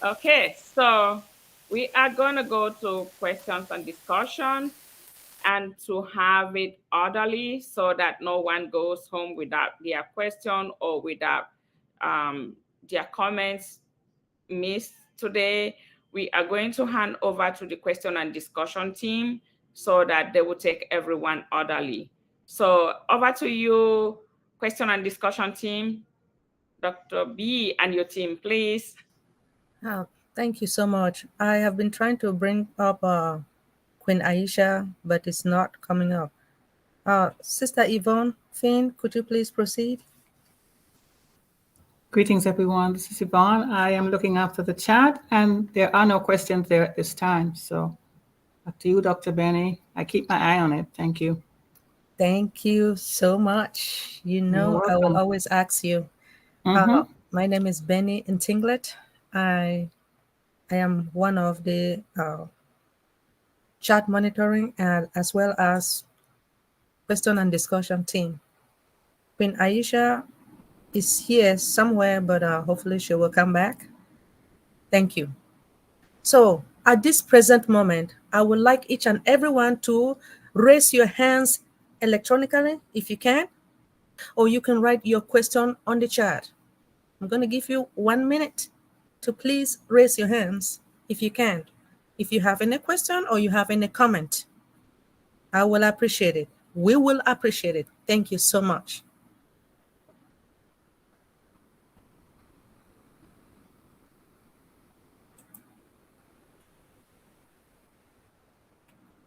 Okay, so we are going to go to questions and discussion, and to have it orderly so that no one goes home without their question or without their comments missed today. We are going to hand over to the question and discussion team so that they will take everyone orderly. So over to you, question and discussion team. Dr. B and your team, please. Thank you so much. I have been trying to bring up Queen Aisha, but it's not coming up. Sister Yvonne Finn, could you please proceed? Greetings, everyone. This is Yvonne. I am looking after the chat, and there are no questions there at this time. So back to you, Dr. Benny. I keep my eye on it. Thank you. Thank you so much. You know, I will always ask you. My name is Benny Ntinglet. I am one of the chat monitoring and as well as question and discussion team. Queen Aisha is here somewhere, but hopefully she will come back. Thank you. So at this present moment, I would like each and everyone to raise your hands electronically if you can, or you can write your question on the chat. I'm going to give you 1 minute to please raise your hands if you can. If you have any question or you have any comment, I will appreciate it. We will appreciate it. Thank you so much.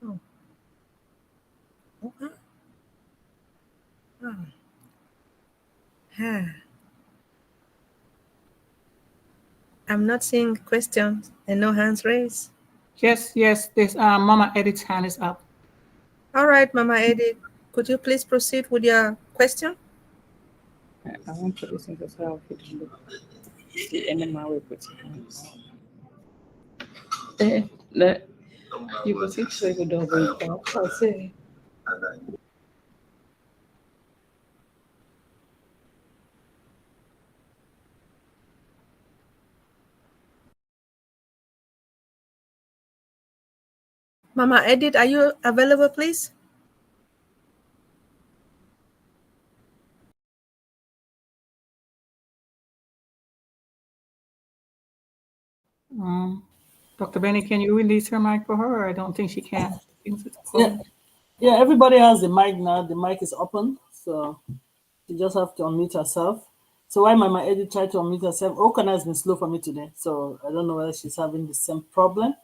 Oh. Okay. Oh. I'm not seeing questions and no hands raised. Yes, this Mama Edith's hand is up. All right, Mama Edith, could you please proceed with your question? I want to listen to how the animal will put you will see the double. I'll say. Mama Edith, are you available, please? Dr. Benny, can you release her mic for her? Or I don't think she can. Yeah, everybody has the mic now. The mic is open, so you just have to unmute herself. So while Mama Edith tried to unmute herself, Okana has been slow for me today, so I don't know whether she's having the same problem.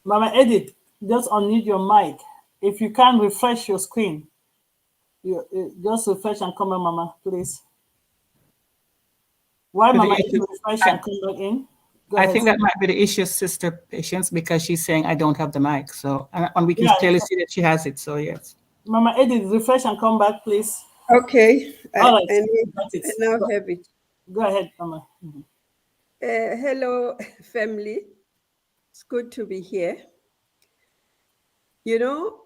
Mama Edith, just unmute your mic. If you can refresh your screen, you just refresh and come on, Mama, please. Why Mama Edith refresh and come back in? I think that might be the issue, Sister Patience, because she's saying I don't have the mic. So, and we can clearly see that she has it. So, yes. Mama Edith, refresh and come back, please. Okay. All right. I now have it. Go ahead, Mama. Hello, family. It's good to be here. You know,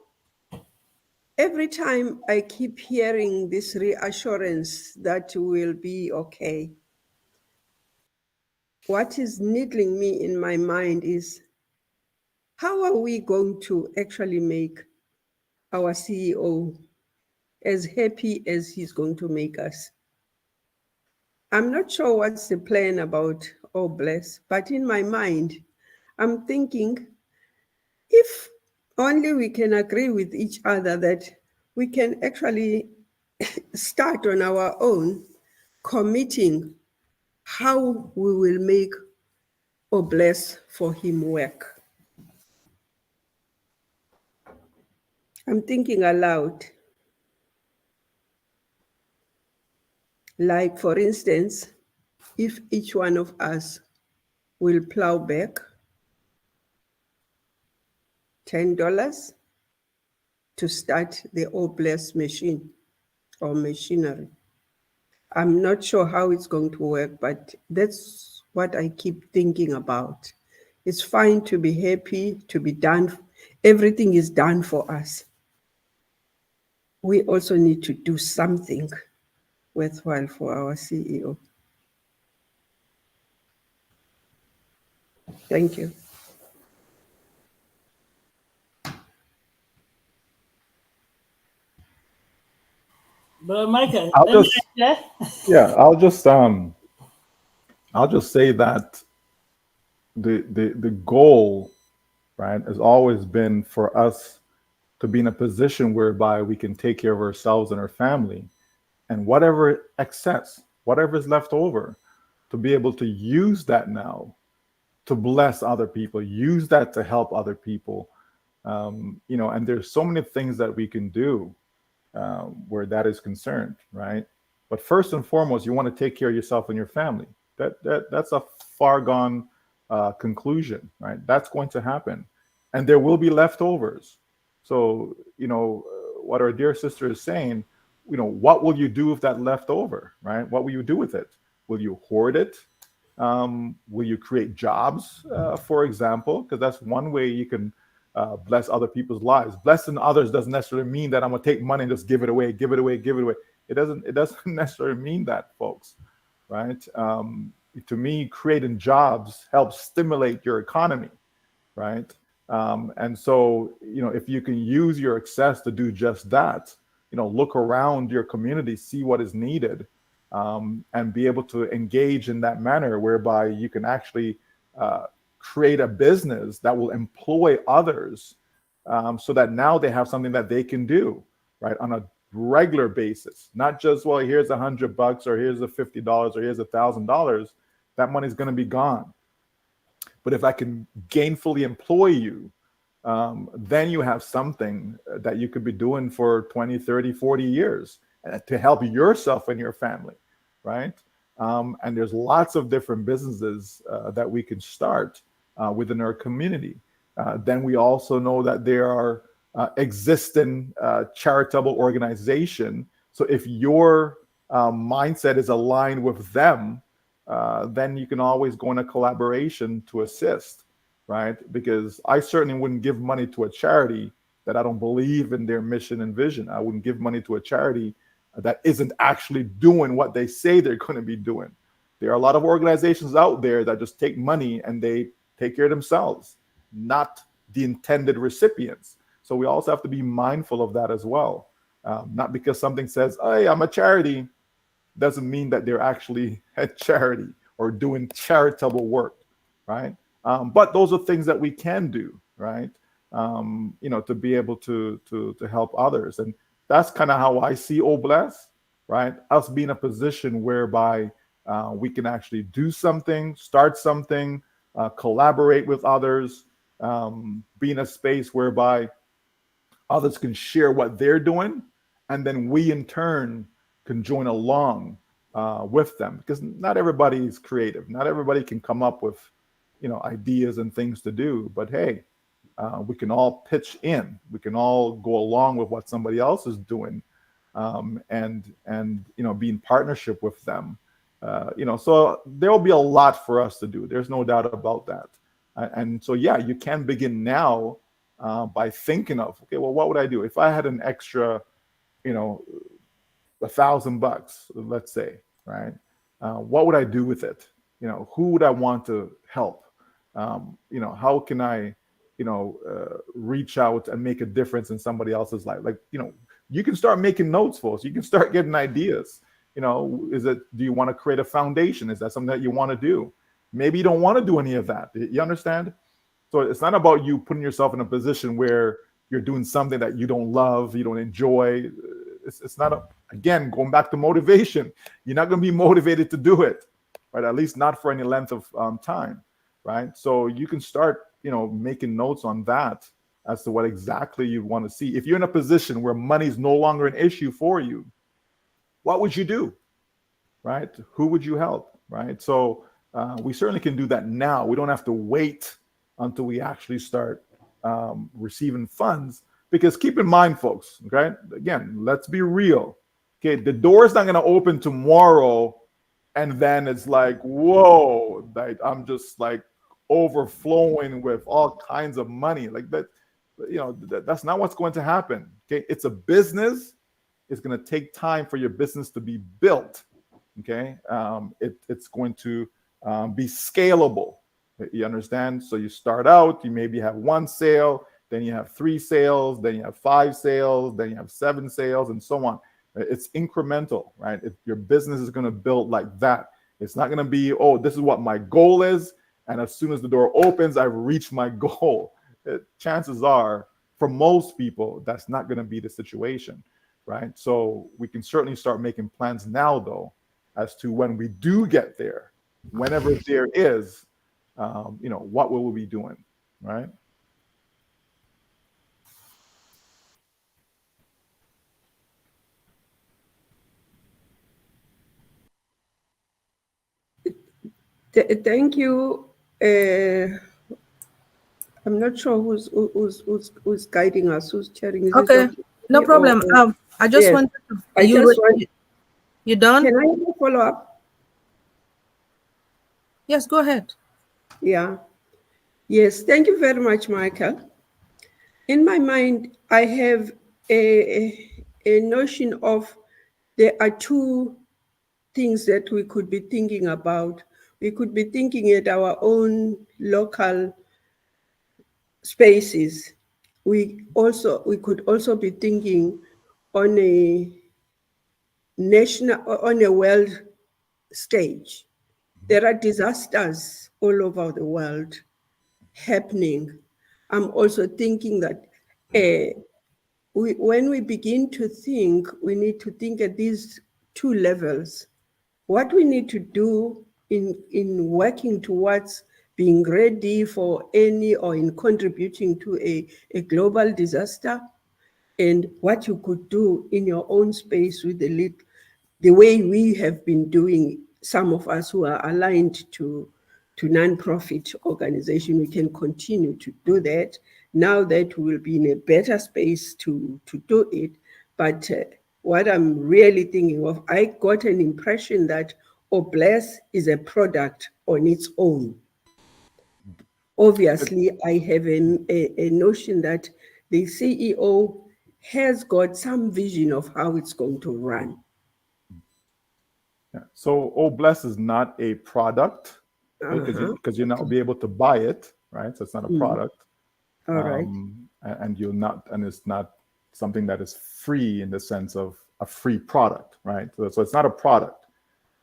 every time I keep hearing this reassurance that we'll be okay, what is needling me in my mind is, how are we going to actually make our CEO as happy as he's going to make us? I'm not sure what's the plan about Oh Bless, but in my mind, I'm thinking, if only we can agree with each other that we can actually start on our own, committing how we will make Oh Bless for him work. I'm thinking aloud. Like, for instance, if each one of us will plow back $10 to start the Oh Bless machine or machinery. I'm not sure how it's going to work, but that's what I keep thinking about. It's fine to be happy, to be done. Everything is done for us. We also need to do something worthwhile for our CEO. Thank you. But Michael, I'll let me just yeah. yeah, I'll just say that the goal, right, has always been for us to be in a position whereby we can take care of ourselves and our family, and whatever excess, whatever is left over, to be able to use that now to bless other people, use that to help other people. And there's so many things that we can do where that is concerned, right? But first and foremost, you want to take care of yourself and your family. That's a far gone conclusion, right? That's going to happen, and there will be leftovers. So what our dear sister is saying. What will you do with that leftover, right? What will you do with it? Will you hoard it? Will you create jobs, for example? Because that's one way you can bless other people's lives. Blessing others doesn't necessarily mean that I'm gonna take money and just give it away, give it away, give it away. It doesn't. It doesn't necessarily mean that, folks. Right? To me, creating jobs helps stimulate your economy, right? And so, if you can use your access to do just that, look around your community, see what is needed, and be able to engage in that manner whereby you can actually create a business that will employ others, so that now they have something that they can do, right, on a regular basis, not just, well, here's $100 or here's $50 or here's $1,000. That money's going to be gone. But if I can gainfully employ you, then you have something that you could be doing for 20, 30, 40 years to help yourself and your family, right? And there's lots of different businesses that we can start within our community. Then we also know that there are existing charitable organization. So if your mindset is aligned with them, then you can always go in a collaboration to assist, right? Because I certainly wouldn't give money to a charity that I don't believe in their mission and vision. I wouldn't give money to a charity that isn't actually doing what they say they're going to be doing. There are a lot of organizations out there that just take money and they take care of themselves, not the intended recipients. So we also have to be mindful of that as well. Not because something says, "Hey, I'm a charity," doesn't mean that they're actually a charity or doing charitable work, right? But those are things that we can do, right? To be able to help others, and that's kind of how I see Oblast, right? Us being in a position whereby we can actually do something, start something, collaborate with others, be in a space whereby others can share what they're doing, and then we in turn can join along with them, because not everybody is creative, not everybody can come up with ideas and things to do, but hey, we can all pitch in, we can all go along with what somebody else is doing, and be in partnership with them. So there will be a lot for us to do, there's no doubt about that. And so yeah, you can begin now by thinking of, okay, well, what would I do if I had an extra $1,000, let's say, right? What would I do with it? Who would I want to help? How can I reach out and make a difference in somebody else's life? Like, you can start making notes, folks. You can start getting ideas. Do you want to create a foundation? Is that something that you want to do? Maybe you don't want to do any of that. You understand? So it's not about you putting yourself in a position where you're doing something that you don't love, you don't enjoy. It's not again, going back to motivation. You're not going to be motivated to do it, right? At least not for any length of time, right? So you can start, making notes on that as to what exactly you want to see. If you're in a position where money is no longer an issue for you, what would you do, right? Who would you help, right? So we certainly can do that now. We don't have to wait until we actually start receiving funds. Because keep in mind, folks, okay, again, let's be real. Okay, the door is not going to open tomorrow and then it's like, whoa, like I'm just like overflowing with all kinds of money. Like that, that's not what's going to happen. Okay, it's a business. It's going to take time for your business to be built. Okay, it's going to be scalable. You understand? So you start out, you maybe have 1 sale, then you have 3 sales, then you have 5 sales, then you have 7 sales, and so on. It's incremental, right? Your business is going to build like that. It's not going to be, oh, this is what my goal is, and as soon as the door opens, I've reached my goal. Chances are, for most people, that's not going to be the situation, right? So we can certainly start making plans now, though, as to when we do get there, whenever there is, what will we be doing, right? Thank you. I'm not sure who's guiding us, who's chairing. Is it Okay, Dr. no P problem. I just yes. wanted to, I just want. you done? Can I follow up? Yes, go ahead. Yeah. Yes. Thank you very much, Michael. In my mind, I have a notion of there are two things that we could be thinking about. We could be thinking at our own local spaces. We could also be thinking on a national, on a world stage. There are disasters all over the world happening. I'm also thinking that when we begin to think, we need to think at these two levels. What we need to do in working towards being ready for any or in contributing to a global disaster, and what you could do in your own space with the way we have been doing, some of us who are aligned to nonprofit organization, we can continue to do that now that we will be in a better space to do it. But what I'm really thinking of, I got an impression that Obless is a product on its own. Obviously, I have a notion that the CEO has got some vision of how it's going to run. Yeah. So Obless is not a product, because you'll not be able to buy it, right? So it's not a product. All right. And it's not something that is free in the sense of a free product, right? So it's not a product.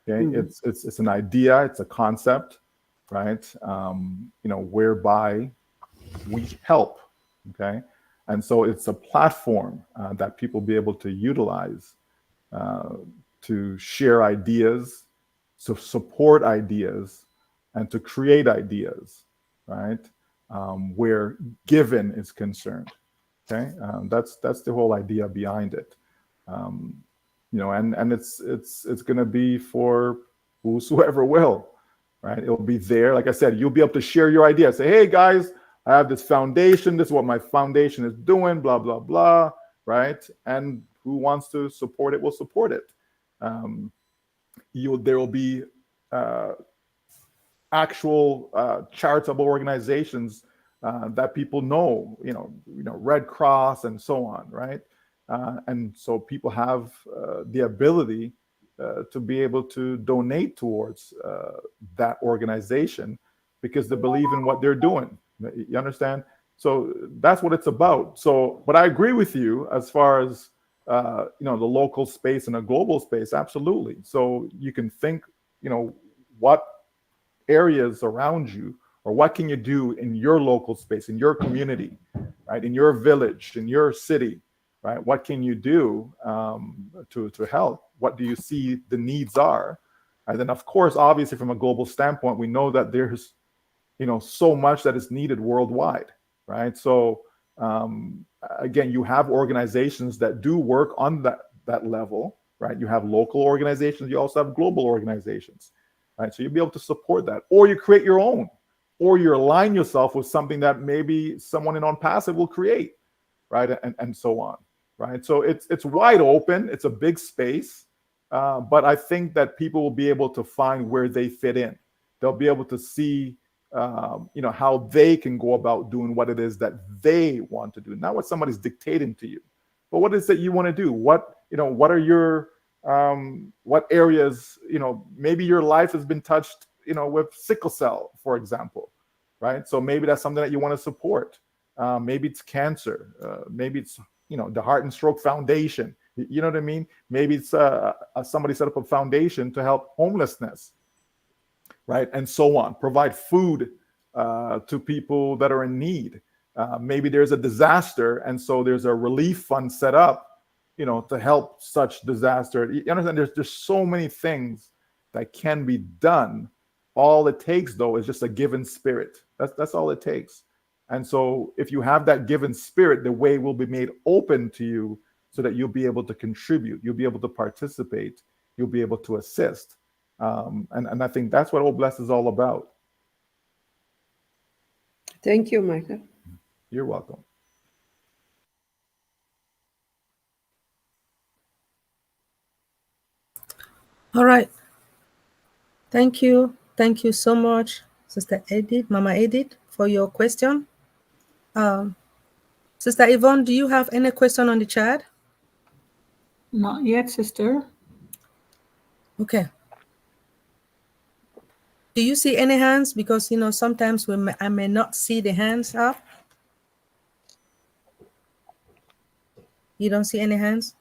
Okay, it's an idea, it's a concept, right? Whereby we help. Okay, and so it's a platform that people be able to utilize to share ideas, to support ideas, and to create ideas, right? Where given is concerned. Okay, that's the whole idea behind it. And it's going to be for whosoever will, right? It'll be there. Like I said, you'll be able to share your idea. Say, hey guys, I have this foundation. This is what my foundation is doing. Blah blah blah, right? And who wants to support it will support it. There will be actual charitable organizations that people know, Red Cross and so on, right? And so people have the ability to be able to donate towards that organization because they believe in what they're doing. You understand? So that's what it's about. So, but I agree with you as far as the local space and a global space. Absolutely. So you can think, what areas around you, or what can you do in your local space, in your community, right? In your village, in your city, right? What can you do to help? What do you see the needs are? And then, of course, obviously, from a global standpoint, we know that there's, so much that is needed worldwide, right? So again, you have organizations that do work on that level, right? You have local organizations. You also have global organizations, right? So you'll be able to support that, or you create your own, or you align yourself with something that maybe someone in ONPASSIVE will create, right? And so on, right? So it's wide open. It's a big space, but I think that people will be able to find where they fit in. They'll be able to see, how they can go about doing what it is that they want to do, not what somebody's dictating to you, but what is it you want to do? What are your what areas, maybe your life has been touched, with sickle cell, for example, right? So maybe that's something that you want to support. Maybe it's cancer. Maybe it's, the Heart and Stroke Foundation. You know what I mean? Maybe it's somebody set up a foundation to help homelessness, right? And so on. Provide food to people that are in need. Maybe there's a disaster, and so there's a relief fund set up, to help such disaster. You understand? There's so many things that can be done. All it takes, though, is just a given spirit. That's all it takes. And so if you have that given spirit, the way will be made open to you so that you'll be able to contribute, you'll be able to participate, you'll be able to assist. And I think that's what OBLESS is all about. Thank you, Michael. You're welcome. All right. Thank you. Thank you so much, Sister Edith, Mama Edith, for your question. Sister Yvonne, do you have any question on the chat? Not yet, sister. Okay. Do you see any hands? Because, sometimes I may not see the hands up. You don't see any hands?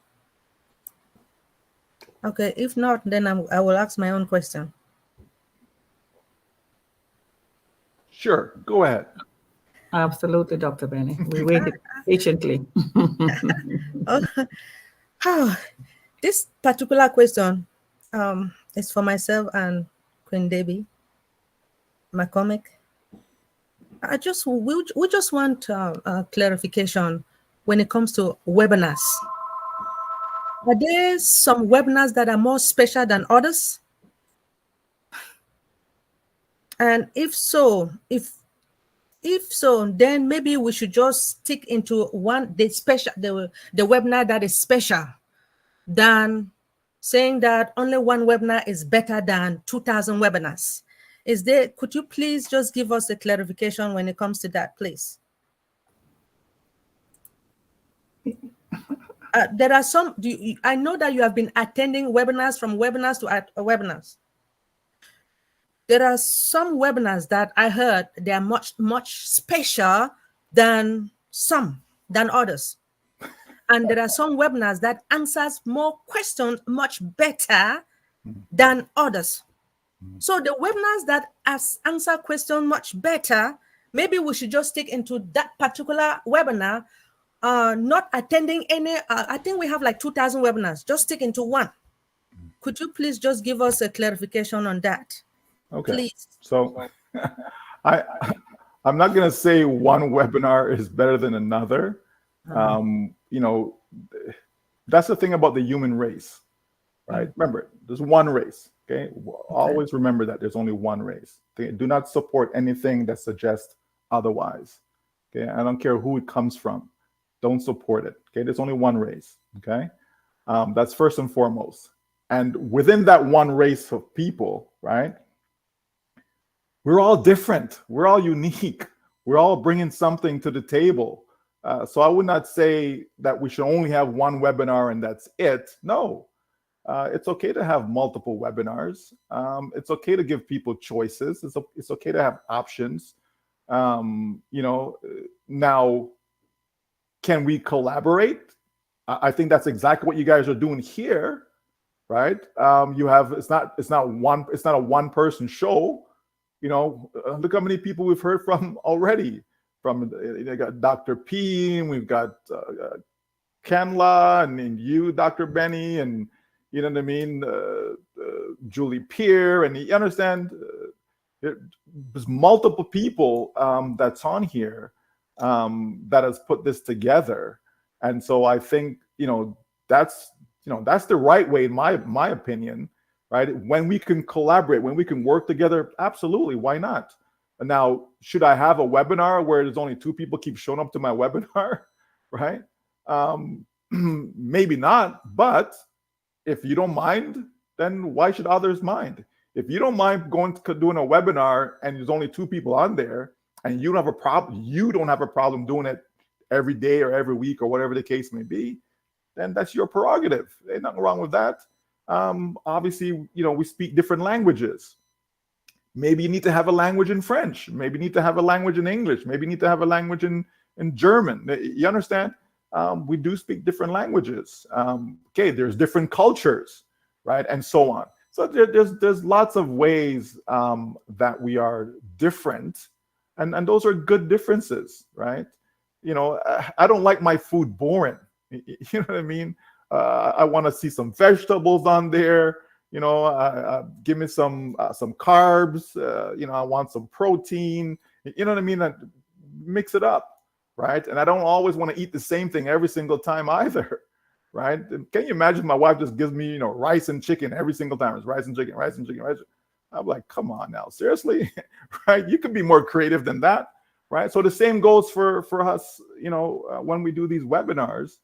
Okay, if not, then I will ask my own question. Sure, go ahead. Absolutely, Dr. Benny. We waited patiently. This particular question is for myself and Queen Debbie McCormick. We just want clarification when it comes to webinars. Are there some webinars that are more special than others? And if so, then maybe we should just stick into the webinar that is special than saying that only one webinar is better than 2,000 webinars. Could you please just give us a clarification when it comes to that, please? There are some, I know that you have been attending webinars from webinars to webinars. There are some webinars that I heard they are much, much special than others. And there are some webinars that answers more questions much better than others. So the webinars that answer questions much better, maybe we should just stick into that particular webinar, not attending any, I think we have like 2,000 webinars, just stick into one. Could you please just give us a clarification on that? Okay. Please. So I'm not going to say one webinar is better than another. That's the thing about the human race, right? Remember, there's one race, okay? Always remember that there's only one race. Okay? Do not support anything that suggests otherwise, okay? I don't care who it comes from. Don't support it, okay? There's only one race, okay? That's first and foremost. And within that one race of people, right? We're all different. We're all unique. We're all bringing something to the table. So I would not say that we should only have one webinar and that's it. No, it's okay to have multiple webinars. It's okay to give people choices. It's okay to have options. Now, can we collaborate? I think that's exactly what you guys are doing here, right? It's not a one-person show. Look how many people we've heard from already. From got Dr. P, and we've got Kenla, and you, Dr. Benny, and you know what I mean, Julie Peer, and you understand. There's multiple people that's on here that has put this together, and so I think that's the right way, in my opinion. Right? When we can collaborate, when we can work together, absolutely, why not? And now, should I have a webinar where there's only 2 people keep showing up to my webinar, right? Maybe not, but if you don't mind, then why should others mind? If you don't mind doing a webinar and there's only 2 people on there and you don't have a problem doing it every day or every week or whatever the case may be, then that's your prerogative. There's nothing wrong with that. Obviously, we speak different languages. Maybe you need to have a language in French. Maybe you need to have a language in English. Maybe you need to have a language in German. You understand? We do speak different languages. Okay, there's different cultures, right? And so on. So there's lots of ways that we are different. And those are good differences, right? You know, I don't like my food boring. You know what I mean? I want to see some vegetables on there. You know, give me some carbs. You know, I want some protein. You know what I mean? Mix it up, right? And I don't always want to eat the same thing every single time either, right? Can you imagine my wife just gives me, you know, rice and chicken every single time? It's rice and chicken, rice and chicken, rice. I'm like, come on now, seriously, right? You can be more creative than that, right? So the same goes for us, you know, when we do these webinars,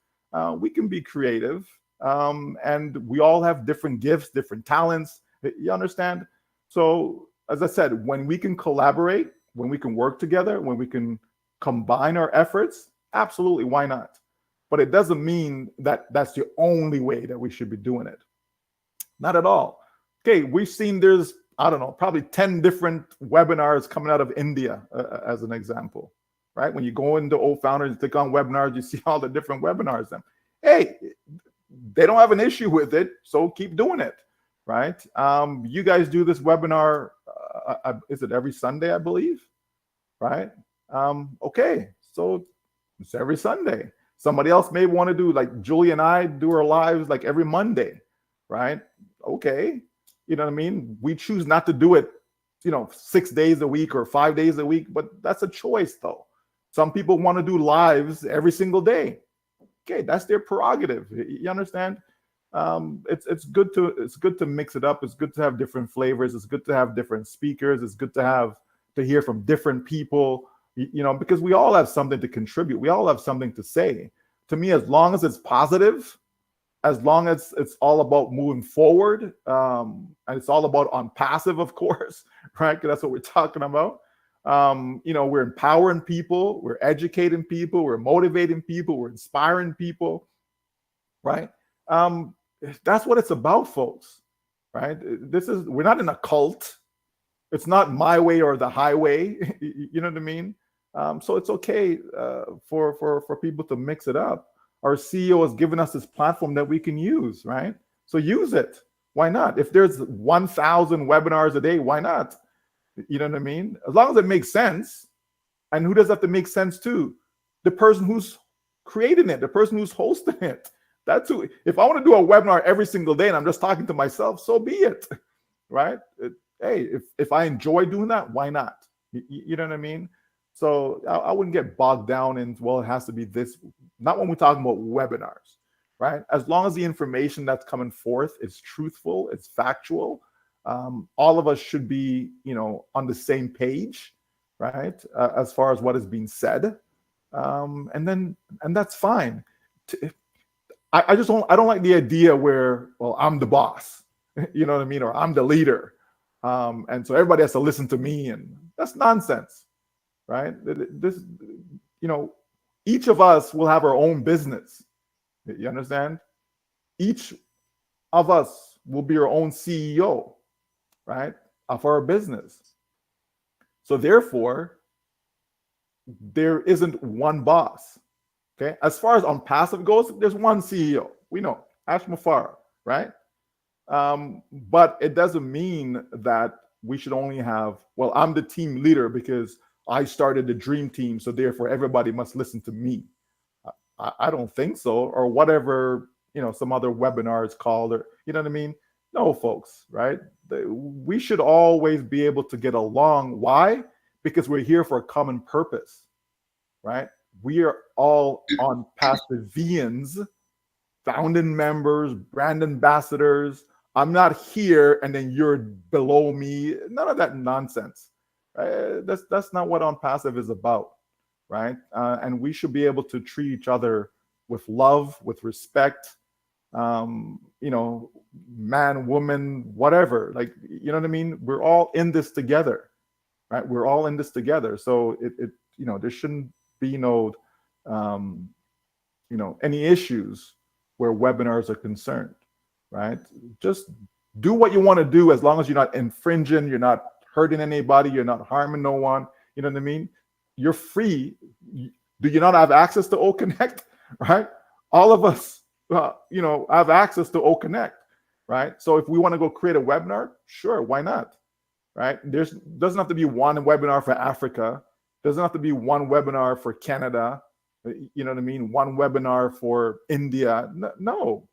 we can be creative, and we all have different gifts, different talents. You understand? So as I said, when we can collaborate, when we can work together, when we can combine our efforts, absolutely, why not? But it doesn't mean that that's the only way that we should be doing it. Not at all. Okay, we've seen there's, I don't know, probably 10 different webinars coming out of India, as an example, right? When you go into Old Founders, you click on webinars, you see all the different webinars. Then, hey, they don't have an issue with it, so keep doing it, right? You guys do this webinar, is it every Sunday, I believe, right? Okay, so it's every Sunday. Somebody else may want to do, like Julie and I do our lives like every Monday, right? Okay. You know what I mean? We choose not to do it, you know, 6 days a week or 5 days a week, but that's a choice though. Some people want to do lives every single day. Okay, that's their prerogative. You understand? It's good to mix it up. It's good to have different flavors. It's good to have different speakers. It's good to hear from different people, you know, because we all have something to contribute. We all have something to say. To me, as long as it's positive, as long as it's all about moving forward, and it's all about ONPASSIVE, of course, right? Because that's what we're talking about. You know, we're empowering people, we're educating people, we're motivating people, we're inspiring people, right? That's what it's about, folks, right? We're not in a cult. It's not my way or the highway. You know what I mean? So it's okay for people to mix it up. Our CEO has given us this platform that we can use, right? So use it. Why not? If there's 1,000 webinars a day, why not? You know what I mean? As long as it makes sense. And who does that have to make sense to? The person who's creating it, the person who's hosting it. That's who. If I want to do a webinar every single day and I'm just talking to myself, so be it, right? Hey, if I enjoy doing that, why not? You know what I mean? So I wouldn't get bogged down in, well, it has to be this. Not when we're talking about webinars, right? As long as the information that's coming forth is truthful, it's factual, all of us should be, you know, on the same page, right? As far as what is being said, and that's fine. I don't like the idea where, well, I'm the boss, you know what I mean, or I'm the leader, and so everybody has to listen to me, and that's nonsense, right? This, you know, each of us will have our own business. You understand? Each of us will be our own CEO, right, of our business. So therefore, there isn't one boss. Okay. As far as ONPASSIVE goes, there's one CEO. We know, Ash Mufara, right? But it doesn't mean that we should only have, well, I'm the team leader because I started the dream team, so therefore everybody must listen to me. I don't think so, or whatever, you know, some other webinar is called, or you know what I mean? No, folks, right? We should always be able to get along. Why? Because we're here for a common purpose, right? We are all ONPASSIVEians, founding members, brand ambassadors. I'm not here and then you're below me. None of that nonsense. That's not what ONPASSIVE is about, right? And we should be able to treat each other with love, with respect, you know, man, woman, whatever. Like, you know what I mean? We're all in this together, right? We're all in this together. So it you know, there shouldn't be no, you know, any issues where webinars are concerned, right? Just do what you want to do as long as you're not infringing, you're not hurting anybody. You're not harming no one. You know what I mean? You're free. Do you not have access to O Connect? Right? All of us, have access to O Connect. Right? So if we want to go create a webinar, sure, why not? Right? Doesn't have to be one webinar for Africa. Doesn't have to be one webinar for Canada. You know what I mean? One webinar for India. No.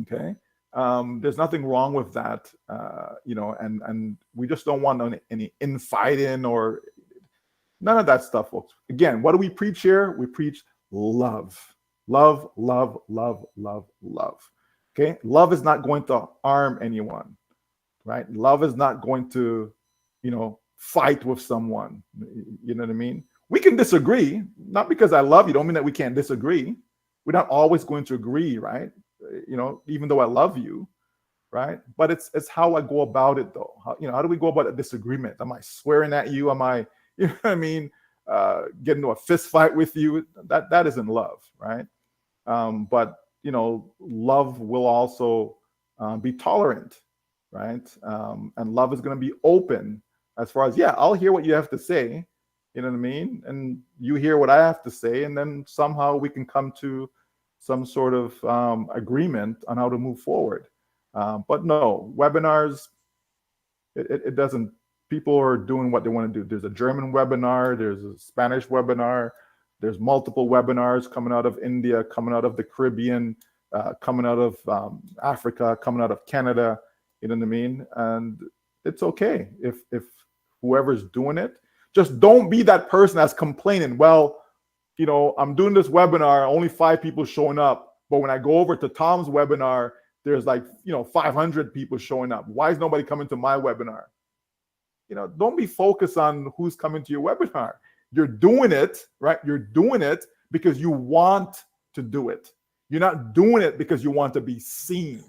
Okay. There's nothing wrong with that. And we just don't want any infighting or none of that stuff, folks. Again, what do we preach here? We preach love. Love, love, love, love, love. Okay. Love is not going to harm anyone. Right? Love is not going to, fight with someone. You know what I mean? We can disagree. Not because I love you, don't mean that we can't disagree. We're not always going to agree, right? Even though I love you, right? But it's how I go about it, though. How do we go about a disagreement? Am I swearing at you? Am I, getting into a fist fight with you? That isn't love, right? But love will also be tolerant, right? And love is going to be open as far as, I'll hear what you have to say, you know what I mean? And you hear what I have to say, and then somehow we can come to some sort of agreement on how to move forward. But no, webinars, it doesn't, people are doing what they want to do. There's a German webinar, there's a Spanish webinar, there's multiple webinars coming out of India, coming out of the Caribbean, coming out of Africa, coming out of Canada, you know what I mean? And it's okay if whoever's doing it, just don't be that person that's complaining, well, I'm doing this webinar, only 5 people showing up. But when I go over to Tom's webinar, there's 500 people showing up. Why is nobody coming to my webinar? Don't be focused on who's coming to your webinar. You're doing it, right? You're doing it because you want to do it. You're not doing it because you want to be seen,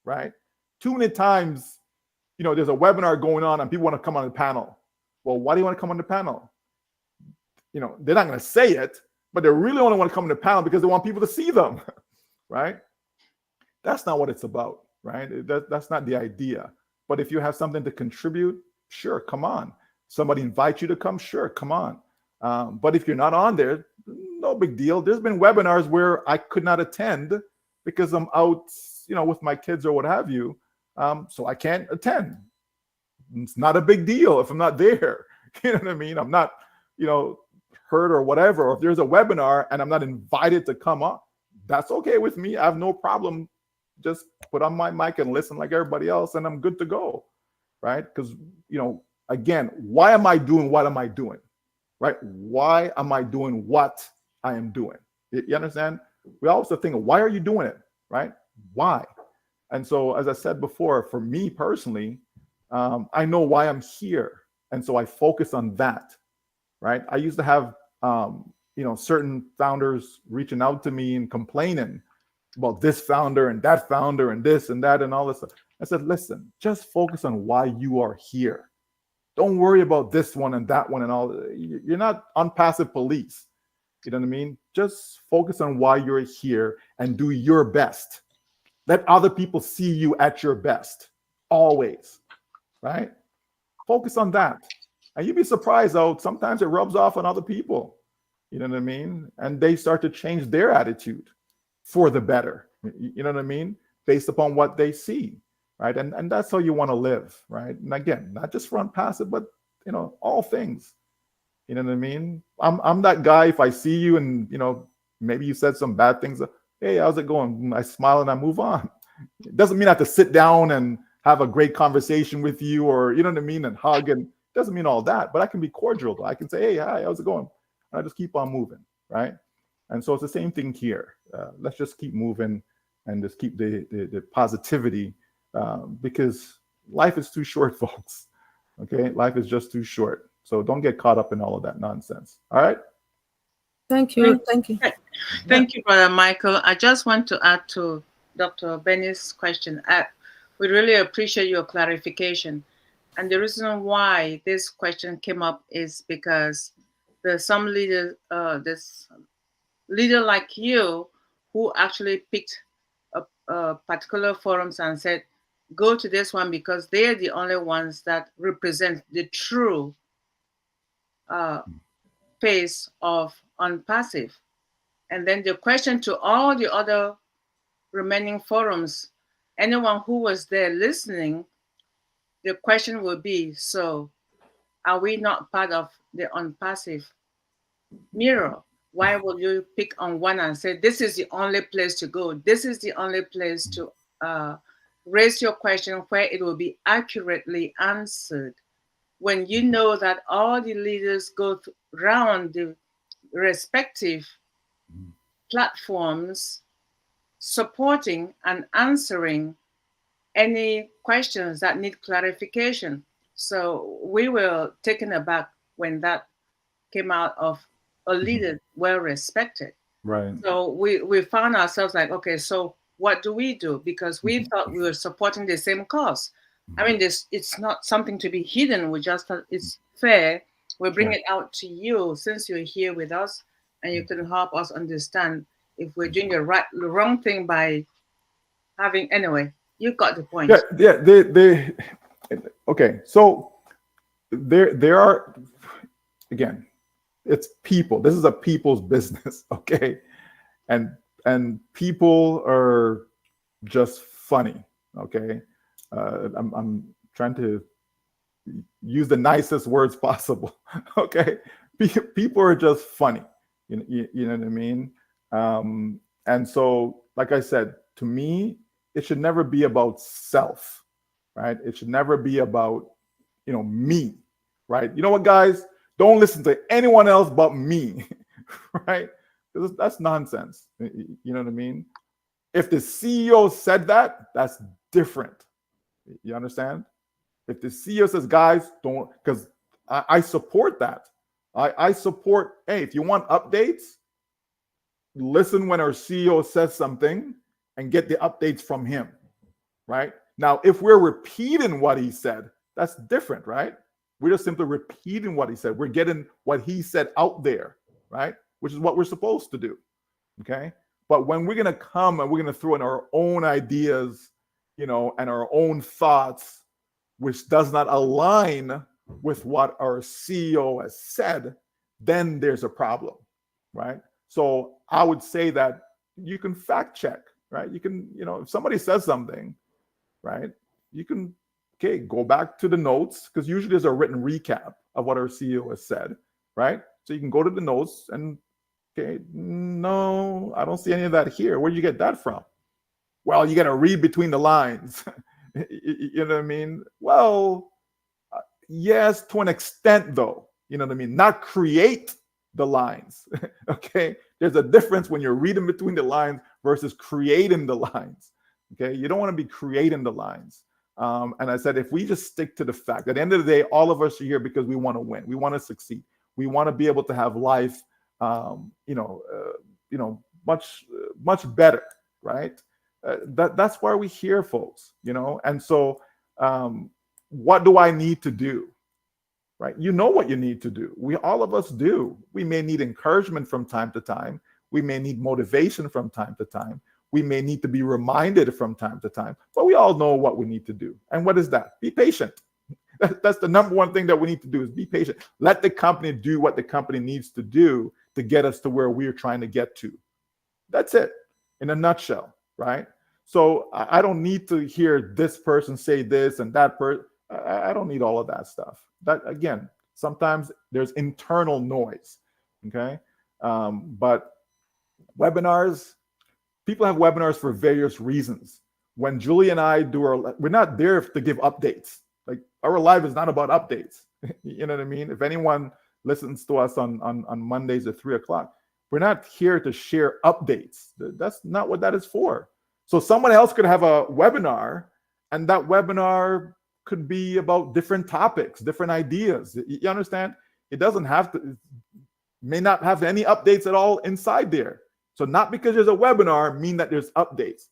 right? Too many times, there's a webinar going on and people want to come on the panel. Well, why do you want to come on the panel? They're not going to say it, but they really only want to come on the panel because they want people to see them, right? That's not what it's about, right? That's not the idea. But if you have something to contribute, sure, come on. Somebody invites you to come, sure, come on. But if you're not on there, no big deal. There's been webinars where I could not attend because I'm out, with my kids or what have you. So I can't attend. It's not a big deal if I'm not there. You know what I mean? I'm not, hurt or whatever. Or if there's a webinar and I'm not invited to come on, that's okay with me. I have no problem. Just put on my mic and listen like everybody else, and I'm good to go, right? Because, again, why am I doing what am I doing, right? Why am I doing what I am doing? You understand? We always think, why are you doing it, right? Why? And so, as I said before, for me personally, I know why I'm here. And so I focus on that, right? I used to have, certain founders reaching out to me and complaining about this founder and that founder and this and that and all this stuff. I said, listen, just focus on why you are here. Don't worry about this one and that one and all. You're not ONPASSIVE police. You know what I mean? Just focus on why you're here and do your best. Let other people see you at your best, always, right? Focus on that. And you'd be surprised, though, sometimes it rubs off on other people. You know what I mean? And they start to change their attitude for the better. You know what I mean? Based upon what they see, right? And that's how you want to live, right? And again, not just for ONPASSIVE, but, all things. You know what I mean? I'm that guy, if I see you and, maybe you said some bad things, hey, how's it going? I smile and I move on. It doesn't mean I have to sit down and have a great conversation with you or, you know what I mean, and hug. And it doesn't mean all that, but I can be cordial. Though. I can say, hey, hi, how's it going? And I just keep on moving, right? And so it's the same thing here. Let's just keep moving and just keep the positivity because life is too short, folks. Okay, life is just too short. So don't get caught up in all of that nonsense. All right. Thank you. Thank you. Thank you, Brother Michael. I just want to add to Dr. Benny's question. We really appreciate your clarification. And the reason why this question came up is because there's some leaders, this leader like you, who actually picked a particular forums and said, go to this one because they're the only ones that represent the true face of ONPASSIVE. And then the question to all the other remaining forums, anyone who was there listening, the question will be, so are we not part of the ONPASSIVE mirror? Why will you pick on one and say, this is the only place to go? This is the only place to raise your question where it will be accurately answered. When you know that all the leaders go around the respective platforms supporting and answering any questions that need clarification. So we were taken aback when that came out of a leader well respected. Right. So we found ourselves like, okay, so what do we do? Because we thought we were supporting the same cause. I mean, it's not something to be hidden. We just thought it's fair. We bring it out to you since you're here with us, and you can help us understand if we're doing the wrong thing by having. Anyway, you got the point. Yeah. They. Okay. So there are, again, it's people. This is a people's business. Okay, and people are just funny. Okay. I'm trying to use the nicest words possible. Okay, people are just funny. You know what I mean? And so, like I said, to me, it should never be about self, right? It should never be about, me, right? You know what, guys? Don't listen to anyone else but me, right? That's nonsense. You know what I mean? If the CEO said that, that's different. You understand? If the CEO says, guys, don't, because I support that. I support, hey, if you want updates, listen when our CEO says something and get the updates from him, right? Now, if we're repeating what he said, that's different, right? We're just simply repeating what he said. We're getting what he said out there, right? Which is what we're supposed to do, okay? But when we're going to come and we're going to throw in our own ideas, and our own thoughts, which does not align with what our CEO has said, then there's a problem, right? So I would say that you can fact check, right? You can, if somebody says something, right, you can, go back to the notes, because usually there's a written recap of what our CEO has said, right? So you can go to the notes and, no, I don't see any of that here. Where'd you get that from? Well, you got to read between the lines. You know what I mean? Well, yes, to an extent, though. You know what I mean? Not create the lines. Okay? There's a difference when you're reading between the lines versus creating the lines. Okay? You don't want to be creating the lines. And I said, if we just stick to the fact, at the end of the day, all of us are here because we want to win. We want to succeed. We want to be able to have life, much better, right? That's why we're here, folks, and so what do I need to do, right? You know what you need to do. All of us do. We may need encouragement from time to time. We may need motivation from time to time. We may need to be reminded from time to time, but we all know what we need to do. And what is that? Be patient. That's the number one thing that we need to do, is be patient. Let the company do what the company needs to do to get us to where we're trying to get to. That's it in a nutshell. Right? So I don't need to hear this person say this and that person. I don't need all of that stuff. That, again, sometimes there's internal noise. Okay. But webinars, people have webinars for various reasons. When Julie and I we're not there to give updates. Like, our life is not about updates. You know what I mean? If anyone listens to us on Mondays at 3:00, we're not here to share updates. That's not what that is for. So someone else could have a webinar, and that webinar could be about different topics, different ideas. You understand? It doesn't have to, may not have any updates at all inside there. So not because there's a webinar mean that there's updates.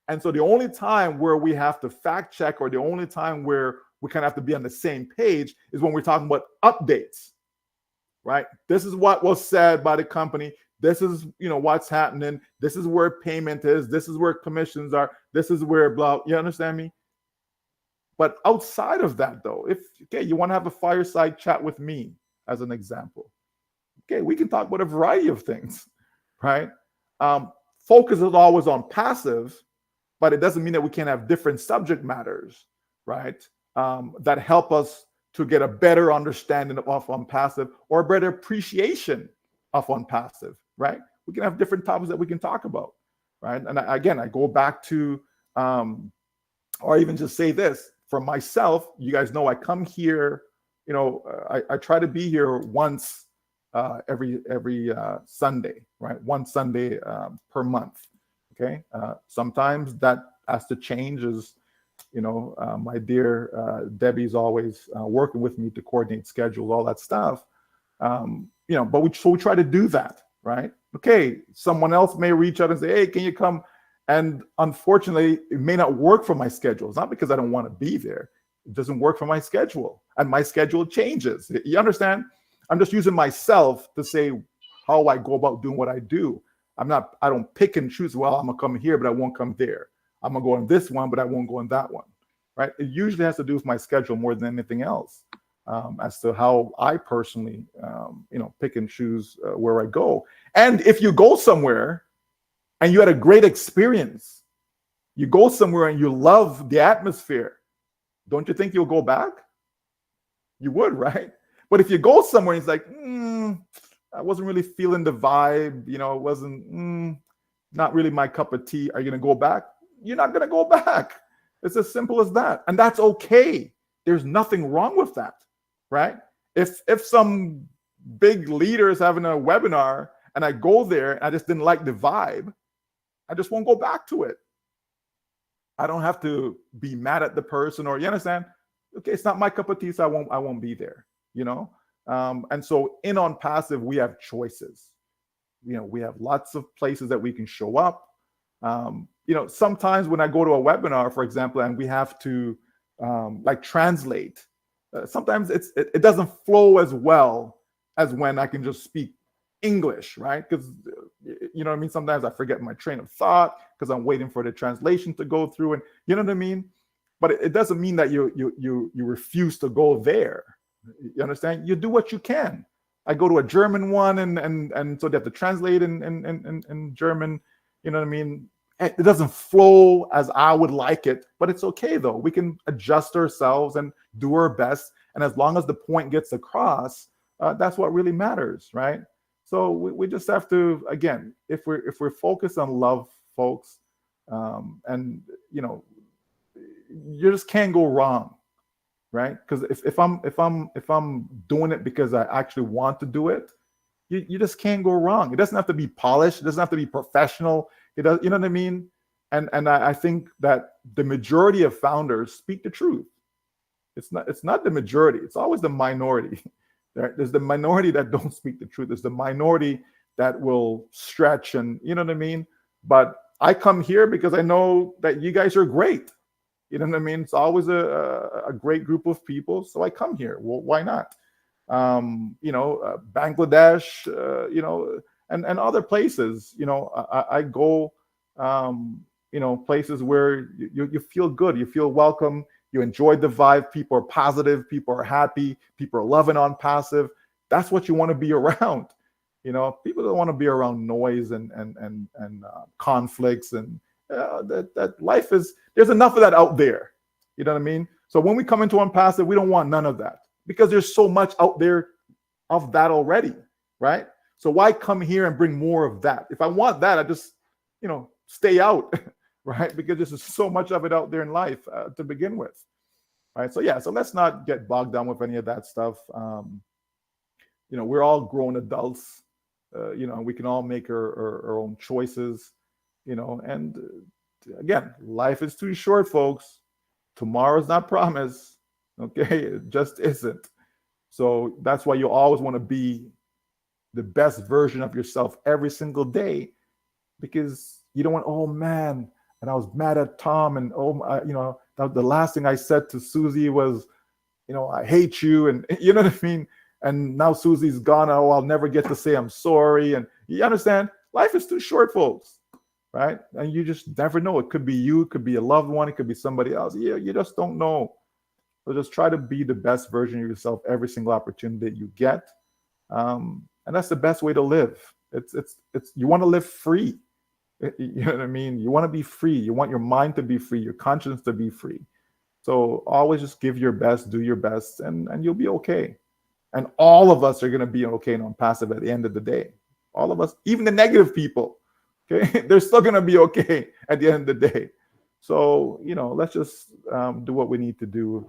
And so the only time where we have to fact check, or the only time where we kind of have to be on the same page, is when we're talking about updates. Right? This is what was said by the company. This is, what's happening. This is where payment is. This is where commissions are. This is where blah. You understand me? But outside of that, though, if you want to have a fireside chat with me, as an example, we can talk about a variety of things, right? Focus is always on passive, but it doesn't mean that we can't have different subject matters, right? That help us to get a better understanding of ONPASSIVE or a better appreciation of ONPASSIVE, right? We can have different topics that we can talk about, right? And again, I go back to, or even just say this, for myself, you guys know I come here, I try to be here once every Sunday, right? One Sunday per month, okay? Sometimes that has to change as, my dear Debbie's always working with me to coordinate schedules, all that stuff. But we try to do that, right? Okay, someone else may reach out and say, hey, can you come? And unfortunately, it may not work for my schedule. It's not because I don't want to be there. It doesn't work for my schedule. And my schedule changes. You understand? I'm just using myself to say how I go about doing what I do. I don't pick and choose, well, I'm going to come here, but I won't come there. I'm going to go on this one, but I won't go on that one, right? It usually has to do with my schedule more than anything else, as to how I personally, pick and choose where I go. And if you go somewhere and you had a great experience, you go somewhere and you love the atmosphere, don't you think you'll go back? You would, right? But if you go somewhere and it's like, I wasn't really feeling the vibe, it wasn't, not really my cup of tea. Are you going to go back? You're not going to go back. It's as simple as that. And that's okay. There's nothing wrong with that, right? If some big leader is having a webinar and I go there and I just didn't like the vibe, I just won't go back to it. I don't have to be mad at the person, or you understand? Okay, it's not my cup of tea, so I won't be there, And so in ONPASSIVE, we have choices. We have lots of places that we can show up. Sometimes when I go to a webinar, for example, and we have to translate, sometimes it doesn't flow as well as when I can just speak English, right? Because you know what I mean? Sometimes I forget my train of thought because I'm waiting for the translation to go through, and you know what I mean? But it doesn't mean that you refuse to go there. You understand? You do what you can. I go to a German one, and so they have to translate in German. You know what I mean? It doesn't flow as I would like it, but it's okay though. We can adjust ourselves and do our best, and as long as the point gets across, that's what really matters, right? So we just have to, again, if we're focused on love, folks, and you just can't go wrong, right? Because if I'm doing it because I actually want to do it, you just can't go wrong. It doesn't have to be polished. It doesn't have to be professional. It does, you know what I mean? And I think that the majority of founders speak the truth. It's not the majority. It's always the minority. There's the minority that don't speak the truth. There's the minority that will stretch, and you know what I mean? But I come here because I know that you guys are great. You know what I mean? It's always a great group of people. So I come here. Well, why not? Bangladesh, and other places, I go, places where you feel good, you feel welcome, you enjoy the vibe, people are positive, people are happy, people are loving ONPASSIVE. That's what you want to be around. People don't want to be around noise and conflicts, and that life is, there's enough of that out there. You know what I mean? So when we come into ONPASSIVE, we don't want none of that, because there's so much out there of that already, right? So why come here and bring more of that? If I want that, I just, stay out, right? Because there's so much of it out there in life to begin with, right? So so let's not get bogged down with any of that stuff. We're all grown adults, we can all make our own choices, and again, life is too short, folks. Tomorrow's not promised, okay? It just isn't. So that's why you always want to be the best version of yourself every single day, because you don't want, oh man, and I was mad at Tom, and the last thing I said to Susie was, I hate you, and you know what I mean? And now Susie's gone. Oh, I'll never get to say I'm sorry. And you understand? Life is too short, folks, right? And you just never know. It could be you, it could be a loved one, it could be somebody else. You just don't know. So just try to be the best version of yourself every single opportunity that you get. And that's the best way to live. It's you want to live free. You know what I mean? You want to be free. You want your mind to be free, your conscience to be free. So always just give your best, do your best, and you'll be okay. And all of us are going to be okay and ONPASSIVE at the end of the day. All of us, even the negative people, okay, they're still going to be okay at the end of the day. So, let's just do what we need to do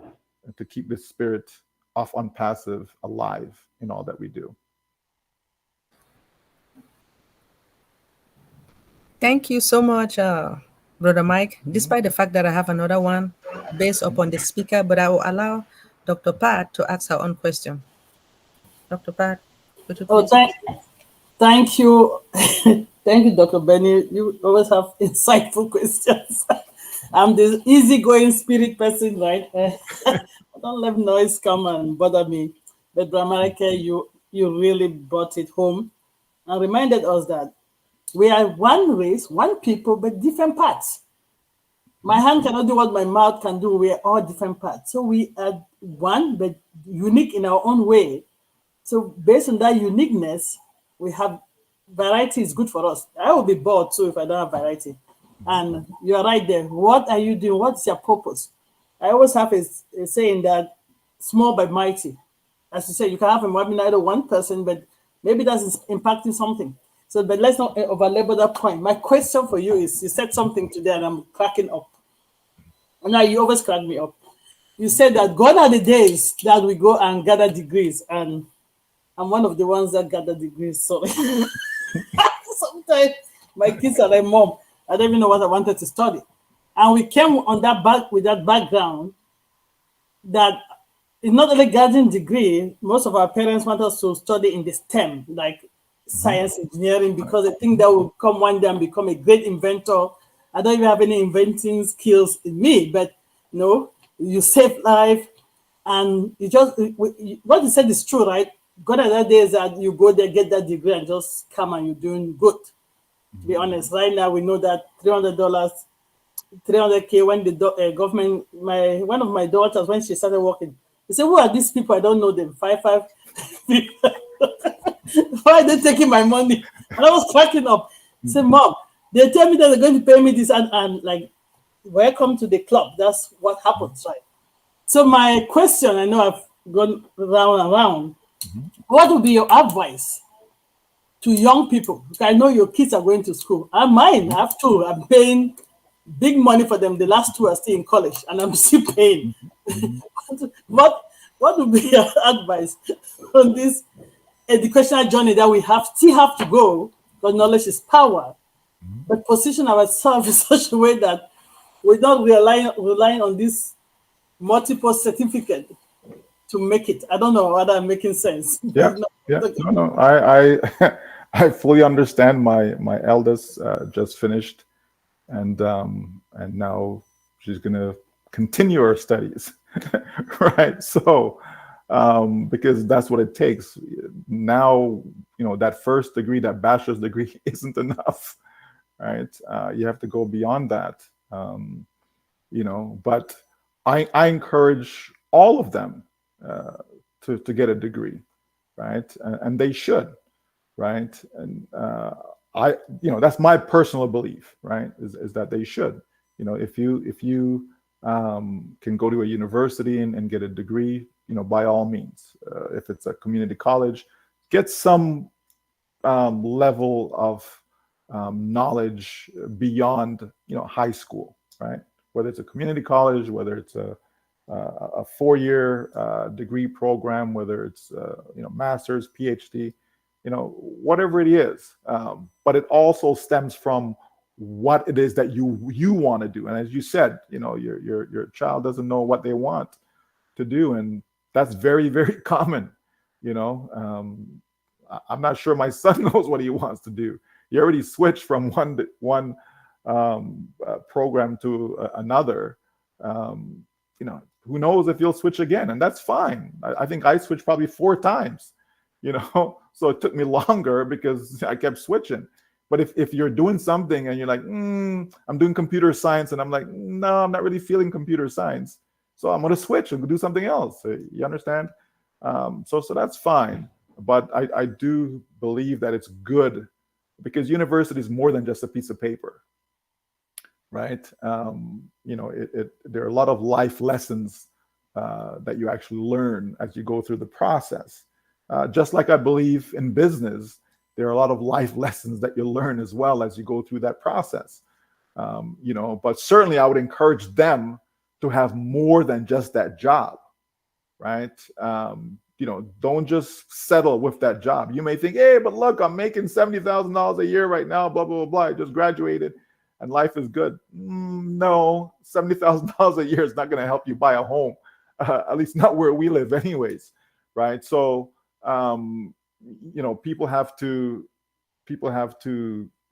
to keep the spirit of ONPASSIVE alive in all that we do. Thank you so much, Brother Mike. Despite the fact that I have another one based upon the speaker, but I will allow Dr. Pat to ask her own question. Dr. Pat, could you please? Thank you. Thank you, Dr. Benny. You always have insightful questions. I'm the easygoing spirit person, right? Don't let noise come and bother me. But Bramarike, you really brought it home and reminded us that we are one race, one people, but different parts. My hand cannot do what my mouth can do. We are all different parts. So we are one, but unique in our own way. So based on that uniqueness, we have variety is good for us. I will be bored too if I don't have variety. And you're right there. What are you doing? What's your purpose? I always have a saying that small but mighty. As you say, you can have a webinar of one person, but maybe that's impacting something. So, but let's not overlabor that point. My question for you is, you said something today and I'm cracking up. And now you always crack me up. You said that gone are the days that we go and gather degrees. And I'm one of the ones that gather degrees. So sometimes my kids are like, Mom, I don't even know what I wanted to study. And we came on that back with that background that it's not only gathering degree, most of our parents want us to study in the STEM, like science, engineering, because they think that will come one day and become a great inventor. I don't even have any inventing skills in me, but no, you save life. And you just, what you said is true, right? God at that day is that you go there, get that degree, and just come and you're doing good. To be honest, right now we know that $300, $300K when the government, one of my daughters, when she started working, they said, who are these people? I don't know them. 5 people. Why are they taking my money? And I was cracking up. I said, Mom, they tell me that they're going to pay me this, and like, welcome to the club. That's what happens, right? So my question, I know I've gone round and round. What would be your advice to young people? I know your kids are going to school. And mine, I have two. I'm paying big money for them. The last two are still in college, and I'm still paying. What would be your advice on this educational journey that we still have to go, because knowledge is power, but position ourselves in such a way that we're not relying on this multiple certificate to make it. I don't know whether I'm making sense. Yeah. No. I fully understand. My eldest just finished, and now she's gonna continue her studies, right? So, because that's what it takes. Now, that first degree, that bachelor's degree, isn't enough, right? You have to go beyond that, But I encourage all of them to get a degree, right? And they should, right? And that's my personal belief, right? Is that they should. If you can go to a university and get a degree, by all means. If it's a community college, get some level of knowledge beyond high school, right? Whether it's a community college, whether it's a 4-year degree program, whether it's master's, PhD, whatever it is. But it also stems from what it is that you want to do. And as you said, your child doesn't know what they want to do, and that's very, very common. I'm not sure my son knows what he wants to do. He already switched from one program to another. Who knows if you'll switch again, and that's fine. I think I switched probably 4 times, so it took me longer because I kept switching. But if you're doing something and you're like, I'm doing computer science, and I'm like, no, I'm not really feeling computer science. So I'm going to switch and do something else. You understand? So that's fine. But I do believe that it's good, because university is more than just a piece of paper, right? There are a lot of life lessons that you actually learn as you go through the process. Just like I believe in business, there are a lot of life lessons that you learn as well as you go through that process. But certainly I would encourage them to have more than just that job, right? Don't just settle with that job. You may think, hey, but look, I'm making $70,000 a year right now, blah, blah, blah, blah. I just graduated and life is good. No, $70,000 a year is not going to help you buy a home, at least not where we live anyways, right? So, people have to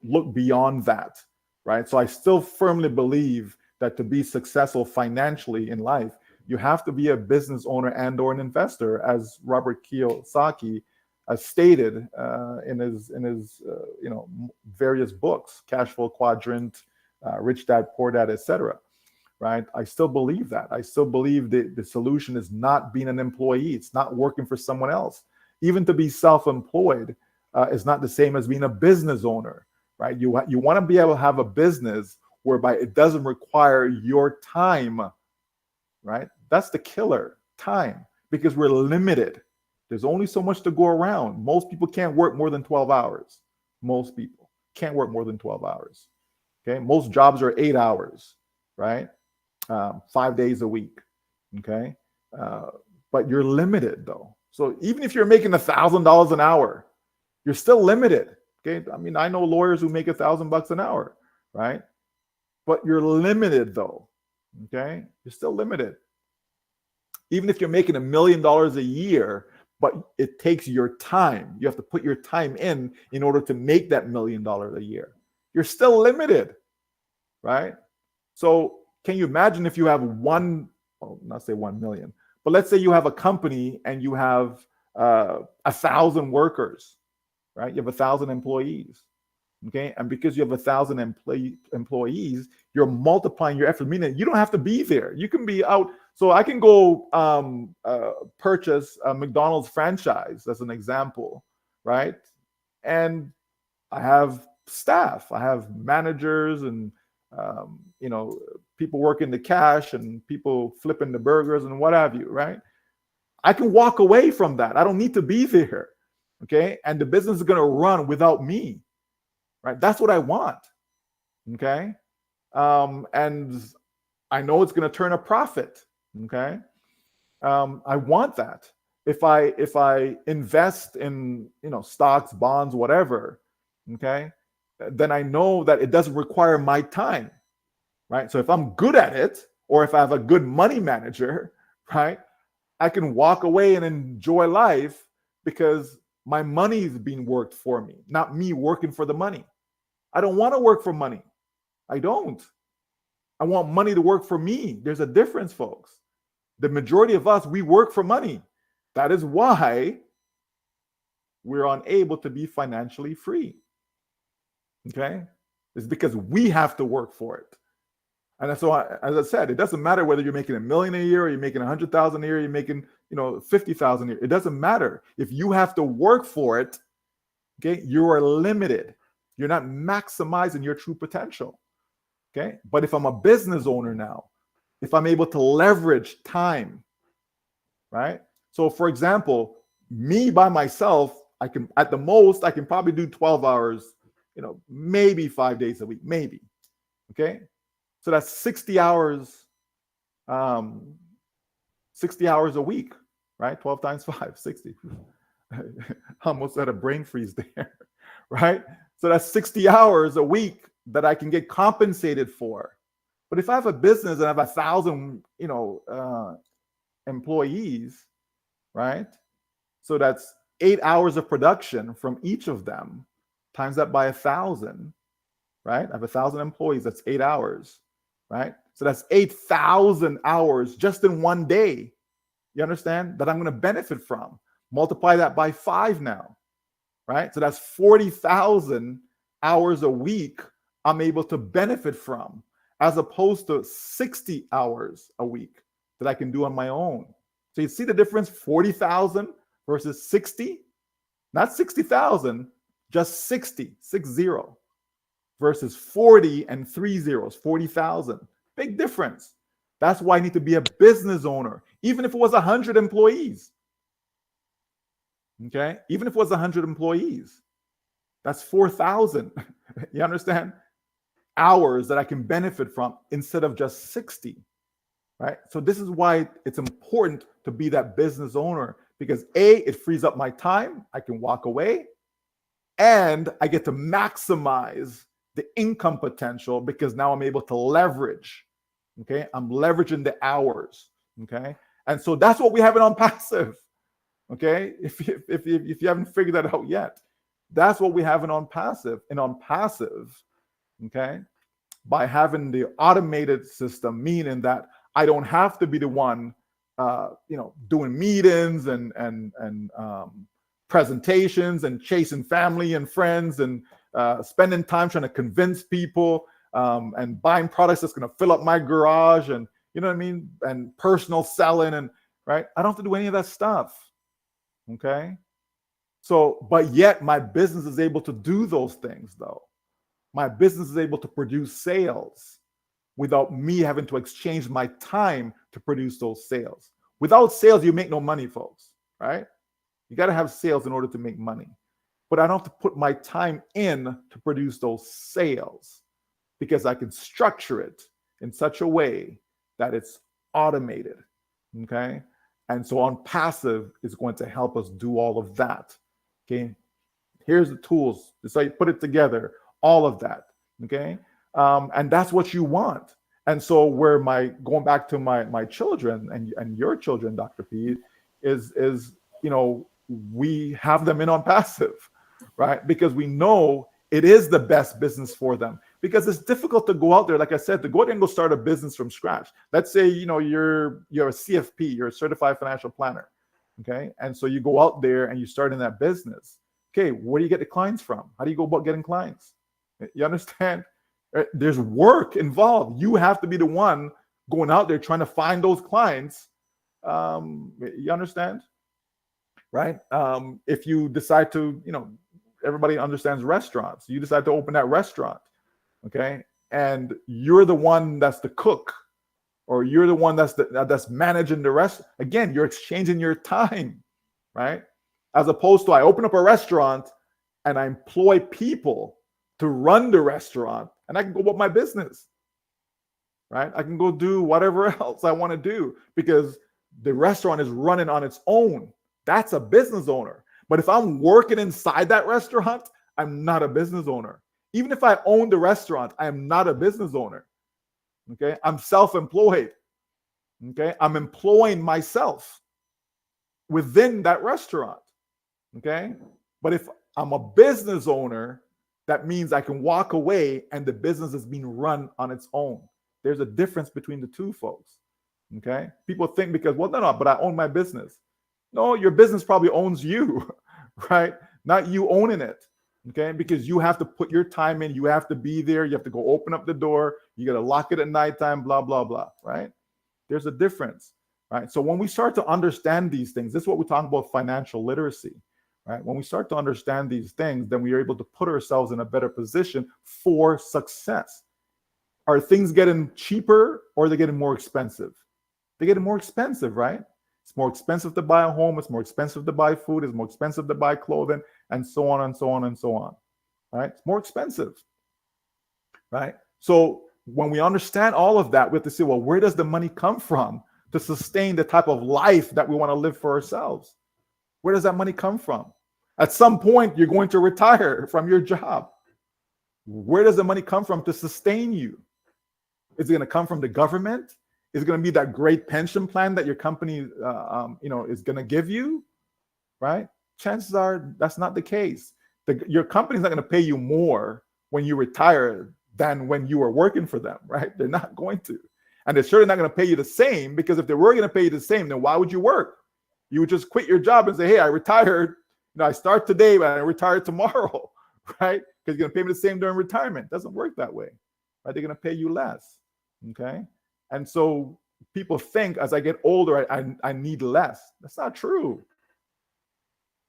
look beyond that, right? So I still firmly believe that to be successful financially in life, you have to be a business owner and or an investor, as Robert Kiyosaki stated in his various books, Cash Flow Quadrant, Rich Dad, Poor Dad, etc. Right? I still believe that. I still believe that the solution is not being an employee. It's not working for someone else. Even to be self-employed is not the same as being a business owner, right? You want to be able to have a business whereby it doesn't require your time, right? That's the killer, time, because we're limited. There's only so much to go around. Most people can't work more than 12 hours. Most people can't work more than 12 hours. Okay. Most jobs are 8 hours, right? 5 days a week. Okay. But you're limited though. So even if you're making $1,000 an hour, you're still limited. Okay. I mean, I know lawyers who make $1,000 an hour, right? But you're limited though. Okay. You're still limited. Even if you're making $1 million a year, but it takes your time. You have to put your time in order to make that $1 million a year. You're still limited, right? So can you imagine if you have not say 1 million, but let's say you have a company and you have 1,000 workers, right? You have 1,000 employees, okay? And because you have 1,000 employees, you're multiplying your effort, meaning you don't have to be there. You can be out. So I can go purchase a McDonald's franchise as an example, right? And I have staff, I have managers and people working the cash and people flipping the burgers and what have you, right? I can walk away from that. I don't need to be there, okay? And the business is going to run without me, right? That's what I want, okay? And I know it's going to turn a profit, okay? I want that. If I invest in stocks, bonds, whatever, okay, then I know that it doesn't require my time, right? So if I'm good at it, or if I have a good money manager, right, I can walk away and enjoy life because my money is being worked for me, not me working for the money. I don't want to work for money. I don't. I want money to work for me. There's a difference, folks. The majority of us, we work for money. That is why we're unable to be financially free. Okay? It's because we have to work for it. And so, as I said, it doesn't matter whether you're making $1 million a year, or you're making 100,000 a year, you're making 50,000 a year. It doesn't matter. If you have to work for it, okay, you are limited. You're not maximizing your true potential. Okay? But if I'm a business owner now, if I'm able to leverage time, right? So for example, me by myself, I can, at the most, I can probably do 12 hours, maybe 5 days a week, maybe. Okay? So that's 60 hours, 60 hours a week, right? 12 times 5, 60. Almost had a brain freeze there, right? So that's 60 hours a week that I can get compensated for. But if I have a business and I have 1,000, employees, right? So that's 8 hours of production from each of them, times that by 1,000, right? I have 1,000 employees, that's 8 hours, right? So that's 8,000 hours just in one day. You understand? That I'm going to benefit from. Multiply that by 5 now, right? So that's 40,000 hours a week I'm able to benefit from, as opposed to 60 hours a week, that I can do on my own. So you see the difference, 40,000 versus 60, not 60,000, just 60, 60 versus 40 and 3 zeros, 40,000. Big difference. That's why I need to be a business owner, even if it was 100 employees. Okay, even if it was 100 employees, that's 4,000. You understand? Hours that I can benefit from instead of just 60. Right? So this is why it's important to be that business owner, because A, it frees up my time. I can walk away and I get to maximize the income potential because now I'm able to leverage. Okay, I'm leveraging the hours. Okay, and so that's what we have it on passive. Okay, if you haven't figured that out yet, that's what we have it on passive. And on passive, okay, by having the automated system, meaning that I don't have to be the one, doing meetings and presentations and chasing family and friends and spending time trying to convince people and buying products that's going to fill up my garage and, you know what I mean? And personal selling and, right? I don't have to do any of that stuff. Okay. So, but yet my business is able to do those things though. My business is able to produce sales without me having to exchange my time to produce those sales. Without sales, you make no money, folks, right? You got to have sales in order to make money. But I don't have to put my time in to produce those sales because I can structure it in such a way that it's automated, okay? And so on passive is going to help us do all of that, okay? Here's the tools. So you put it together, all of that, okay? And that's what you want. And so where going back to my children and your children, Dr. P, is we have them in on passive, right? Because we know it is the best business for them. Because it's difficult to go out there, like I said, to go out there and go start a business from scratch. Let's say, you're a CFP, you're a certified financial planner, okay? And so you go out there and you start in that business. Okay, where do you get the clients from? How do you go about getting clients? You understand? There's work involved. You have to be the one going out there trying to find those clients. You understand? Right? If you decide to, everybody understands restaurants. You decide to open that restaurant, okay? And you're the one that's the cook, or you're the one that's managing the rest. Again, you're exchanging your time, right? As opposed to I open up a restaurant and I employ people to run the restaurant and I can go about my business, right? I can go do whatever else I want to do because the restaurant is running on its own. That's a business owner. But if I'm working inside that restaurant, I'm not a business owner. Even if I own the restaurant, I am not a business owner. Okay. I'm self-employed. Okay. I'm employing myself within that restaurant. Okay. But if I'm a business owner, that means I can walk away and the business is being run on its own. There's a difference between the two, folks. Okay. People think because, well, no, but I own my business. No, your business probably owns you, right? Not you owning it. Okay. Because you have to put your time in. You have to be there. You have to go open up the door. You got to lock it at nighttime, blah, blah, blah. Right. There's a difference. Right. So when we start to understand these things, this is what we talk about financial literacy. Right? When we start to understand these things, then we are able to put ourselves in a better position for success. Are things getting cheaper or are they getting more expensive? They're getting more expensive, right? It's more expensive to buy a home. It's more expensive to buy food. It's more expensive to buy clothing, and so on and so on and so on. Right? It's more expensive, right? So when we understand all of that, we have to say, well, where does the money come from to sustain the type of life that we want to live for ourselves? Where does that money come from? At some point, you're going to retire from your job. Where does the money come from to sustain you? Is it going to come from the government? Is it going to be that great pension plan that your company, is going to give you? Right? Chances are that's not the case. Your company's not going to pay you more when you retire than when you were working for them. Right? They're not going to, and they're certainly not going to pay you the same, because if they were going to pay you the same, then why would you work? You would just quit your job and say, hey, I retired. I start today, but I retire tomorrow, right? Because you're going to pay me the same during retirement. It doesn't work that way, right? They're going to pay you less, okay? And so people think as I get older, I need less. That's not true.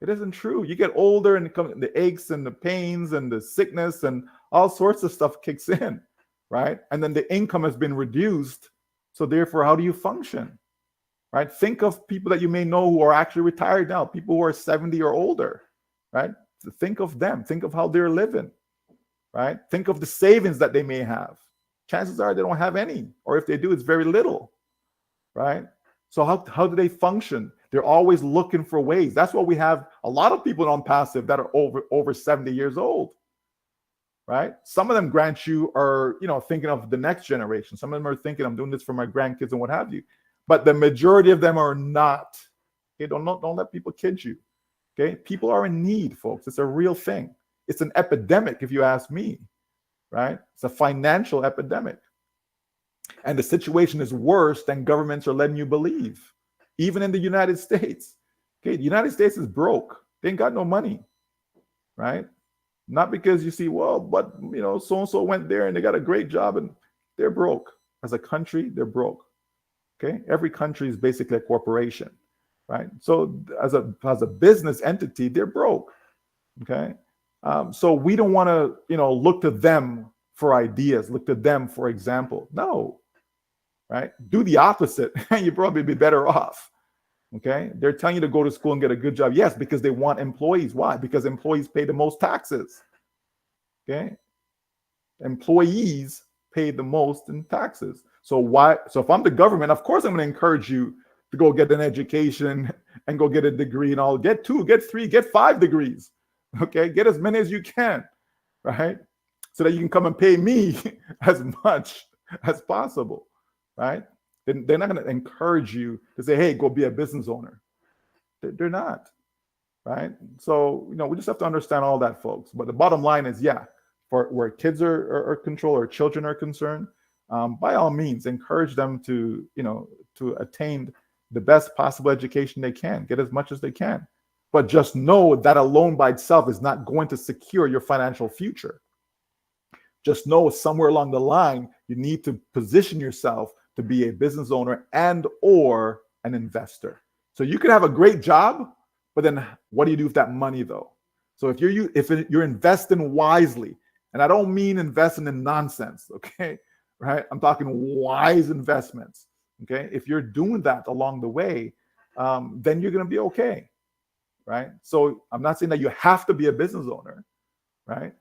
It isn't true. You get older and the aches and the pains and the sickness and all sorts of stuff kicks in, right? And then the income has been reduced. So therefore, how do you function, right? Think of people that you may know who are actually retired now, people who are 70 or older, right? Think of them. Think of how they're living, right? Think of the savings that they may have. Chances are they don't have any, or if they do, it's very little, right? So how do they function? They're always looking for ways. That's why we have a lot of people on passive that are over 70 years old, right? Some of them, grant you, are thinking of the next generation. Some of them are thinking, I'm doing this for my grandkids and what have you. But the majority of them are not. Okay, don't let people kid you. Okay, people are in need, folks. It's a real thing. It's an epidemic, if you ask me, right? It's a financial epidemic. And the situation is worse than governments are letting you believe. Even in the United States. Okay, the United States is broke. They ain't got no money, right? Not because you see, well, but so-and-so went there and they got a great job and they're broke. As a country, they're broke. Okay, every country is basically a corporation, right? So as a business entity, they're broke. Okay, so we don't want to look to them for ideas, look to them for example. No, right? Do the opposite, and you probably be better off. Okay, they're telling you to go to school and get a good job. Yes, because they want employees. Why? Because employees pay the most taxes. Okay, employees pay the most in taxes. So why? So if I'm the government, of course I'm going to encourage you to go get an education and go get a degree and all. Get 2, get 3, get 5 degrees. Okay, get as many as you can, right? So that you can come and pay me as much as possible, right? Then they're not going to encourage you to say, hey, go be a business owner. They're not, right? So, we just have to understand all that, folks. But the bottom line is, yeah, for where kids are controlled or children are concerned, by all means, encourage them to attain the best possible education they can, get as much as they can. But just know that alone by itself is not going to secure your financial future. Just know somewhere along the line, you need to position yourself to be a business owner and or an investor. So you could have a great job, but then what do you do with that money though? So if you're investing wisely, and I don't mean investing in nonsense, okay? Right? I'm talking wise investments, okay? If you're doing that along the way, then you're going to be okay, right? So I'm not saying that you have to be a business owner, right?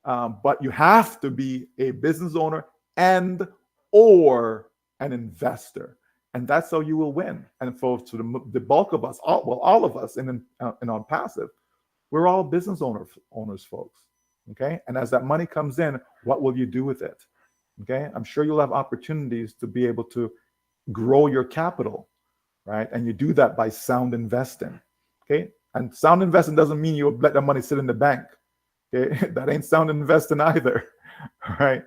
But you have to be a business owner and or an investor, and that's how you will win. And for the bulk of us, all of us in ONPASSIVE, we're all business owners, folks. Okay, and as that money comes in, what will you do with it? Okay, I'm sure you'll have opportunities to be able to grow your capital, right? And you do that by sound investing. Okay, and sound investing doesn't mean you let that money sit in the bank. Okay, that ain't sound investing either, right?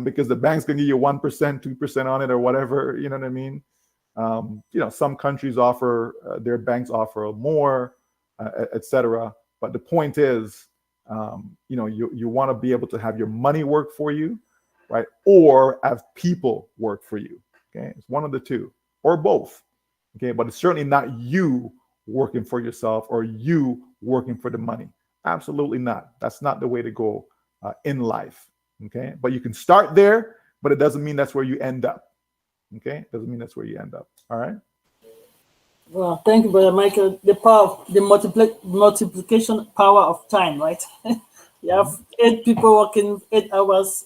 Because the bank's gonna give you 1%, 2% on it, or whatever. You know what I mean? Some countries offer their banks offer more, etc. But the point is, you want to be able to have your money work for you, right? Or have people work for you. Okay, it's one of the two, or both. Okay, but it's certainly not you working for yourself or you working for the money. Absolutely not. That's not the way to go in life. Okay, but you can start there, but it doesn't mean that's where you end up. Okay, it doesn't mean that's where you end up. All right. Well, thank you, Brother Michael. The power of the multiplication power of time, right? You have 8 people working 8 hours.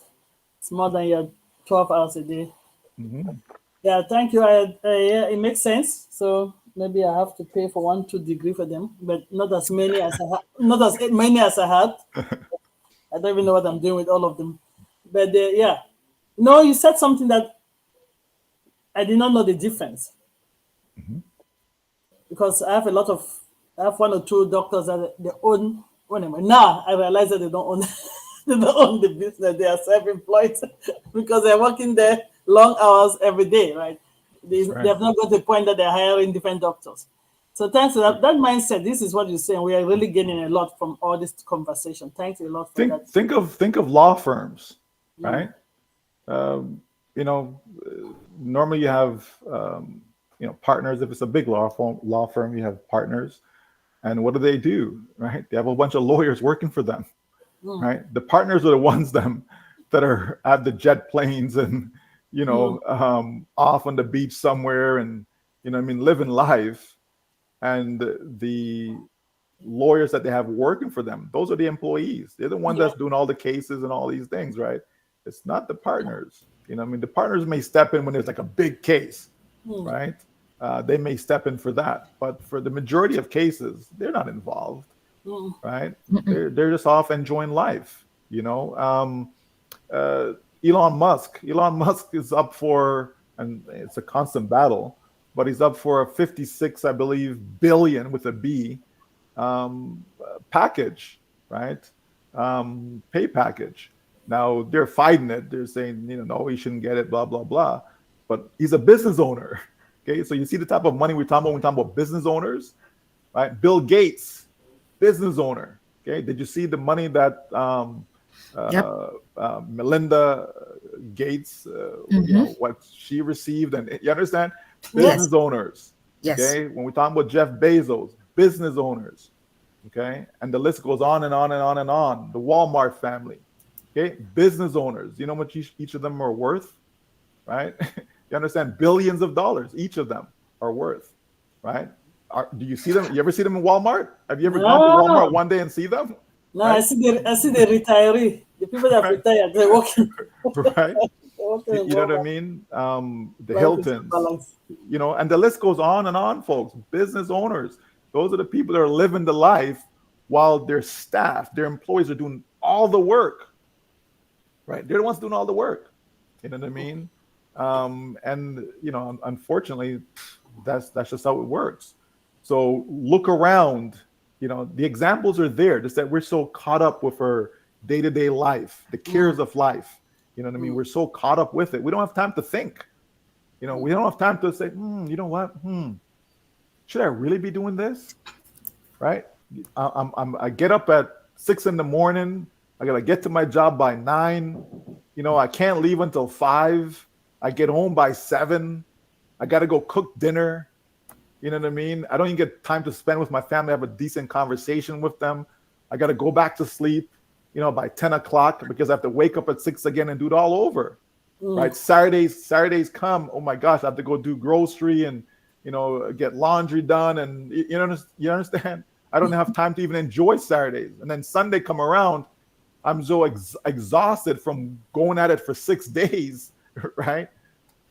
It's more than your 12 hours a day. Mm-hmm. Yeah, thank you. Yeah, it makes sense. So maybe I have to pay for 1-2 degree for them, but not as many as I had. Not as many as I had. I don't even know what I'm doing with all of them. But yeah, no, you said something that I did not know the difference. Mm-hmm. Because I have 1 or 2 doctors that they own. Now I realize that they don't own. They don't own the business. They are self-employed because they're working there long hours every day, right? They have not got to the point that they're hiring different doctors. So thanks for that mindset. This is what you're saying. We are really gaining a lot from all this conversation. Thanks a lot for that. Think of law firms, right? normally you have partners. If it's a big law firm, you have partners. And what do? Right? They have a bunch of lawyers working for them. Right? The partners are the ones that are at the jet planes and off on the beach somewhere, and living life. And the lawyers that they have working for them, those are the employees. They're the one that's doing all the cases and all these things, right? It's not the partners. The partners may step in when there's like a big case, right? They may step in for that, but for the majority of cases, they're not involved, right? They're just off enjoying life. Elon Musk is up for, and it's a constant battle, but he's up for a 56, I believe, billion with a B package, right? Pay package. Now they're fighting it. They're saying, no, he shouldn't get it, blah, blah, blah. But he's a business owner. Okay. So you see the type of money we're talking about when we talk about business owners, right? Bill Gates, business owner. Okay. Did you see the money that Melinda Gates, what she received? And you understand? Business owners. Yes. Okay. When we talk about Jeff Bezos, business owners. Okay. And the list goes on and on and on and on. The Walmart family. Okay. Business owners. You know how much each of them are worth? Right? You understand? Billions of dollars, each of them are worth. Right? Do you see them? You ever see them in Walmart? Have you ever gone to Walmart one day and see them? No, right? I see the retiree. The people that retired, they're working. Right? You know what I mean? The Hiltons, and the list goes on and on, folks. Business owners. Those are the people that are living the life while their staff, their employees are doing all the work. Right? They're the ones doing all the work. You know what I mean? And unfortunately, that's just how it works. So look around. The examples are there. Just that we're so caught up with our day-to-day life, the cares of life. You know what I mean? We're so caught up with it. We don't have time to think. We don't have time to say, you know what? Should I really be doing this? Right? I get up at 6 a.m. I gotta get to my job by 9. I can't leave until 5. I get home by 7. I gotta go cook dinner. You know what I mean? I don't even get time to spend with my family, have a decent conversation with them. I gotta go back to sleep, by 10 o'clock because I have to wake up at 6 again and do it all over. Right? Saturdays come. Oh my gosh, I have to go do grocery and get laundry done, and you understand? I don't have time to even enjoy Saturdays. And then Sunday come around, I'm so exhausted from going at it for 6 days, right?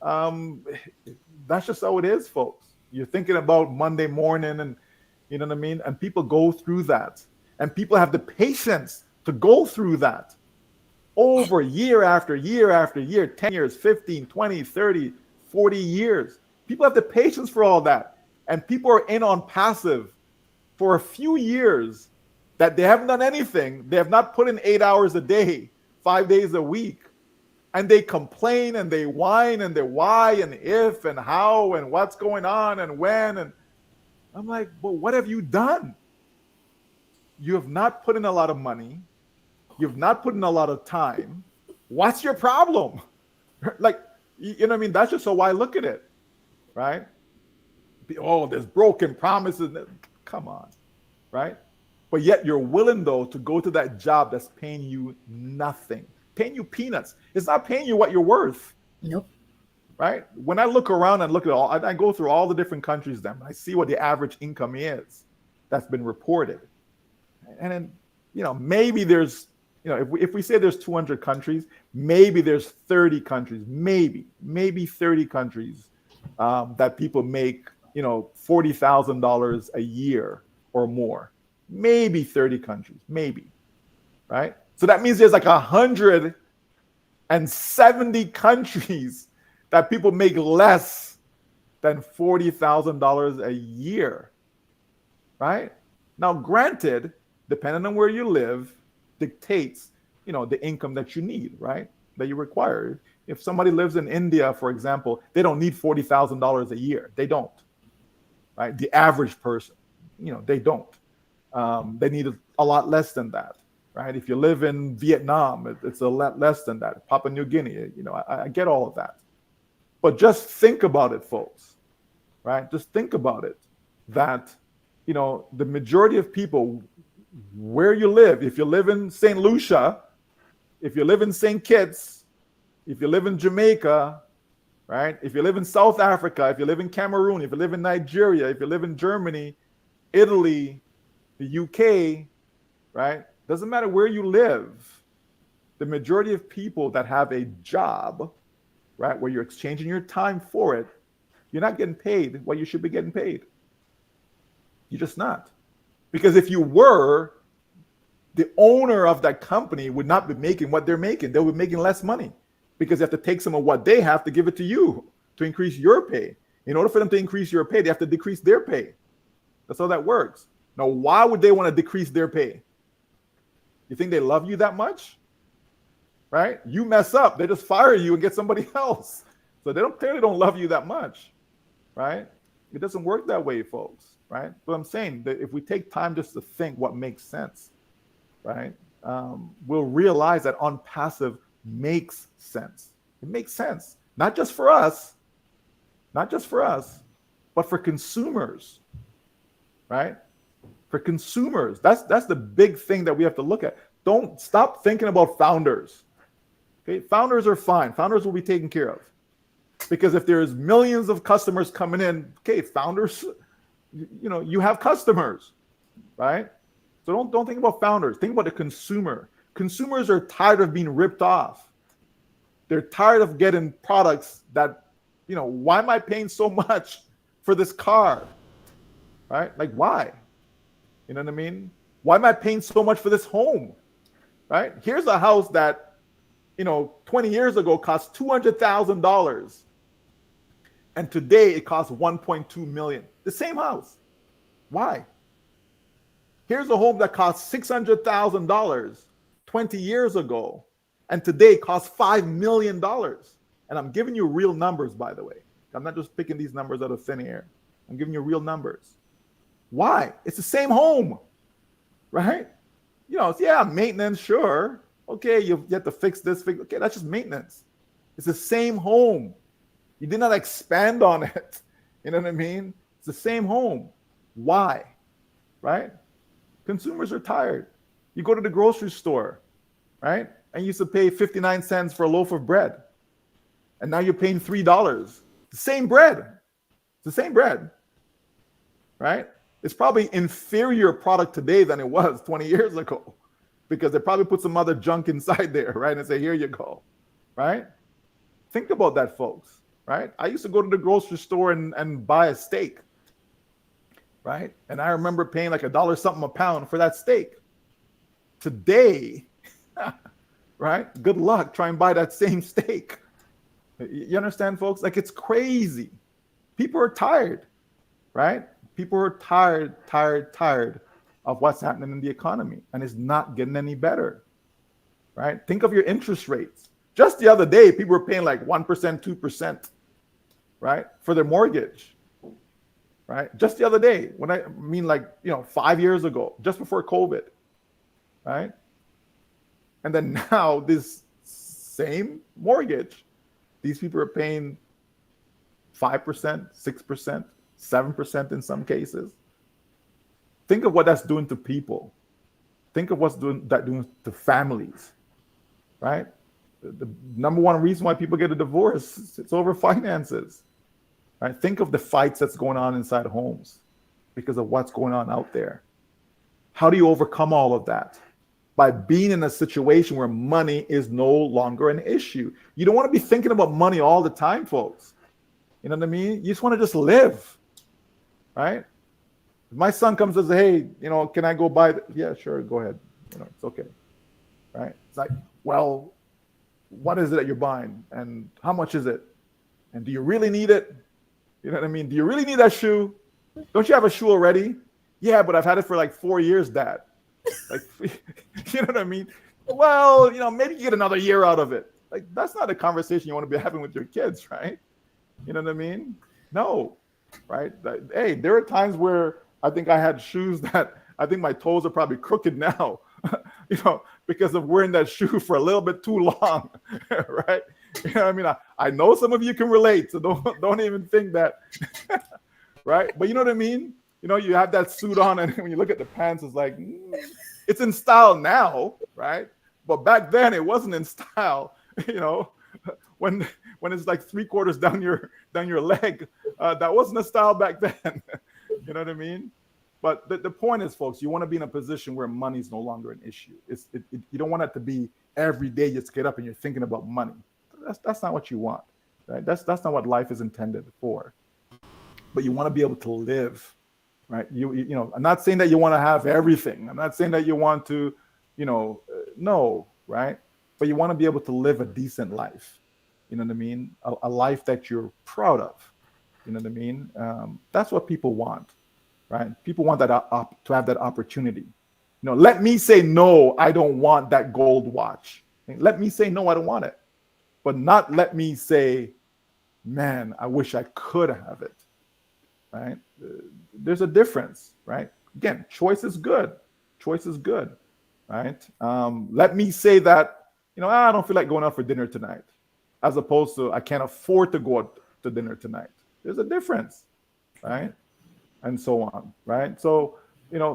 That's just how it is, folks. You're thinking about Monday morning, and you know what I mean? And people go through that. And people have the patience to go through that over year after year after year, 10 years, 15, 20, 30, 40 years. People have the patience for all that. And people are in on passive for a few years that they haven't done anything. They have not put in 8 hours a day, 5 days a week. And they complain and they whine and they why and if and how and what's going on and when. And I'm like, but what have you done? You have not put in a lot of money. You've not put in a lot of time. What's your problem? Like, you know what I mean? That's just how I look at it, right? Oh, there's broken promises. Come on, right? But yet you're willing, though, to go to that job that's paying you nothing, paying you peanuts. It's not paying you what you're worth. Nope. Right? When I look around and look at all, I go through all the different countries, then I see what the average income is that's been reported. And then, maybe there's, if we say there's 200 countries, maybe there's 30 countries, maybe 30 countries that people make, $40,000 a year or more. Maybe 30 countries, maybe, right? So that means there's like 170 countries that people make less than $40,000 a year, right? Now, granted, depending on where you live, dictates, the income that you need, right? That you require. If somebody lives in India, for example, they don't need $40,000 a year. They don't, right? The average person, they don't. They need a lot less than that, right? If you live in Vietnam, it's a lot less than that. Papua New Guinea, I get all of that. But just think about it, folks, right? Just think about it, that, you know, the majority of people, where you live, if you live in St. Lucia, if you live in St. Kitts, if you live in Jamaica, right? If you live in South Africa, if you live in Cameroon, if you live in Nigeria, if you live in Germany, Italy, the UK, right? Doesn't matter where you live. The majority of people that have a job, right, where you're exchanging your time for it, you're not getting paid what you should be getting paid. You're just not. Because if you were, the owner of that company would not be making what they're making. They'll be making less money because they have to take some of what they have to give it to you to increase your pay. In order for them to increase your pay, they have to decrease their pay. That's how that works. Now, why would they want to decrease their pay? You think they love you that much? Right? You mess up, they just fire you and get somebody else. So they clearly don't love you that much, right? It doesn't work that way, folks, right? But I'm saying that if we take time just to think what makes sense, right, we'll realize that ONPASSIVE makes sense. It makes sense, not just for us, but for consumers, right? For consumers, that's the big thing that we have to look at. Don't stop thinking about founders. Okay, founders are fine. Founders will be taken care of. Because if there's millions of customers coming in, okay, founders, you know, you have customers, right? So don't think about founders. Think about the consumer. Consumers are tired of being ripped off. They're tired of getting products that, you know, why am I paying so much for this car? Right? Like, why? You know what I mean? Why am I paying so much for this home? Right? Here's a house that, you know, 20 years ago cost $200,000. And today it costs 1.2 million. The same house. Why? Here's a home that cost $600,000 20 years ago. And today costs $5 million. And I'm giving you real numbers, by the way. I'm not just picking these numbers out of thin air. I'm giving you real numbers. Why? It's the same home, right? You know, yeah, maintenance, sure. Okay, you have to fix this. Okay, that's just maintenance. It's the same home. You did not expand on it. You know what I mean? It's the same home. Why? Right? Consumers are tired. You go to the grocery store, right? And you used to pay 59 cents for a loaf of bread. And now you're paying $3. The same bread. It's the same bread. Right? It's probably inferior product today than it was 20 years ago. Because they probably put some other junk inside there, right? And say, here you go, right? Think about that, folks, right? I used to go to the grocery store and buy a steak, right? And I remember paying like $1 something a pound for that steak. Today, right? Good luck trying to buy that same steak. You understand, folks? Like, it's crazy. People are tired, right? People are tired of what's happening in the economy, and it's not getting any better, right? Think of your interest rates. Just the other day, people were paying like 1%, 2%, right, for their mortgage, right? Just the other day, when I mean, like, you know, 5 years ago, just before COVID, right? And then now this same mortgage, these people are paying 5%, 6%, 7% in some cases. Think of what that's doing to people. Think of what's doing to families, right? The number one reason why people get a divorce, it's over finances, right? Think of the fights that's going on inside homes because of what's going on out there. How do you overcome all of that? By being in a situation where money is no longer an issue. You don't want to be thinking about money all the time, folks. You know what I mean? You just want to just live, right? If my son comes and says, hey, you know, can I go buy? Yeah, sure, go ahead. You know, it's okay, right? It's like, well, what is it that you're buying? And how much is it? And do you really need it? You know what I mean? Do you really need that shoe? Don't you have a shoe already? Yeah, but I've had it for like 4 years, Dad. Like, you know what I mean? Well, you know, maybe you get another year out of it. Like, that's not a conversation you want to be having with your kids, right? You know what I mean? No, right? Hey, there are times where I think I had shoes that I think my toes are probably crooked now, you know, because of wearing that shoe for a little bit too long, right? You know what I mean? I know some of you can relate, so don't even think that, right? But you know what I mean? You know, you have that suit on, and when you look at the pants, it's like, it's in style now, right? But back then, it wasn't in style. You know, when it's like 3/4 down your leg, that wasn't a style back then. You know what I mean? But the point is, folks, you want to be in a position where money's no longer an issue. You don't want it to be every day you just get up and you're thinking about money. That's not what you want, right? That's not what life is intended for. But you want to be able to live, right? You know, I'm not saying that you want to have everything. I'm not saying that you want to, no, right? But you want to be able to live a decent life. You know what I mean? A life that you're proud of. You know what I mean? That's what people want, right? People want that to have that opportunity. You know, let me say no, I don't want that gold watch. Let me say no, I don't want it. But not let me say, man, I wish I could have it, right? There's a difference, right? Again, choice is good. Choice is good, right? Let me say that, I don't feel like going out for dinner tonight, as opposed to I can't afford to go out to dinner tonight. There's a difference, right? And so on, right? So,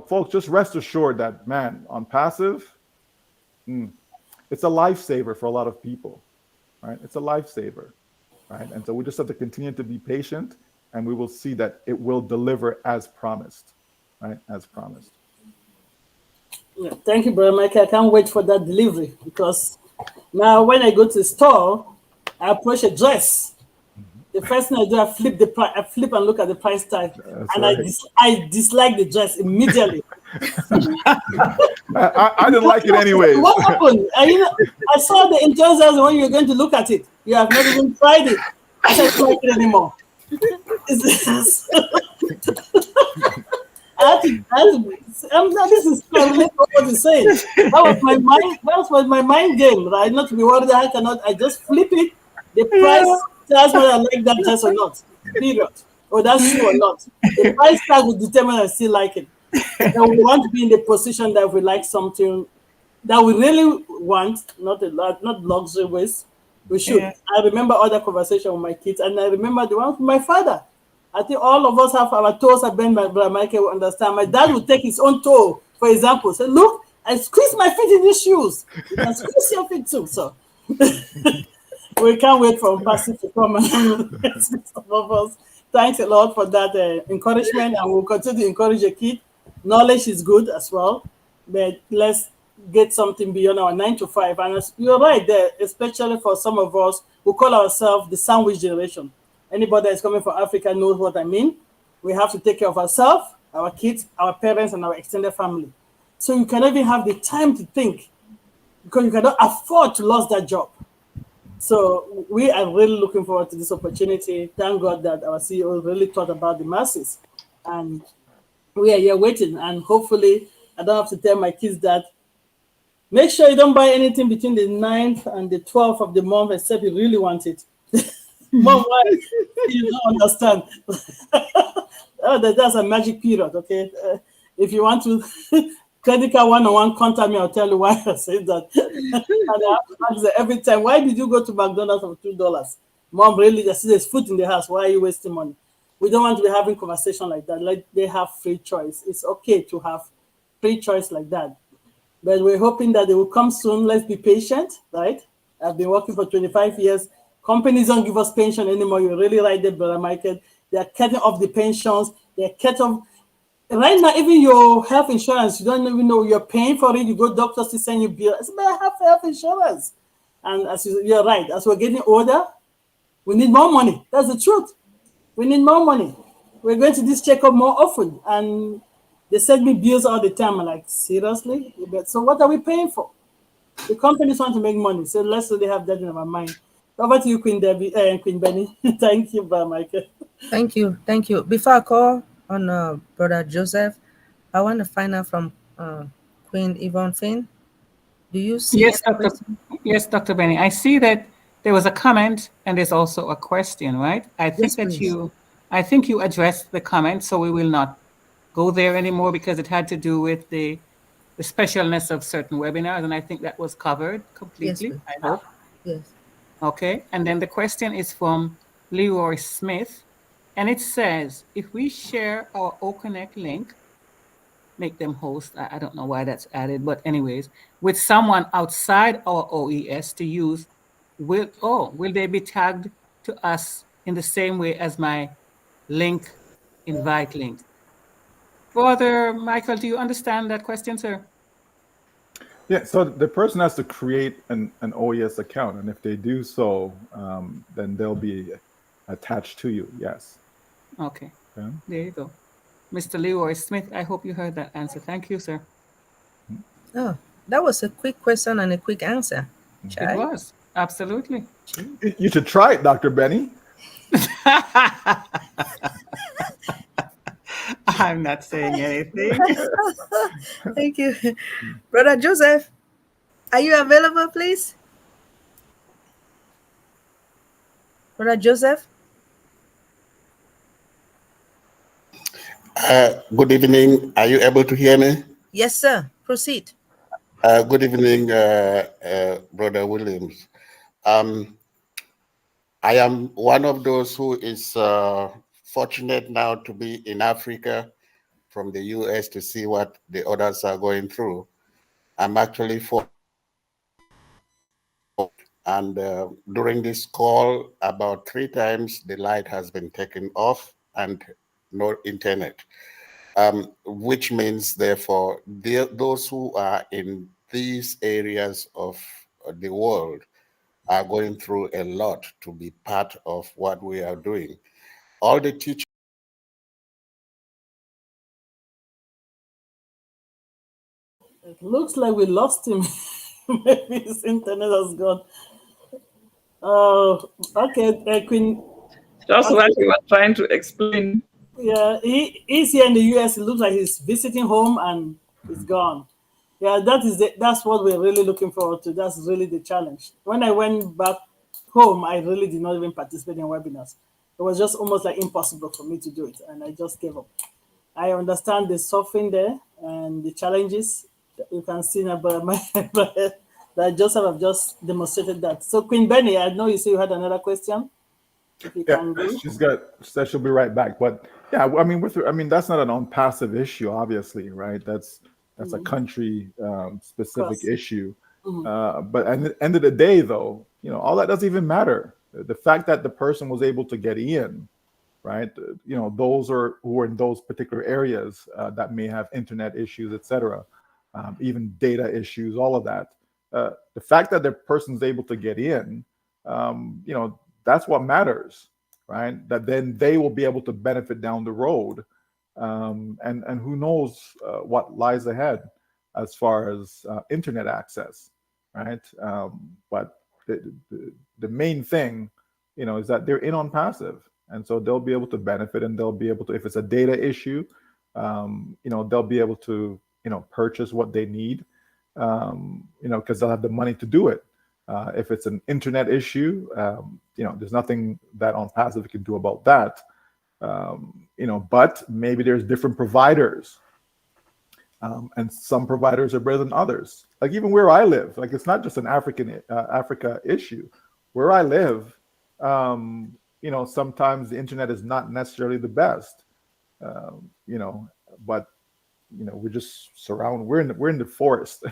folks, just rest assured that, man, on passive, it's a lifesaver for a lot of people, right? It's a lifesaver, right? And so we just have to continue to be patient, and we will see that it will deliver as promised, right? As promised. Yeah, thank you, Brother Mike. I can't wait for that delivery, because now when I go to the store, I approach a dress. The first thing I do, I flip and look at the price tag. That's and right. I dislike the dress immediately. I didn't like it anyways. What happened? I saw the enthusiasm when you were going to look at it. You have not even tried it. I said, I don't like it anymore. This is what you're saying. That was my mind. That was my mind game, right? Not to be worried. I just flip it. The price tells whether I like that dress or not. Period. Or that's shoe or not. The price tag will determine I still like it. And we want to be in the position that we like something that we really want, not luxury waste. We should. Yeah. I remember other conversation with my kids, and I remember the one with my father. I think all of us have our toes are bent. My brother Michael will understand. My dad would take his own toe, for example. Say, look, I squeeze my feet in these shoes. You can squeeze your feet too. So we can't wait for ONPASSIVE to come and some of us. Thanks a lot for that encouragement, and we'll continue to encourage a kid. Knowledge is good as well, but let's get something beyond our 9 to 5. And you're right there, especially for some of us who call ourselves the sandwich generation. Anybody that's coming from Africa knows what I mean. We have to take care of ourselves, our kids, our parents, and our extended family. So you cannot even have the time to think, because you cannot afford to lose that job. So we are really looking forward to this opportunity. Thank God that our CEO really thought about the masses. And we are here waiting. And hopefully, I don't have to tell my kids that make sure you don't buy anything between the 9th and the 12th of the month, except you really want it. Mom, why? You don't understand. That's a magic period, okay? If you want to credit card one-on-one, contact me, I'll tell you why I said that. And I have to ask every time, why did you go to McDonald's for $2? Mom, really, there's food in the house. Why are you wasting money? We don't want to be having conversation like that. Like, they have free choice. It's okay to have free choice like that. But we're hoping that they will come soon. Let's be patient, right? I've been working for 25 years. Companies don't give us pension anymore. You're really right there, Brother Michael. They're cutting off the pensions. They're cutting off. Right now, even your health insurance, you don't even know you're paying for it. You go doctors to send you bill. I said, but I have health insurance. And you're right. As we're getting older, we need more money. That's the truth. We need more money. We're going to this checkup more often. And they send me bills all the time. I'm like, seriously? So what are we paying for? The companies want to make money. So let's really have that in our mind. Over to you, Queen Debbie and Queen Benny. Thank you, Brother Michael. Thank you. Thank you. Before I call on Brother Joseph, I want to find out from Queen Yvonne Finn. Do you see? Yes, Dr. Benny. I see that there was a comment and there's also a question, right? I think I think you addressed the comment, so we will not go there anymore because it had to do with the specialness of certain webinars, and I think that was covered completely. Yes, I hope. Yes. Okay, and then the question is from Leroy Smith, and it says, if we share our OConnect link, make them host, I don't know why that's added, but anyways, with someone outside our OES to use, will they be tagged to us in the same way as my link, invite link? Brother Michael, do you understand that question, sir? Yeah, so the person has to create an OES account, and if they do so, then they'll be attached to you. Yes. Okay, Okay. there you go. Mr. Leroy Smith, I hope you heard that answer. Thank you, sir. Oh, that was a quick question and a quick answer. It Chai? was, absolutely. Gee. You should try it, Dr. Benny. I'm not saying anything. Thank you. Brother Joseph, are you available, please? Brother Joseph? Good evening. Are you able to hear me? Yes, sir. Proceed. Good evening, Brother Williams. I am one of those who is fortunate now to be in Africa from the US to see what the others are going through. I'm actually for, and during this call, about 3 times the light has been taken off and no internet. Which means, therefore, those who are in these areas of the world are going through a lot to be part of what we are doing. All the teachers. It looks like we lost him. Maybe his internet has gone. Okay, Queen. Just what he was trying to explain. Yeah, he's here in the US. It looks like he's visiting home and he's gone. Yeah, that's what we're really looking forward to. That's really the challenge. When I went back home, I really did not even participate in webinars. It was just almost like impossible for me to do it, and I just gave up. I understand the suffering there and the challenges. You can see now, but that Joseph have just demonstrated that. So, Queen Benny, I know you say you had another question. If you Yeah, can go. she said she'll be right back. But yeah, I mean, that's not an ONPASSIVE issue, obviously, right? That's a country specific Course. issue. But at the end of the day, though, all that doesn't even matter. The fact that the person was able to get in, right? Those who are in those particular areas that may have internet issues, etc., even data issues, all of that. The fact that the person's able to get in, that's what matters, right? That then they will be able to benefit down the road, and who knows what lies ahead as far as internet access, right? But the main thing, is that they're in ONPASSIVE, and so they'll be able to benefit, and they'll be able to, if it's a data issue, they'll be able to purchase what they need, because they'll have the money to do it. If it's an internet issue, there's nothing that ONPASSIVE can do about that. But maybe there's different providers, and some providers are better than others. Like even where I live, like it's not just an Africa issue. Where I live, sometimes the internet is not necessarily the best, but we're just surrounded. We're in the forest.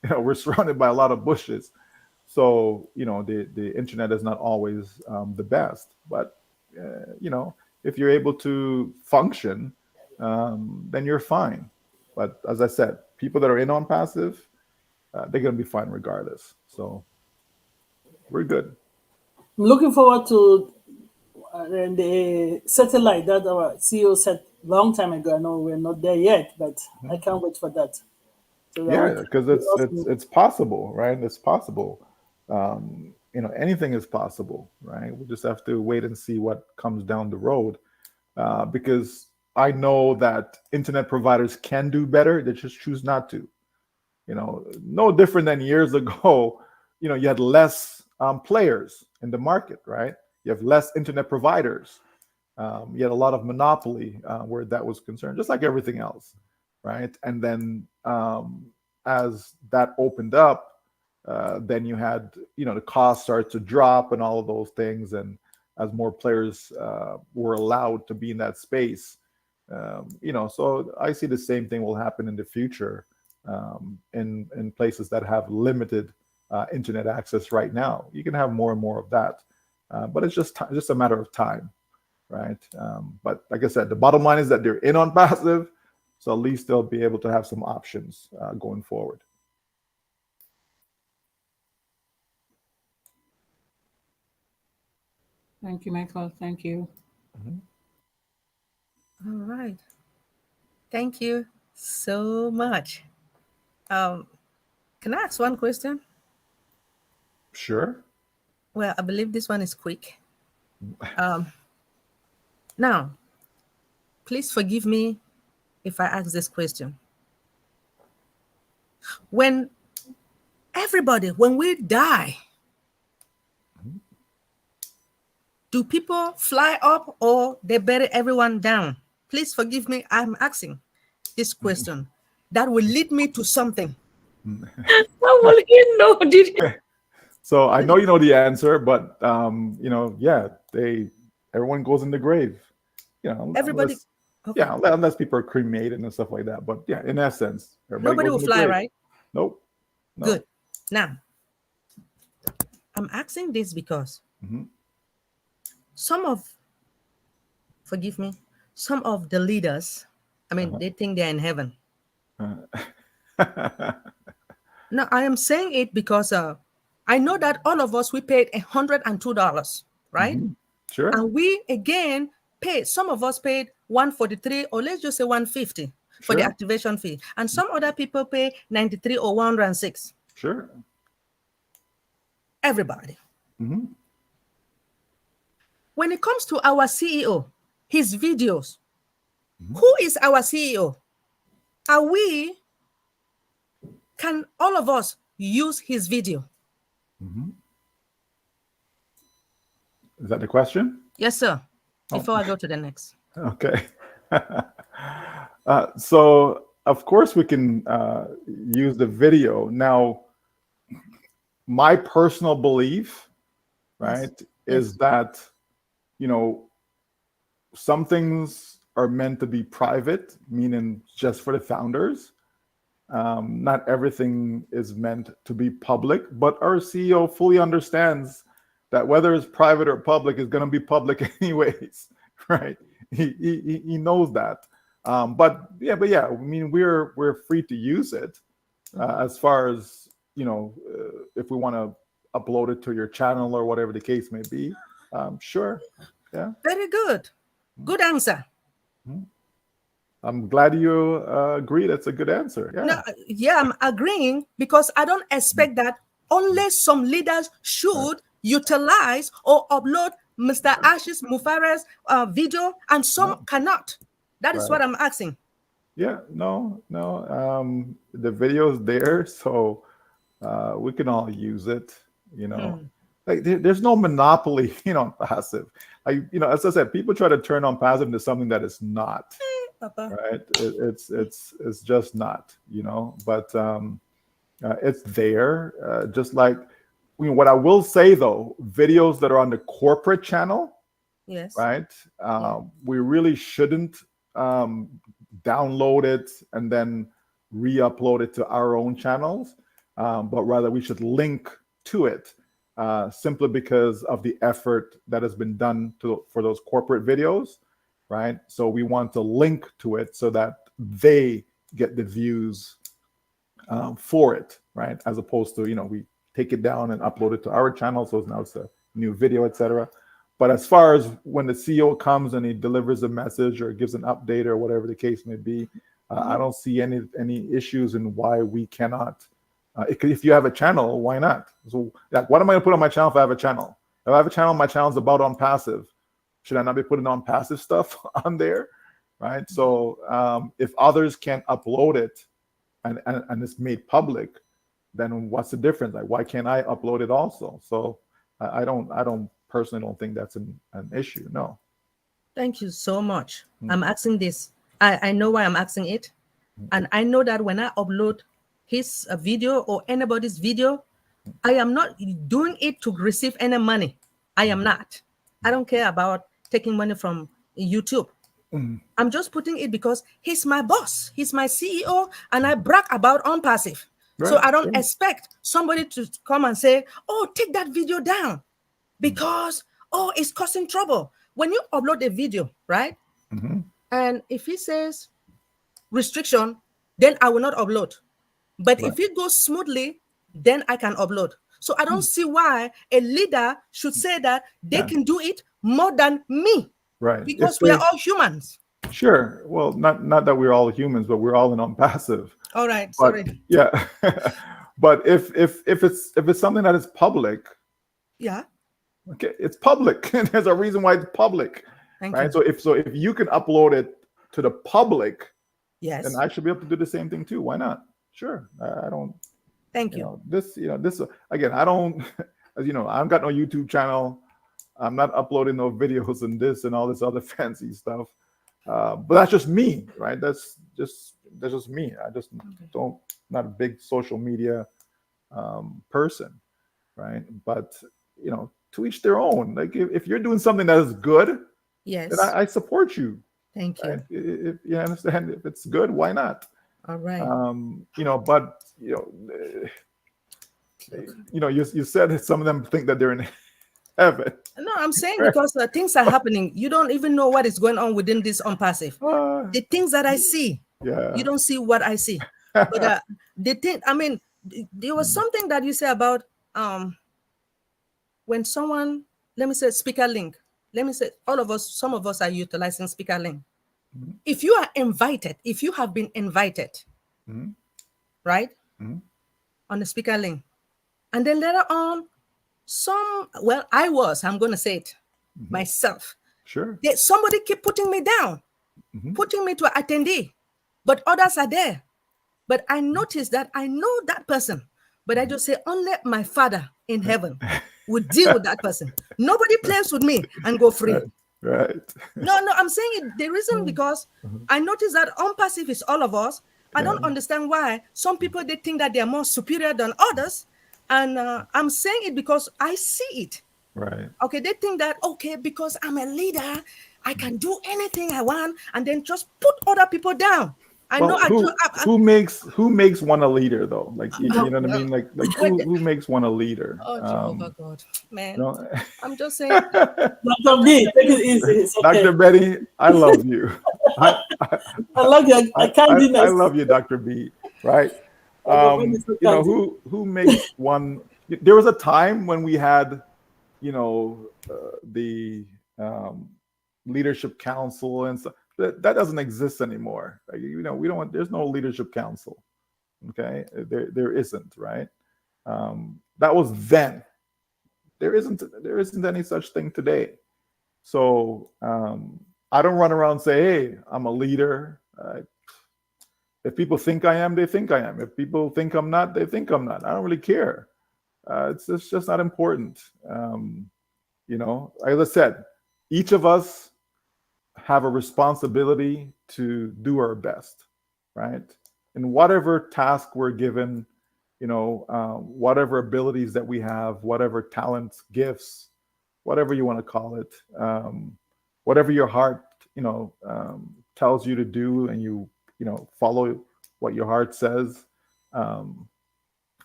We're surrounded by a lot of bushes. So the internet is not always the best, but if you're able to function, then you're fine. But as I said, people that are in ONPASSIVE, they're going to be fine regardless. So we're good. I'm looking forward to the satellite that our CEO said long time ago. I know we're not there yet, but I can't wait for that. So Yeah, because it's possible, right? It's possible. Anything is possible, right? We just have to wait and see what comes down the road, because I know that internet providers can do better. They just choose not to. No different than years ago. You had less players in the market, right? You have less internet providers. You had a lot of monopoly where that was concerned, just like everything else, right? And then as that opened up, then you had, the cost started to drop and all of those things. And as more players were allowed to be in that space, so I see the same thing will happen in the future in places that have limited internet access right now. You can have more and more of that, but it's just a matter of time, right? But like I said, the bottom line is that they're in on passive, so at least they'll be able to have some options going forward. Thank you, Michael. Thank you. All right. Thank you so much. Can I ask one question? Sure. Well, I believe this one is quick. Now, please forgive me if I ask this question. When we die, do people fly up or they bury everyone down? Please forgive me. I'm asking this question. That will lead me to something. How will you know? So I know you know the answer, but yeah, everyone goes in the grave. Everybody. Unless, Okay. yeah, unless people are cremated and stuff like that. But yeah, in essence, Nobody will fly, right? Nope. No. Good. Now, I'm asking this because some of the leaders, they think they're in heaven. Now, I am saying it because I know that all of us, we paid $102, right? Sure. And we, again, paid, some of us paid $143, or let's just say $150 for the activation fee. And some other people pay $93 or $106. Sure. Everybody. When it comes to our CEO, his videos, who is our CEO? Can all of us use his video? Is that the question? Yes, sir. Before I go to the next. Okay. So, of course, we can use the video. Now, my personal belief, right, is that, some things are meant to be private, meaning just for the founders. Not everything is meant to be public, but our CEO fully understands that whether it's private or public is going to be public anyways, right? He knows that. But yeah, we're free to use it as far as, if we want to upload it to your channel or whatever the case may be. Sure. Yeah. Very good. Good answer. I'm glad you agree. That's a good answer. Yeah. I'm agreeing because I don't expect that only some leaders should utilize or upload Mr. Ashish Mufara's video, and some cannot. That is what I'm asking. Yeah, no. The video's there, so we can all use it. Like there's no monopoly, on passive. As I said, people try to turn on passive into something that it's not. Right? It's just not. But it's there. Just like what I will say though, videos that are on the corporate channel, right? We really shouldn't download it and then re-upload it to our own channels, but rather we should link to it. Simply because of the effort that has been done for those corporate videos, right? So we want to link to it so that they get the views for it, right? As opposed to, we take it down and upload it to our channel, so now it's a new video, etc. But as far as when the CEO comes and he delivers a message or gives an update or whatever the case may be, I don't see any issues in why we cannot. If you have a channel, why not? So, what am I going to put on my channel if I have a channel? If I have a channel, my channel's about on passive. Should I not be putting on passive stuff on there, right? So, if others can't upload it and it's made public, then what's the difference? Like, why can't I upload it also? So, I personally don't think that's an issue. No. Thank you so much. I'm asking this. I know why I'm asking it, and I know that when I upload his video or anybody's video, I am not doing it to receive any money. I am not. I don't care about taking money from YouTube. I'm just putting it because he's my boss. He's my CEO, and I brag about ONPASSIVE. So Right. I don't expect somebody to come and say, "Oh, take that video down," because it's causing trouble. When you upload a video, right? And if he says restriction, then I will not upload. But if it goes smoothly, then I can upload. So I don't see why a leader should say that they can do it more than me. Right. Because we are all humans. Sure. Well, not that we're all humans, but we're all in ONPASSIVE. All right. But, Sorry. yeah. But if it's something that is public, Yeah. okay, it's public. There's a reason why it's public. Thank right. you. So if you can upload it to the public, Yes. then I should be able to do the same thing too. Why not? Sure. I don't. Thank you. This again. I don't. As you know, I've got no YouTube channel. I'm not uploading no videos and this and all this other fancy stuff. But that's just me, right? That's just me. I just don't, not a big social media person, right? But to each their own. Like if you're doing something that is good, yes, then I support you. Thank you. Right? If you understand, if it's good, why not? All right. But you said that some of them think that they're in heaven. No, I'm saying because things are happening. You don't even know what is going on within this ONPASSIVE. The things that I see, you don't see what I see. But the thing, I mean, there was something that you said about when someone, let me say speaker link. Let me say some of us are utilizing speaker link. If you are invited, if you have been invited, right, on the speaker link, and then later on, I'm going to say it myself. Sure. Somebody keep putting me down, putting me to an attendee, but others are there. But I noticed that I know that person, but I just say only my Father in heaven would deal with that person. Nobody plays with me and go free. Right. No, I'm saying it. The reason because I noticed that ONPASSIVE is all of us. I don't understand why some people, they think that they are more superior than others. And I'm saying it because I see it. Right. Okay, they think that, because I'm a leader, I can do anything I want and then just put other people down. Who makes one a leader though? Like you know what I mean? Like who makes one a leader? Oh, Jehovah God, man! I'm just saying. Dr. B, take it easy. It's okay. Dr. Betty, I love you. I love you. I can't do I love you, Dr. B. Right? Who makes one? There was a time when we had, the leadership council and stuff. That doesn't exist anymore. We don't. There's no leadership council. Okay, there isn't. Right. That was then. There isn't any such thing today. So I don't run around and say, "Hey, I'm a leader." If people think I am, they think I am. If people think I'm not, they think I'm not. I don't really care. It's just not important. As I said, each of us have a responsibility to do our best, right? In whatever task we're given, whatever abilities that we have, whatever talents, gifts, whatever you want to call it, whatever your heart, tells you to do, and you follow what your heart says,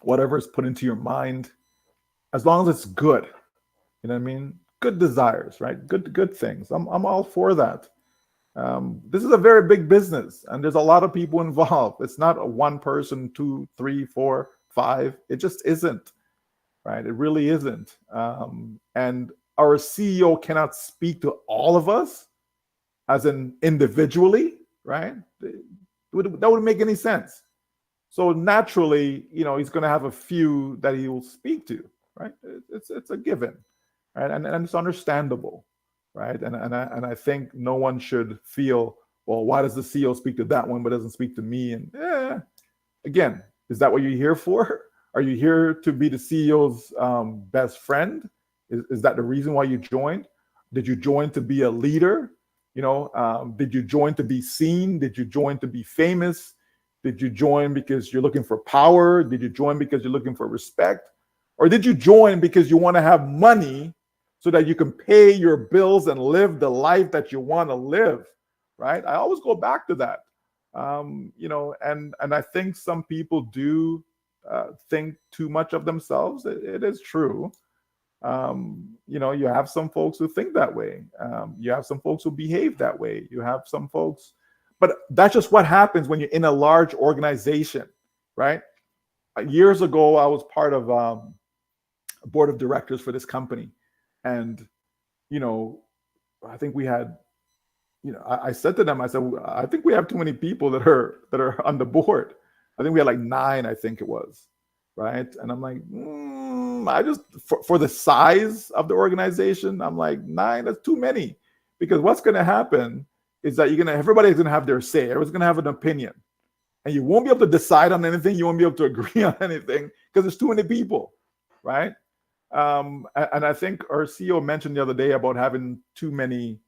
whatever is put into your mind, as long as it's good, you know what I mean? Good desires, right? Good things. I'm all for that. This is a very big business, and there's a lot of people involved. It's not a one person, 2, 3, 4, 5. It just isn't, right? It really isn't. And our CEO cannot speak to all of us, as in individually, right? That wouldn't make any sense. So naturally, he's going to have a few that he will speak to, right? It's a given, right? And it's understandable, right? And I think no one should feel, well, why does the CEO speak to that one but doesn't speak to me? And again, is that what you're here for? Are you here to be the CEO's best friend? Is that the reason why you joined? Did you join to be a leader? Did you join to be seen? Did you join to be famous? Did you join because you're looking for power? Did you join because you're looking for respect? Or did you join because you want to have money so that you can pay your bills and live the life that you want to live, right? I always go back to that. And I think some people do think too much of themselves. It is true. You have some folks who think that way. You have some folks who behave that way. You have some folks, but that's just what happens when you're in a large organization, right? Years ago, I was part of a board of directors for this company, and I think we had, I said to them, I said, I think we have too many people that are on the board. I think we had like 9, I think it was, right? And I'm like, I just for the size of the organization, I'm like 9, that's too many, because what's going to happen is that everybody's going to have their say. Everyone's going to have an opinion, and you won't be able to decide on anything. You won't be able to agree on anything because there's too many people, right? And I think our CEO mentioned the other day about having too many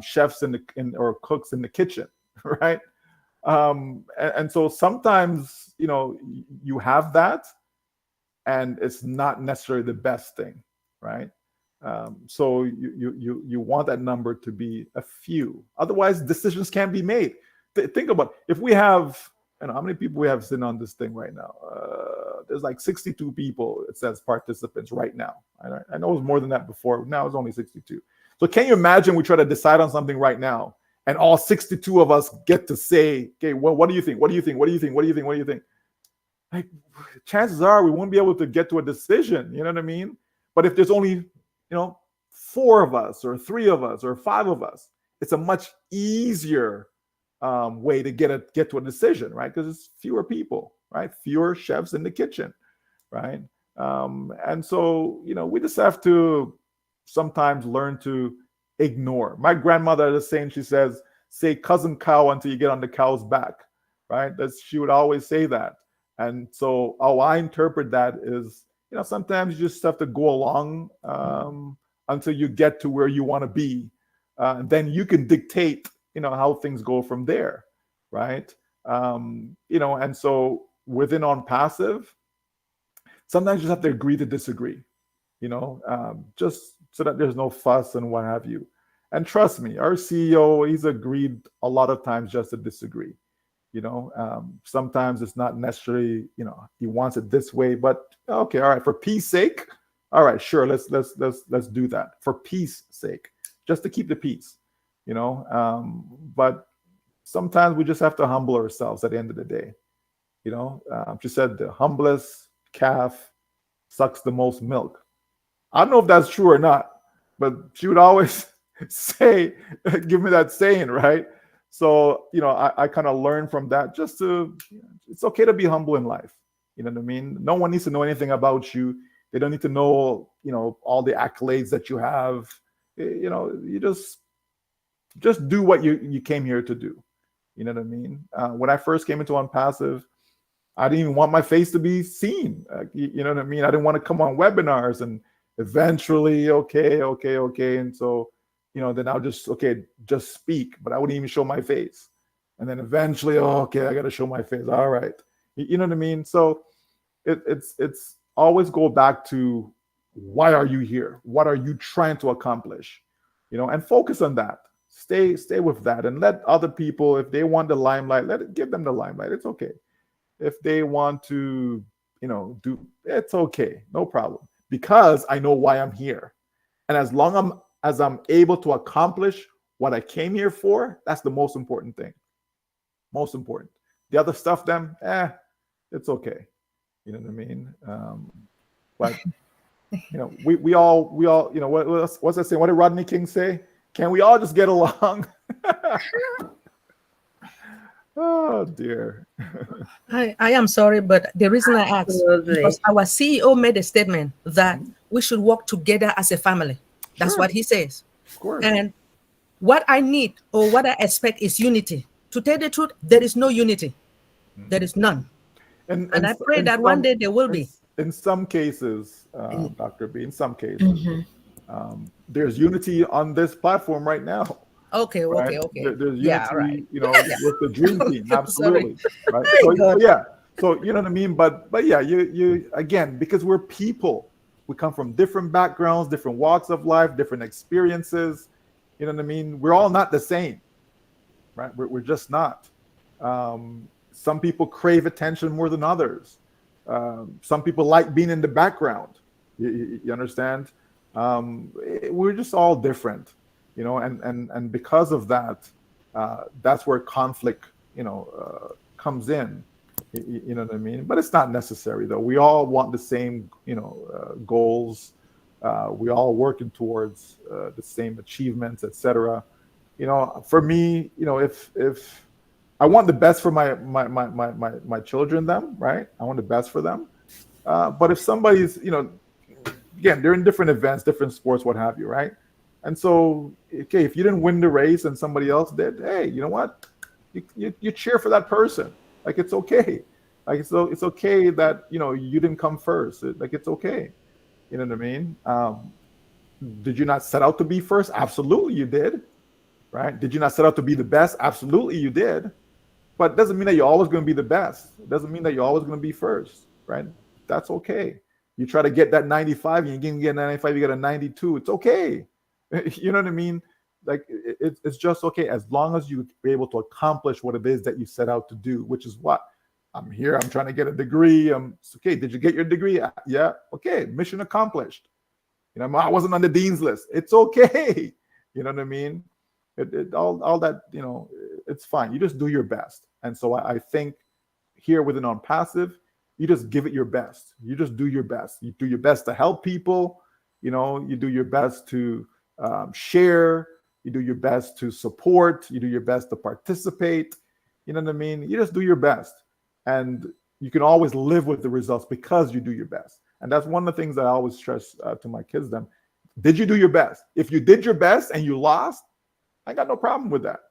chefs or cooks in the kitchen, right? And so sometimes you have that, and it's not necessarily the best thing, right? So you want that number to be a few. Otherwise, decisions can't be made. Think about if we have, how many people we have sitting on this thing right now. There's like 62 people, it says, participants right now. I know it was more than that before. Now it's only 62. So can you imagine we try to decide on something right now, and all 62 of us get to say, okay, well, what do you think? What do you think? What do you think? What do you think? What do you think? Like, chances are we won't be able to get to a decision. You know what I mean? But if there's only, 4 of us or 3 of us or 5 of us, it's a much easier way to get to a decision, right? Because it's fewer people, right? Fewer chefs in the kitchen, right? And so, we just have to sometimes learn to ignore. My grandmother has a saying, she says, say cousin cow until you get on the cow's back, right? She would always say that. And so how I interpret that is, sometimes you just have to go along until you get to where you want to be. And then you can dictate, how things go from there, right? And so within ONPASSIVE, sometimes you just have to agree to disagree, just so that there's no fuss and what have you. And trust me, our CEO, he's agreed a lot of times just to disagree. Sometimes it's not necessarily, he wants it this way, but okay, all right, for peace sake, all right, sure, let's do that for peace sake, just to keep the peace, but sometimes we just have to humble ourselves at the end of the day. She said the humblest calf sucks the most milk. I don't know if that's true or not, but she would always say, give me that saying, right? So, I kind of learned from that it's okay to be humble in life. You know what I mean? No one needs to know anything about you. They don't need to know, all the accolades that you have. You just do what you came here to do. You know what I mean? When I first came into ONPASSIVE, I didn't even want my face to be seen. You know what I mean? I didn't want to come on webinars, and eventually, okay. And so, then I'll just speak, but I wouldn't even show my face. And then eventually, okay, I got to show my face. All right. You know what I mean? So it's always go back to, why are you here? What are you trying to accomplish? And focus on that. Stay with that, and let other people, if they want the limelight, give them the limelight. It's okay. If they want to, it's okay. No problem. Because I know why I'm here. And as long as I'm able to accomplish what I came here for, that's the most important thing. Most important. The other stuff, then, it's okay. You know what I mean? But we all, what's that saying? What did Rodney King say? Can we all just get along? Oh dear. I am sorry, but the reason I asked, because our CEO made a statement that we should work together as a family. That's what he says. Of course. And what I need or what I expect is unity. To tell the truth, there is no unity. There is none. And I pray that one day there will be. In some cases, Dr. B, in some cases, there's unity on this platform right now. Okay. There's unity, right. with the dream team. Absolutely. Right. So you know what I mean? But yeah, you again, because we're people. We come from different backgrounds, different walks of life, different experiences. You know what I mean? We're all not the same, right? We're just not. Some people crave attention more than others. Some people like being in the background. You understand? We're just all different, you know, and because of that, that's where conflict, comes in. You know what I mean? But it's not necessary though. We all want the same, goals. We all working towards the same achievements, etc. For me, if I want the best for my children, them, right? I want the best for them. But if somebody's, again, they're in different events, different sports, what have you, right? And so, okay, if you didn't win the race and somebody else did, hey, you know what? You cheer for that person. Like, it's okay. Like, it's okay that, you didn't come first. Like, it's okay. You know what I mean? Did you not set out to be first? Absolutely, you did. Right? Did you not set out to be the best? Absolutely, you did. But it doesn't mean that you're always going to be the best. It doesn't mean that you're always going to be first, right? That's okay. You try to get that 95, and you can get 95, you get a 92. It's okay. You know what I mean? Like, it's just okay as long as you're able to accomplish what it is that you set out to do, which is what? I'm here. I'm trying to get a degree. It's okay. Did you get your degree? Yeah. Okay. Mission accomplished. I wasn't on the dean's list. It's okay. You know what I mean? All that, it's fine. You just do your best. And so I think here with an ONPASSIVE, you just give it your best. You just do your best. You do your best to help people. You do your best to share. You do your best to support. You do your best to participate. You know what I mean? You just do your best. And you can always live with the results because you do your best. And that's one of the things that I always stress to my kids, them. Did you do your best? If you did your best and you lost, I got no problem with that.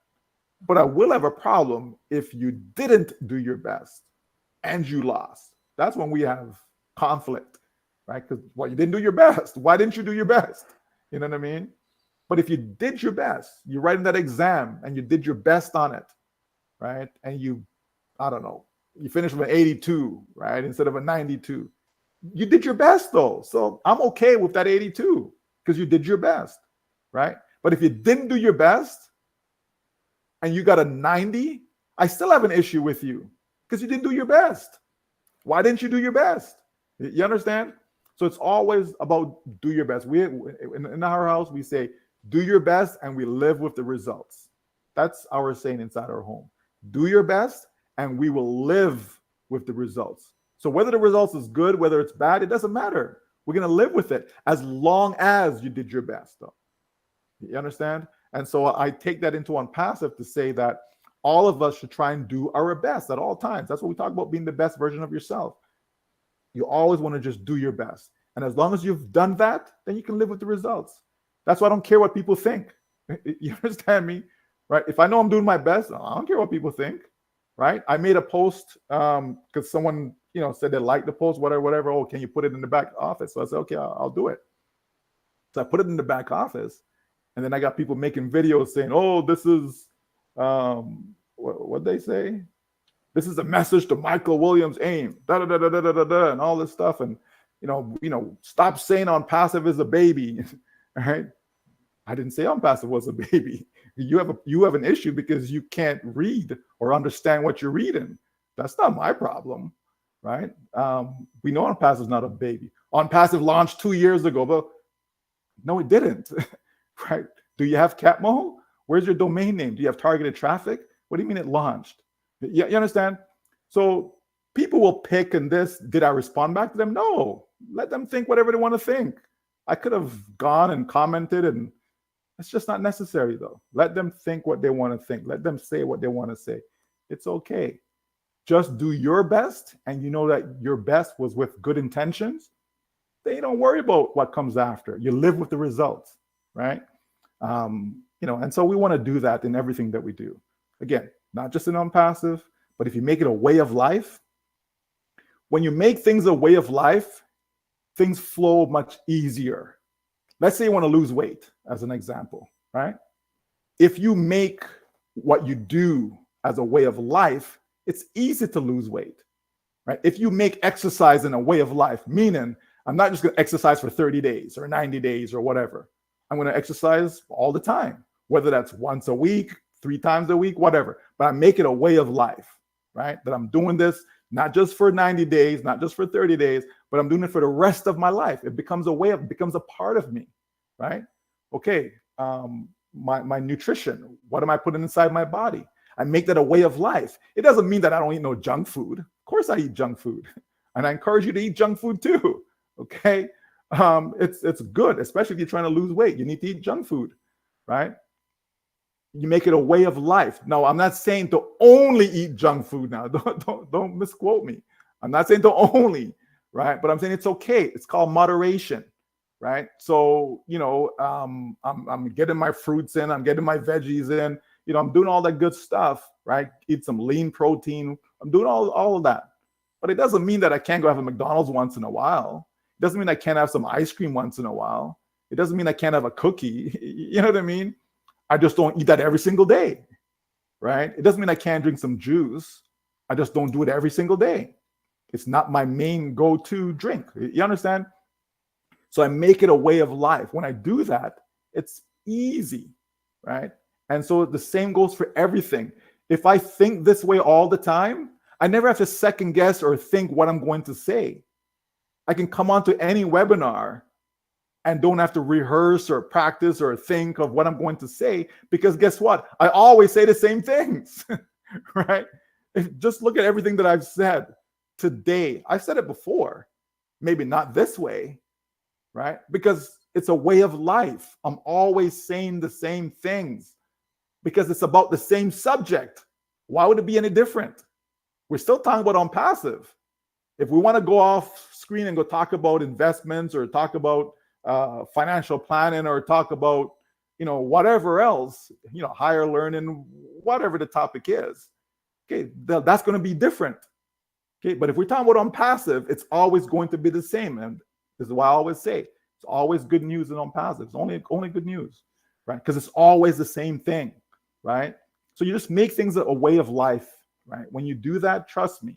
But I will have a problem if you didn't do your best and you lost. That's when we have conflict, right? Because, you didn't do your best. Why didn't you do your best? You know what I mean? But if you did your best, you're writing that exam and you did your best on it, right? And you finished with an 82, right? Instead of a 92. You did your best though. So I'm okay with that 82 because you did your best, right? But if you didn't do your best and you got a 90, I still have an issue with you because you didn't do your best. Why didn't you do your best? You understand? So it's always about do your best. In our house, we say, do your best and we live with the results. That's our saying inside our home. Do your best and we will live with the results. So whether the results is good, whether it's bad, it doesn't matter. We're going to live with it as long as you did your best, though. You understand? And so I take that into ONPASSIVE to say that all of us should try and do our best at all times. That's what we talk about, being the best version of yourself. You always want to just do your best. And as long as you've done that, then you can live with the results. That's why I don't care what people think. You understand me? Right? If I know I'm doing my best, I don't care what people think. Right? I made a post because someone, said they liked the post, whatever. Oh, can you put it in the back office? So I said, okay, I'll do it. So I put it in the back office. And then I got people making videos saying, oh, this is, what they say? This is a message to Michael Williams' aim, and all this stuff. And, stop saying ONPASSIVE is a baby, right? I didn't say ONPASSIVE was a baby. You have an issue because you can't read or understand what you're reading. That's not my problem, right? We know ONPASSIVE is not a baby. ONPASSIVE launched 2 years ago, but no, it didn't. Right? Do you have Catmo? Where's your domain name? Do you have targeted traffic? What do you mean it launched? You understand? So people will pick and this. Did I respond back to them? No. Let them think whatever they want to think. I could have gone and commented, and it's just not necessary though. Let them think what they want to think. Let them say what they want to say. It's okay. Just do your best, and you know that your best was with good intentions. Then you don't worry about what comes after. You live with the results, right? And so we want to do that in everything that we do. Again, not just in ONPASSIVE, but if you make it a way of life, when you make things a way of life, things flow much easier. Let's say you want to lose weight, as an example, right? If you make what you do as a way of life, it's easy to lose weight, right? If you make exercise in a way of life, meaning I'm not just going to exercise for 30 days or 90 days or whatever. I'm going to exercise all the time, whether that's once a week, 3 times a week, whatever. But I make it a way of life, right? That I'm doing this not just for 90 days, not just for 30 days, but I'm doing it for the rest of my life. It becomes a way of, becomes a part of me, right? Okay, my nutrition, what am I putting inside my body? I make that a way of life. It doesn't mean that I don't eat no junk food. Of course I eat junk food. And I encourage you to eat junk food too, okay? It's good, especially if you're trying to lose weight. You need to eat junk food, right? You make it a way of life. No, I'm not saying to only eat junk food now. Don't misquote me. I'm not saying to only, right? But I'm saying it's okay. It's called moderation, right? So, you know, I'm getting my fruits in, I'm getting my veggies in, you know, I'm doing all that good stuff, right? Eat some lean protein. I'm doing all of that. But it doesn't mean that I can't go have a McDonald's once in a while. It doesn't mean I can't have some ice cream once in a while. It doesn't mean I can't have a cookie. You know what I mean? I just don't eat that every single day, right? It doesn't mean I can't drink some juice. I just don't do it every single day. It's not my main go-to drink. You understand? So I make it a way of life. When I do that, it's easy, right? And so the same goes for everything. If I think this way all the time, I never have to second guess or think what I'm going to say. I can come onto any webinar and don't have to rehearse or practice or think of what I'm going to say, because guess what? I always say the same things, right? Just look at everything that I've said today. I've said it before, maybe not this way, right? Because it's a way of life. I'm always saying the same things because it's about the same subject. Why would it be any different? We're still talking about ONPASSIVE. If we want to go off screen and go talk about investments or talk about financial planning or talk about, you know, whatever else, you know, higher learning, whatever the topic is, okay, that's going to be different. Okay, but if we're talking about ONPASSIVE, it's always going to be the same. And this is why I always say it's always good news in ONPASSIVE. It's only good news, right? Because it's always the same thing, right? So you just make things a way of life, right? When you do that, trust me,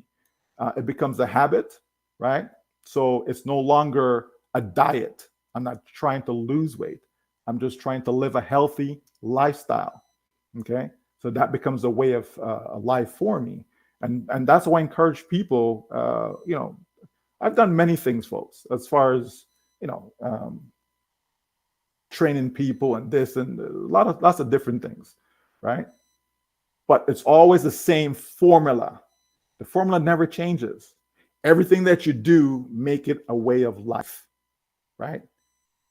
it becomes a habit, right? So it's no longer a diet. I'm not trying to lose weight. I'm just trying to live a healthy lifestyle. Okay, so that becomes a way of life for me, and that's why I encourage people. You know, I've done many things, folks, as far as, you know, training people and this and lots of different things, right? But it's always the same formula. The formula never changes. Everything that you do, make it a way of life, right?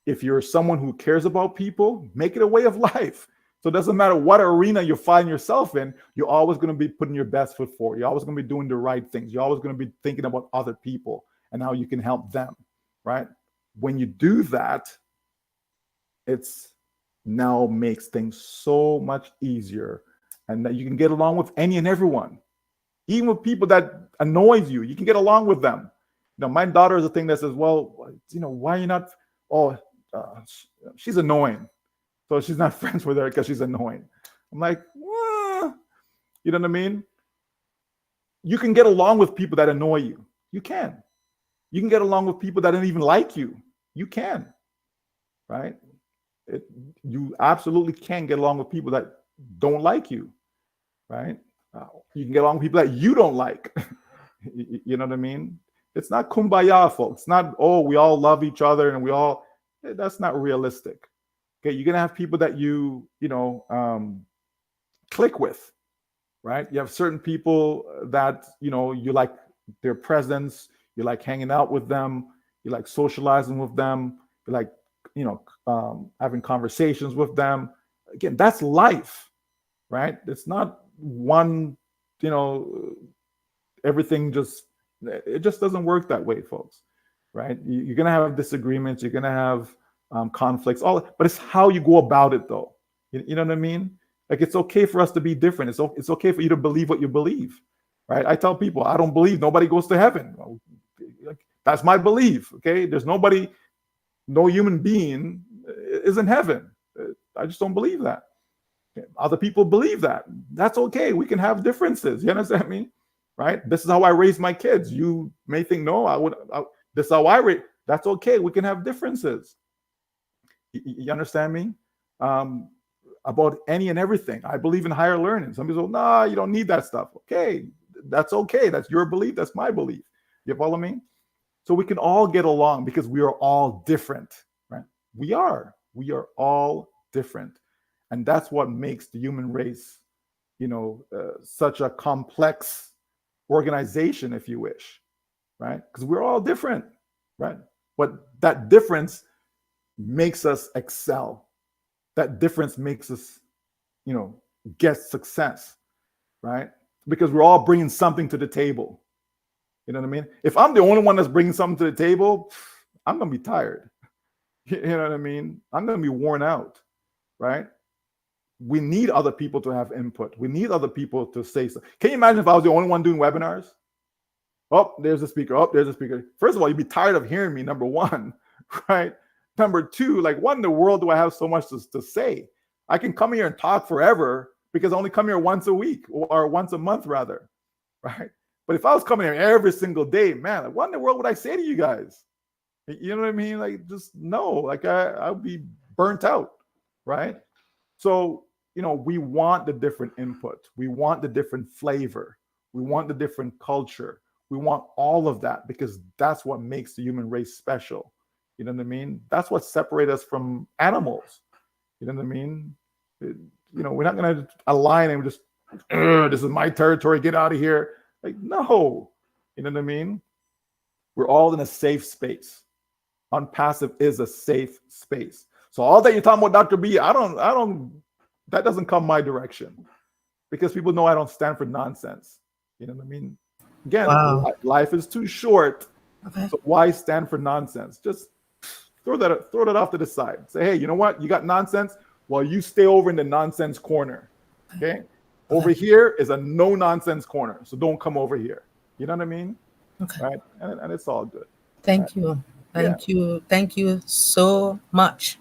If you're someone who cares about people, make it a way of life. So it doesn't matter what arena you find yourself in, you're always going to be putting your best foot forward. You're always going to be doing the right things. You're always going to be thinking about other people and how you can help them, right? When you do that, it's now makes things so much easier, and that you can get along with any and everyone. Even with people that annoys you, you can get along with them. You know, my daughter is a thing that says, well, you know, why are you not, she's annoying, so she's not friends with her because she's annoying. I'm like, well, you know what I mean? You can get along with people that annoy you. You can. You can get along with people that don't even like you. You can, right? You absolutely can get along with people that don't like you, right? You can get along with people that you don't like. You know what I mean? It's not kumbaya, folks. It's not, oh, we all love each other and we all, that's not realistic. Okay, you're gonna have people that you click with, right? You have certain people that, you know, you like their presence, you like hanging out with them, you like socializing with them, you like, you know, having conversations with them. Again, that's life, right? It's not one, you know, everything just, it just doesn't work that way, folks, right? You're gonna have disagreements, you're gonna have conflicts, but it's how you go about it, though. You know what I mean? Like, it's okay for us to be different. It's okay for you to believe what you believe, right? I tell people, I don't believe nobody goes to heaven. That's my belief, okay? There's nobody, no human being is in heaven. I just don't believe that. Other people believe that. That's okay. We can have differences. You understand me? right? This is how I raise my kids. You may think, no, this is how I raise. That's okay. We can have differences. You understand me? About any and everything. I believe in higher learning. Some people say, nah, you don't need that stuff. Okay, that's okay. That's your belief. That's my belief. You follow me? So we can all get along because we are all different, right? We are all different. And that's what makes the human race, such a complex organization, if you wish, right? Because we're all different, right? But that difference makes us excel. That difference makes us, get success, right? Because we're all bringing something to the table. You know what I mean? If I'm the only one that's bringing something to the table, I'm going to be tired. You know what I mean? I'm going to be worn out, right? We need other people to have input. We need other people to say so. Can you imagine if I was the only one doing webinars? Oh, there's a speaker. Oh, there's a speaker. First of all, you'd be tired of hearing me, number one, right? Number two, like, what in the world do I have so much to say? I can come here and talk forever because I only come here once a week or once a month, rather, right? But if I was coming here every single day, man, like, what in the world would I say to you guys? You know what I mean? Like, just no, like I would be burnt out, right? So, we want the different input. We want the different flavor. We want the different culture. We want all of that because that's what makes the human race special. You know what I mean? That's what separates us from animals. You know what I mean? We're not going to align and just, this is my territory, get out of here. Like, no. You know what I mean? We're all in a safe space. ONPASSIVE is a safe space. So all that you're talking about, Dr. B, that doesn't come my direction because people know I don't stand for nonsense. You know what I mean? Again, Wow. Life is too short. Okay. So why stand for nonsense? Just throw that off to the side. Say, hey, you know what? You got nonsense? Well, you stay over in the nonsense corner. Okay? Over here is a no nonsense corner. So don't come over here. You know what I mean? Okay. Right? And it's all good. Thank you. Thank you so much.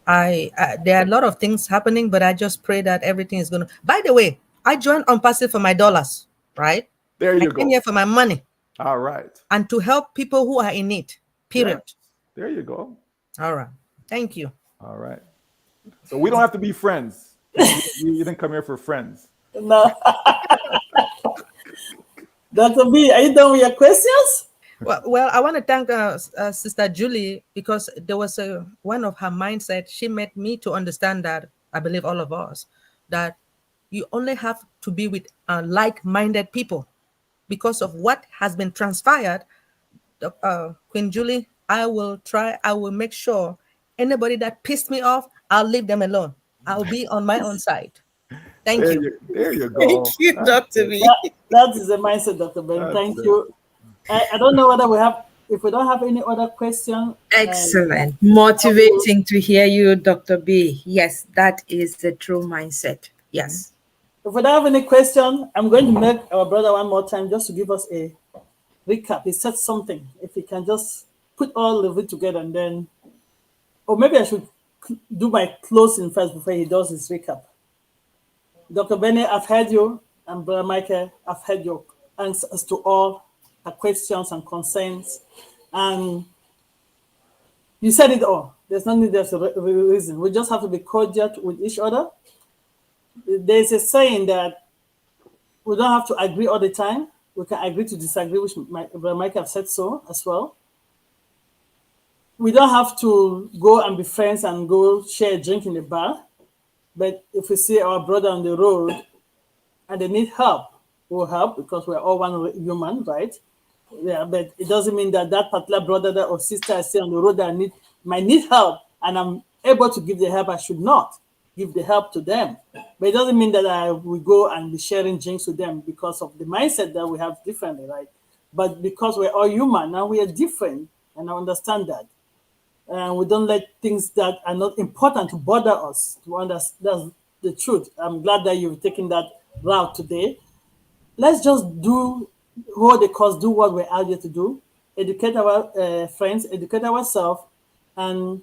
There are a lot of things happening, but I just pray that everything is gonna. By the way, I joined ONPASSIVE for my dollars, right? There you I go. came here for my money. All right. And to help people who are in need. Period. Yes. There you go. All right. Thank you. All right. So we don't have to be friends. You didn't come here for friends. No. Dr. B, are you done with your questions? Well, I want to thank Sister Julie because there was one of her mindset. She made me to understand that, I believe all of us, that you only have to be with like-minded people because of what has been transpired. Queen Julie, I will make sure anybody that pissed me off, I'll leave them alone. I'll be on my own side. Thank you. There you go. Thank you, Dr. B. That is the mindset, Dr. Ben. Thank you. I don't know whether if we don't have any other question. Excellent. Motivating to hear you, Dr. B. Yes, that is the true mindset. Yes. If we don't have any question, I'm going to make our brother one more time just to give us a recap. He said something. If he can just put all of it together and then, or maybe I should do my closing first before he does his recap. Dr. Benny, I've heard you, and Brother Michael, I've heard your answers to all the questions and concerns, and you said it all. There's no need, there's a reason. We just have to be cordial with each other. There's a saying that we don't have to agree all the time. We can agree to disagree, which Brother Michael have said so as well. We don't have to go and be friends and go share a drink in the bar. But if we see our brother on the road and they need help, we'll help because we're all one human, right? Yeah, but it doesn't mean that that particular brother or sister I see on the road that might need help and I'm able to give the help, I should not give the help to them. But it doesn't mean that I will go and be sharing drinks with them because of the mindset that we have differently, right? But because we're all human and we are different, and I understand that. And we don't let things that are not important to bother us. To understand, that's the truth. I'm glad that you've taken that route today. Let's just do what the cause, do what we're out here to do, educate our friends, educate ourselves, and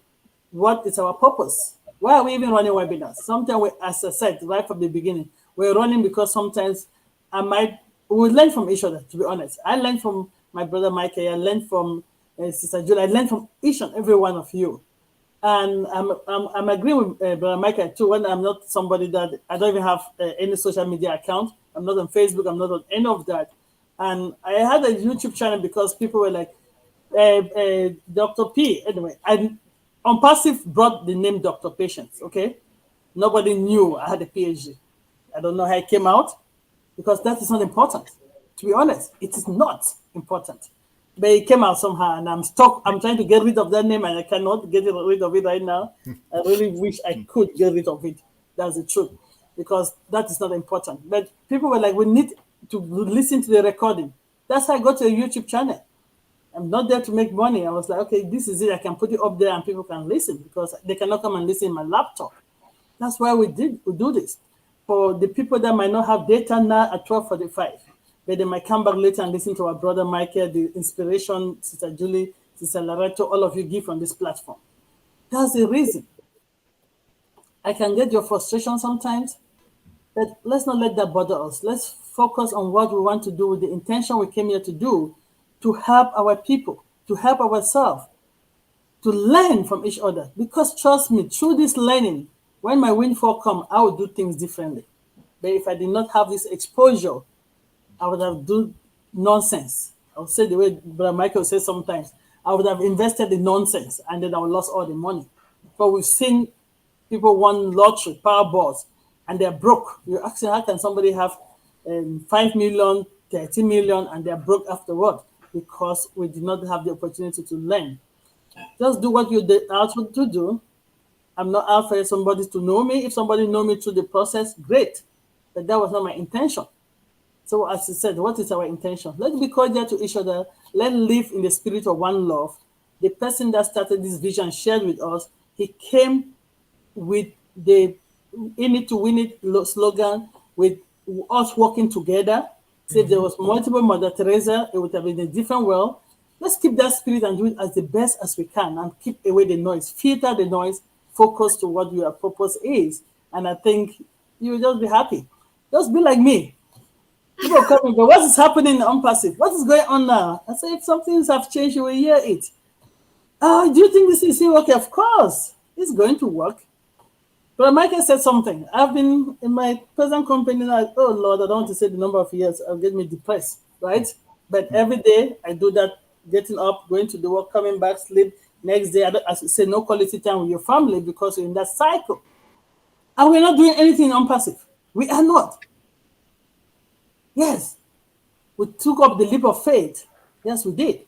what is our purpose? Why are we even running webinars? Sometimes, as I said right from the beginning, we're running because sometimes I might we learn from each other, to be honest. I learned from my brother Michael, I learned from Sister Julie, I learned from each and every one of you. And I'm agreeing with Brother Michael too, when I'm not somebody that, I don't even have any social media account. I'm not on Facebook, I'm not on any of that. And I had a YouTube channel because people were like, Dr. P, anyway, and ONPASSIVE brought the name Dr. Patience, okay? Nobody knew I had a PhD. I don't know how it came out, because that is not important. To be honest, it is not important. But it came out somehow, and I'm stuck. I'm trying to get rid of that name, and I cannot get rid of it right now. I really wish I could get rid of it. That's the truth, because that is not important. But people were like, we need to listen to the recording. That's how I got to a YouTube channel. I'm not there to make money. I was like, okay, this is it. I can put it up there, and people can listen, because they cannot come and listen in my laptop. That's why we do this. For the people that might not have data now at 12:45, but they might come back later and listen to our brother Michael, the inspiration, Sister Julie, Sister Loretto, all of you give on this platform. That's the reason. I can get your frustration sometimes, but let's not let that bother us. Let's focus on what we want to do with the intention we came here to do, to help our people, to help ourselves, to learn from each other. Because trust me, through this learning, when my windfall come, I will do things differently. But if I did not have this exposure, I would have done nonsense. I would say the way Brother Michael says sometimes, I would have invested in nonsense, and then I would lost all the money. But we've seen people won lottery, Powerballs, and they're broke. You're asking, how can somebody have 5 million, 30 million, and they're broke afterward? Because we did not have the opportunity to learn. Just do what you're out to do. I'm not out for somebody to know me. If somebody know me through the process, great. But that was not my intention. So as I said, what is our intention? Let's be cordial to each other. Let's live in the spirit of one love. The person that started this vision shared with us, he came with the in it to win it slogan, with us working together. So if there was multiple Mother Teresa, it would have been a different world. Let's keep that spirit and do it as the best as we can, and keep away the noise, filter the noise, focus to what your purpose is. And I think you will just be happy. Just be like me. People come and go, what is happening in ONPASSIVE? What is going on now? I say, if some things have changed, you will hear it. Do you think this is working? Of course, it's going to work. But Michael said something. I've been in my present company now. Oh Lord, I don't want to say the number of years. It'll get me depressed, right? But every day I do that, getting up, going to the work, coming back, sleep. Next day, I say no quality time with your family, because you're in that cycle. And we're not doing anything ONPASSIVE. We are not. Yes, we took up the leap of faith. Yes, we did.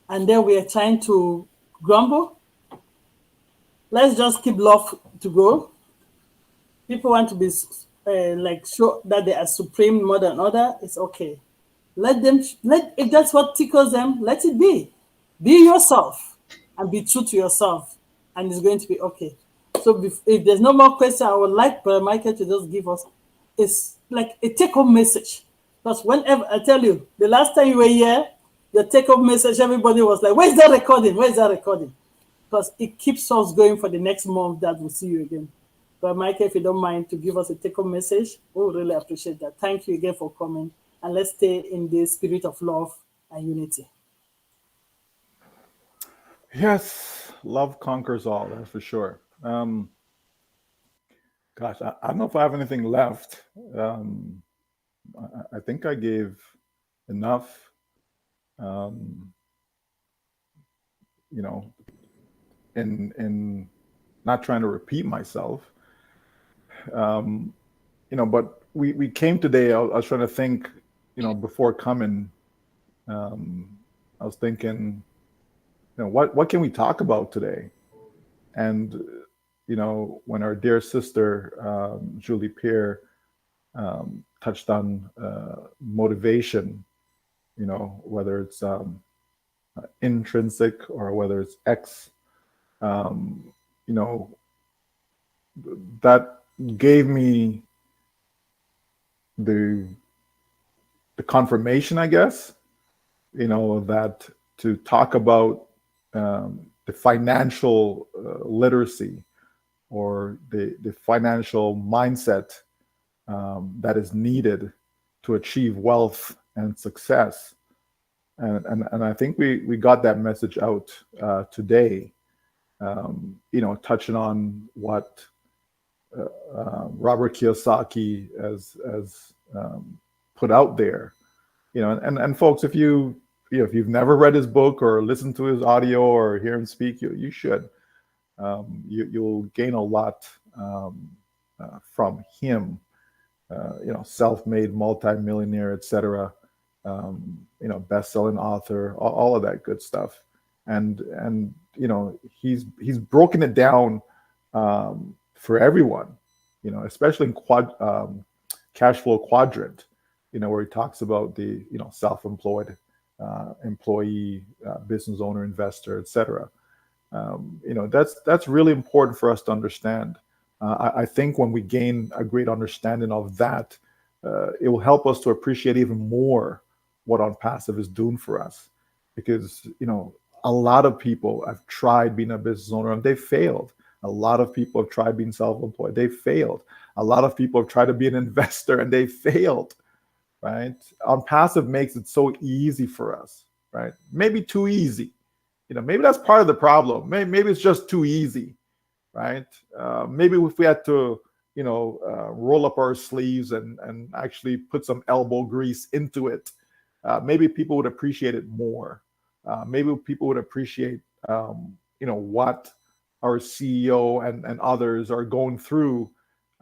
And then we are trying to grumble. Let's just keep love to go. People want to be like sure that they are supreme more than other. It's okay. Let them, if that's what tickles them, let it be. Be yourself and be true to yourself, and it's going to be okay. So if there's no more question, I would like Brother Michael to just give us, it's like a take-home message. Because whenever I tell you, the last time you were here, the take-home message, everybody was like, where's that recording? Where's that recording? Because it keeps us going for the next month that we'll see you again. But Michael, if you don't mind to give us a take-home message, we would really appreciate that. Thank you again for coming, and let's stay in the spirit of love and unity. Yes, love conquers all, that's for sure. Gosh, I don't know if I have anything left. I think I gave enough, in not trying to repeat myself. But we came today, I was trying to think, before coming, I was thinking, what can we talk about today? And, when our dear sister, Julie Pierre, touched on motivation, whether it's intrinsic or whether it's that gave me the confirmation, I guess, that to talk about the financial literacy, or the financial mindset that is needed to achieve wealth and success. And I think we got that message out today. Touching on what Robert Kiyosaki has put out there. And folks, if if you've never read his book or listened to his audio or hear him speak, you should. You'll gain a lot from him. Self-made multimillionaire, etc. Best-selling author, all of that good stuff. And he's broken it down for everyone. Especially in cash flow quadrant. Where he talks about the self-employed, employee, business owner, investor, etc. That's really important for us to understand. I think when we gain a great understanding of that, it will help us to appreciate even more what ONPASSIVE is doing for us. Because a lot of people have tried being a business owner and they failed. A lot of people have tried being self-employed. They failed. A lot of people have tried to be an investor and they failed. Right? ONPASSIVE makes it so easy for us. Right? Maybe too easy. Maybe that's part of the problem. Maybe it's just too easy. Right? Maybe if we had to, roll up our sleeves and actually put some elbow grease into it, maybe people would appreciate it more. Maybe people would appreciate, what our CEO and others are going through,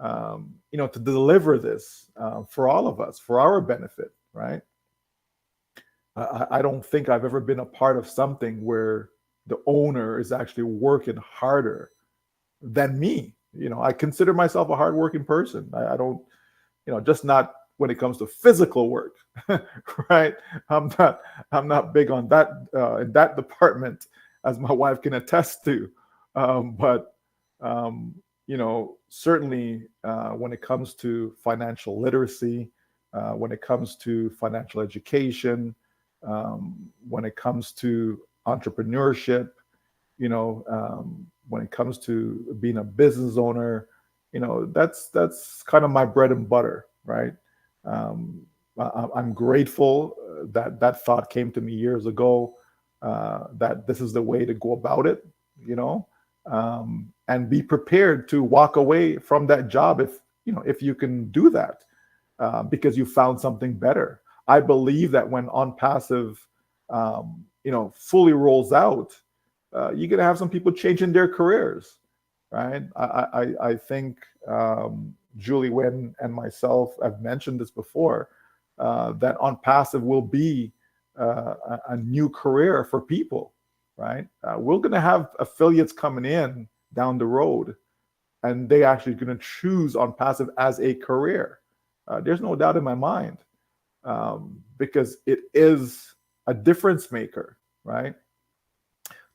to deliver this for all of us, for our benefit, right? I don't think I've ever been a part of something where the owner is actually working harder than me. I consider myself a hardworking person. I don't, just not when it comes to physical work, right? I'm not big on that in that department, as my wife can attest to. But certainly when it comes to financial literacy, when it comes to financial education, when it comes to entrepreneurship, when it comes to being a business owner, that's kind of my bread and butter, right? I'm grateful that thought came to me years ago, that this is the way to go about it, and be prepared to walk away from that job if you can do that, because you found something better. I believe that when ONPASSIVE, fully rolls out, you're going to have some people changing their careers, right? I think Julie Wynn and myself have mentioned this before, that ONPASSIVE will be a new career for people, right? We're going to have affiliates coming in down the road, and they actually going to choose ONPASSIVE as a career. There's no doubt in my mind, because it is a difference maker, right?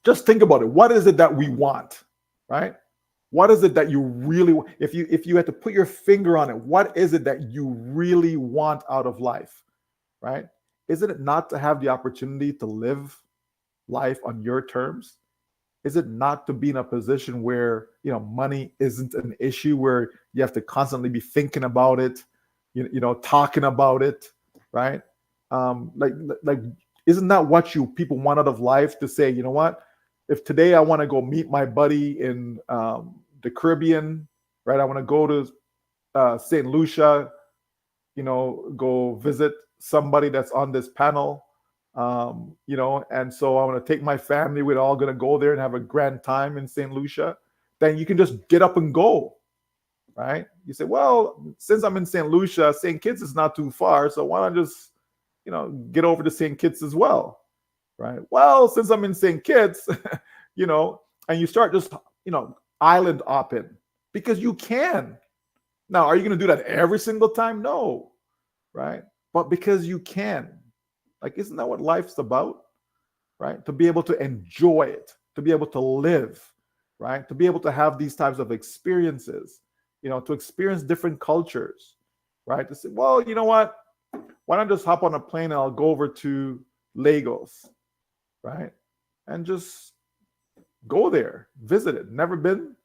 Just think about it. What is it that we want, right? What is it that you really, if you had to put your finger on it, what is it that you really want out of life, right? Isn't it not to have the opportunity to live life on your terms? Is it not to be in a position where, money isn't an issue, where you have to constantly be thinking about it, talking about it, right? Like, isn't that what people want out of life? To say, you know what? If today I want to go meet my buddy in the Caribbean, right? I want to go to St. Lucia, go visit somebody that's on this panel, and so I want to take my family. We're all going to go there and have a grand time in St. Lucia. Then you can just get up and go, right? You say, well, since I'm in St. Lucia, St. Kitts is not too far, so why not just, get over to St. Kitts as well, right? Well, since I'm in St. Kitts, and you start just, island hopping, because you can. Now, are you going to do that every single time? No, right? But because you can. Like, isn't that what life's about, right? To be able to enjoy it, to be able to live, right? To be able to have these types of experiences, to experience different cultures, right? To say, well, you know what? Why not just hop on a plane and I'll go over to Lagos, right? And just go there, visit it. Never been?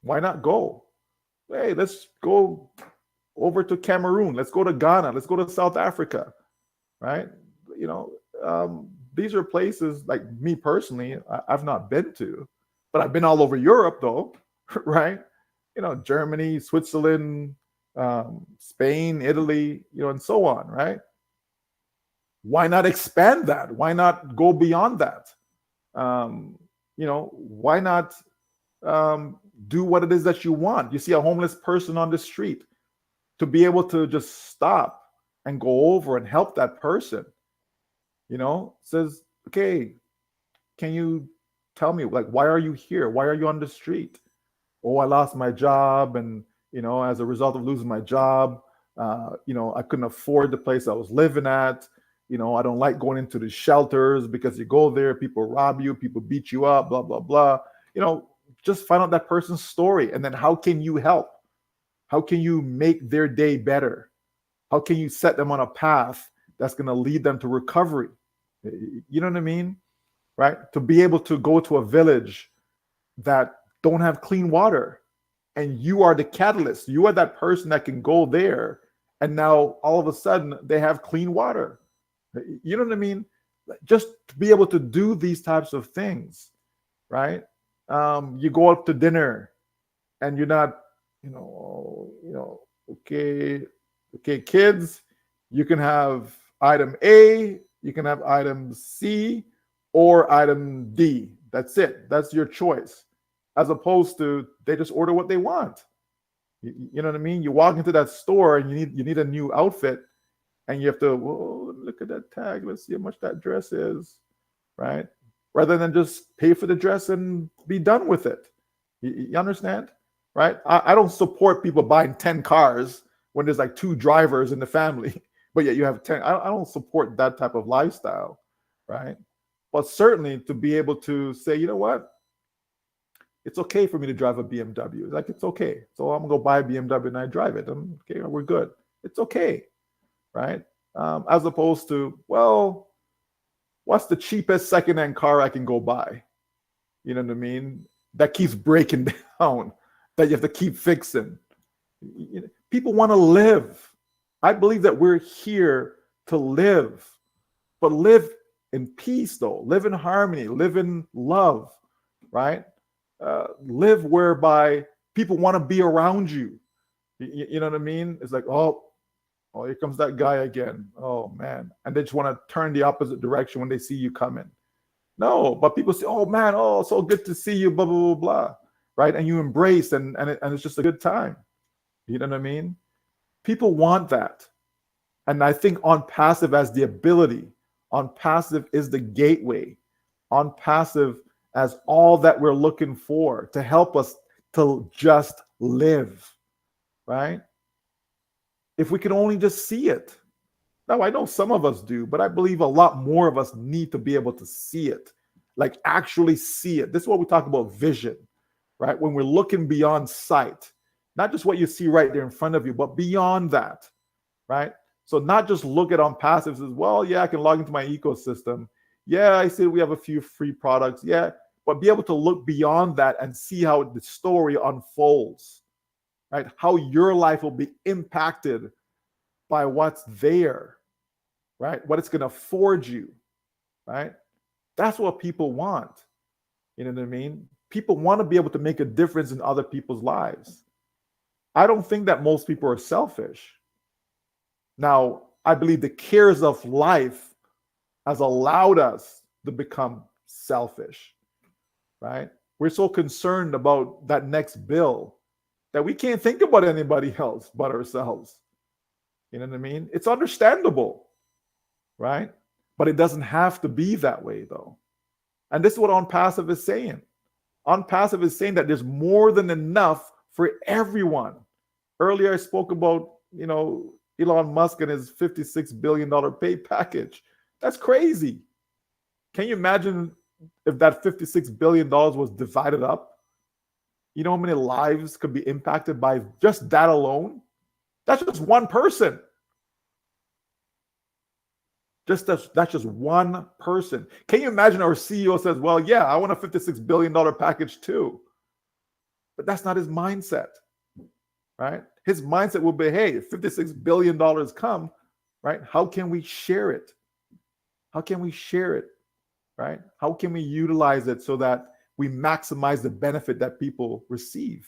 Why not go? Hey, let's go over to Cameroon. Let's go to Ghana. Let's go to South Africa, right? These are places like me personally, I've not been to, but I've been all over Europe though, right? Germany, Switzerland, Spain, Italy, and so on, right? Why not expand that? Why not go beyond that? Why not do what it is that you want? You see a homeless person on the street, to be able to just stop and go over and help that person, says, okay, can you tell me, like, why are you here? Why are you on the street? Oh, I lost my job, and as a result of losing my job, I couldn't afford the place I was living at. I don't like going into the shelters because you go there, people rob you, people beat you up, blah blah blah. Just find out that person's story, and then how can you help? How can you make their day better? How can you set them on a path that's going to lead them to recovery? You know what I mean? Right? To be able to go to a village that don't have clean water, and you are the catalyst. You are that person that can go there, and now all of a sudden they have clean water. You know what I mean? Just to be able to do these types of things, right? You go out to dinner, and you're not, okay, kids, you can have item A, you can have item C, or item D. That's it. That's your choice. As opposed to they just order what they want. You know what I mean? You walk into that store and you need a new outfit, and you have to, look at that tag. Let's see how much that dress is, right? Rather than just pay for the dress and be done with it. You understand? Right? I don't support people buying 10 cars when there's like 2 drivers in the family, but yet you have 10. I don't support that type of lifestyle, right? But certainly to be able to say, you know what? It's okay for me to drive a BMW. Like, it's okay. So I'm gonna go buy a BMW and I drive it. Okay, we're good. It's okay, right? As opposed to, well, what's the cheapest secondhand car I can go buy? You know what I mean? That keeps breaking down, that you have to keep fixing. People want to live. I believe that we're here to live, but live in peace, though. Live in harmony. Live in love, right? Live whereby people want to be around you. You know what I mean? It's like, oh, here comes that guy again. Oh, man. And they just want to turn the opposite direction when they see you coming. No, but people say, oh, man, oh, so good to see you, blah, blah, blah, blah, right? And you embrace, and it's just a good time. You know what I mean? People want that. And I think ONPASSIVE has the ability. ONPASSIVE is the gateway. ONPASSIVE as all that we're looking for to help us to just live, right? If we can only just see it. Now, I know some of us do, but I believe a lot more of us need to be able to see it, like actually see it. This is what we talk about vision, right? When we're looking beyond sight, not just what you see right there in front of you, but beyond that, right? So not just look at ONPASSIVE as, well, yeah, I can log into my ecosystem. Yeah, I see we have a few free products. Yeah, but be able to look beyond that and see how the story unfolds, right? How your life will be impacted by what's there, right? What it's going to afford you, right? That's what people want. You know what I mean? People want to be able to make a difference in other people's lives. I don't think that most people are selfish. Now, I believe the cares of life has allowed us to become selfish, right? We're so concerned about that next bill that we can't think about anybody else but ourselves. You know what I mean? It's understandable, right? But it doesn't have to be that way, though. And this is what ONPASSIVE is saying. ONPASSIVE is saying that there's more than enough for everyone. Earlier, I spoke about, Elon Musk and his $56 billion pay package. That's crazy. Can you imagine if that $56 billion was divided up? You know how many lives could be impacted by just that alone? That's just one person. That's just one person. Can you imagine our CEO says, well, yeah, I want a $56 billion package too. But that's not his mindset. right? His mindset will be, hey, if $56 billion come, right? How can we share it? How can we share it, right? How can we utilize it so that we maximize the benefit that people receive?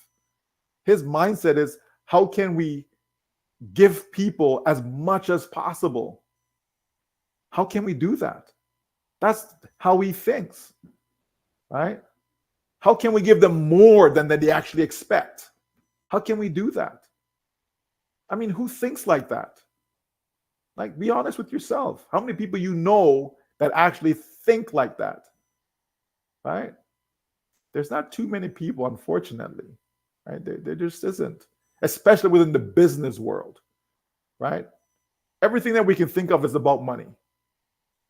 His mindset is, how can we give people as much as possible? How can we do that? That's how he thinks, right? How can we give them more than they actually expect? How can we do that? I mean, who thinks like that? Like, be honest with yourself. How many people you know that actually think like that, right? There's not too many people, unfortunately, right? There just isn't, especially within the business world, right? Everything that we can think of is about money.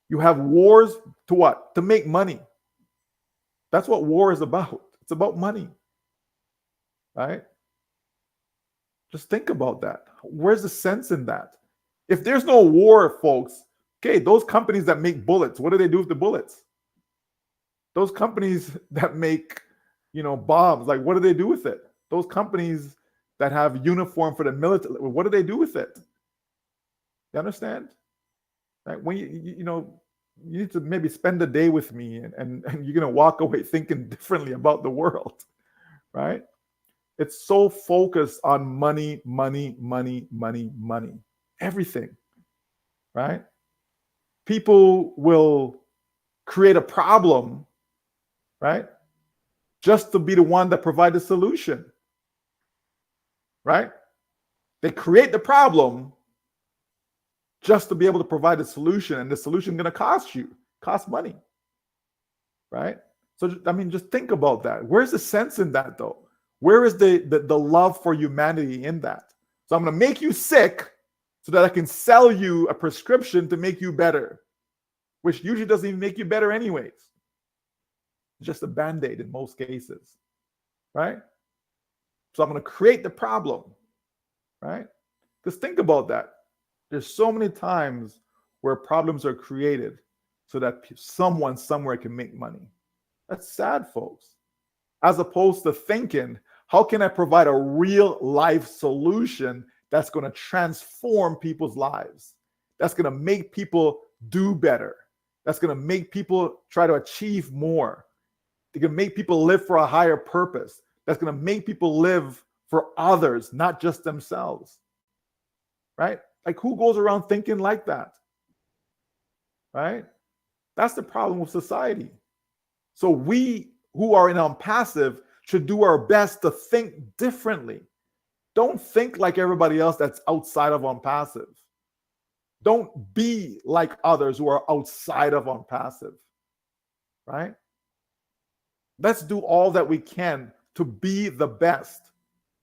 You have wars to what? To make money. That's what war is about. It's about money, right? Just think about that. Where's the sense in that? If there's no war, folks, okay, those companies that make bullets, what do they do with the bullets? Those companies that make, bombs, like, what do they do with it? Those companies that have uniform for the military, what do they do with it? You understand? Right? When you need to maybe spend a day with me, and you're going to walk away thinking differently about the world, right? It's so focused on money, money, money, money, money, everything, right? People will create a problem, right? Just to be the one that provides the solution, right? They create the problem just to be able to provide a solution, and the solution is going to cost money, right? So, I mean, just think about that. Where's the sense in that, though? Where is the love for humanity in that? So I'm going to make you sick so that I can sell you a prescription to make you better, which usually doesn't even make you better anyways. It's just a Band-Aid in most cases, right? So I'm going to create the problem, right? Just think about that. There's so many times where problems are created so that someone somewhere can make money. That's sad, folks. As opposed to thinking, how can I provide a real life solution that's going to transform people's lives? That's going to make people do better. That's going to make people try to achieve more. They can make people live for a higher purpose. That's going to make people live for others, not just themselves. Right? Like, who goes around thinking like that? Right? That's the problem with society. So we who are in ONPASSIVE should do our best to think differently. Don't think like everybody else that's outside of ONPASSIVE. Don't be like others who are outside of ONPASSIVE, right? Let's do all that we can to be the best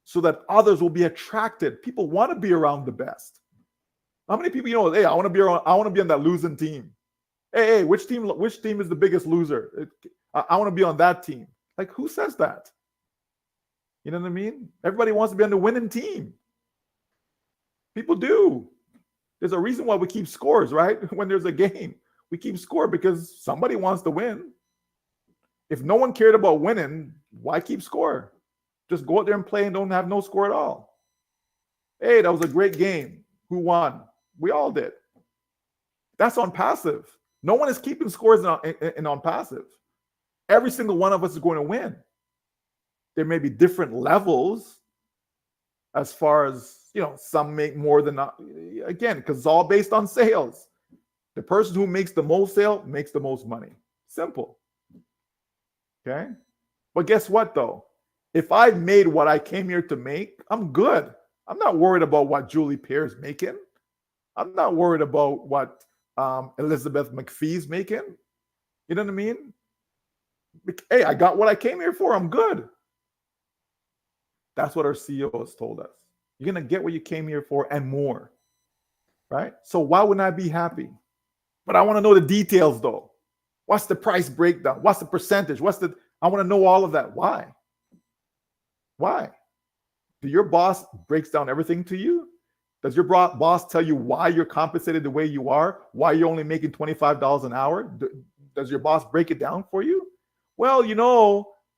so that others will be attracted. People want to be around the best. How many people, hey, I want to be on that losing team. Hey, which team is the biggest loser? I want to be on that team. Like, who says that? You know what I mean? Everybody wants to be on the winning team. People do. There's a reason why we keep scores, right? When there's a game, we keep score because somebody wants to win. If no one cared about winning, why keep score? Just go out there and play and don't have no score at all. Hey, that was a great game. Who won? We all did. That's ONPASSIVE. No one is keeping scores in ONPASSIVE. Every single one of us is going to win. There may be different levels as far as, some make more than, again, because it's all based on sales. The person who makes the most sale makes the most money. Simple. Okay? But guess what, though? If I made what I came here to make, I'm good. I'm not worried about what Julie Pierre's making. I'm not worried about what Elizabeth McPhee's making. You know what I mean? Hey, I got what I came here for. I'm good. That's what our CEO has told us. You're going to get what you came here for and more. Right? So why wouldn't I be happy? But I want to know the details, though. What's the price breakdown? What's the percentage? I want to know all of that. Why? Why? Do your boss breaks down everything to you? Does your boss tell you why you're compensated the way you are? Why you're only making $25 an hour? Does your boss break it down for you? Well,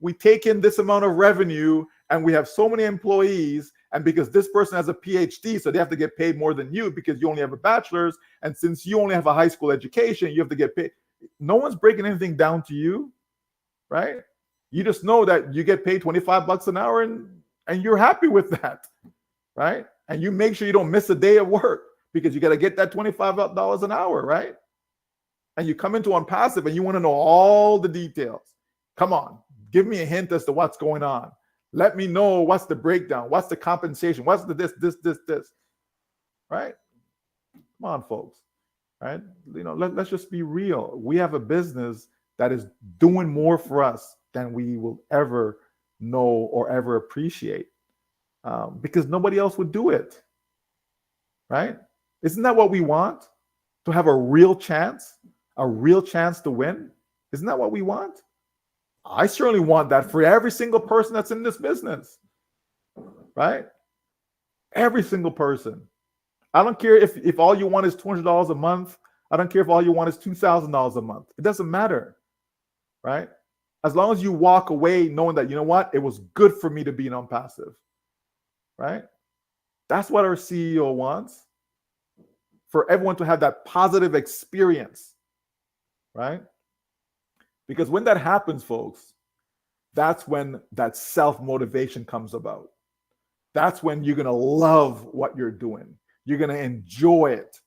we take in this amount of revenue and we have so many employees And because this person has a PhD, so they have to get paid more than you because you only have a bachelor's. And since you only have a high school education, you have to get paid. No one's breaking anything down to you, right? You just know that you get paid $25 an hour and you're happy with that, right? And you make sure you don't miss a day of work because you got to get that $25 an hour, right? And you come into ONPASSIVE and you want to know all the details. Come on, give me a hint as to what's going on. Let me know what's the breakdown, what's the compensation, what's the this, right? Come on, folks, right? Let's just be real. We have a business that is doing more for us than we will ever know or ever appreciate, because nobody else would do it, right? Isn't that what we want? To have a real chance to win? Isn't that what we want? I certainly want that for every single person that's in this business, right? Every single person. I don't care if all you want is $200 a month. I don't care if all you want is $2,000 a month. It doesn't matter, right? As long as you walk away knowing that, you know what, it was good for me to be ONPASSIVE, right? That's what our CEO wants, for everyone to have that positive experience, right? Because when that happens, folks, that's when that self-motivation comes about. That's when you're going to love what you're doing. You're going to enjoy it,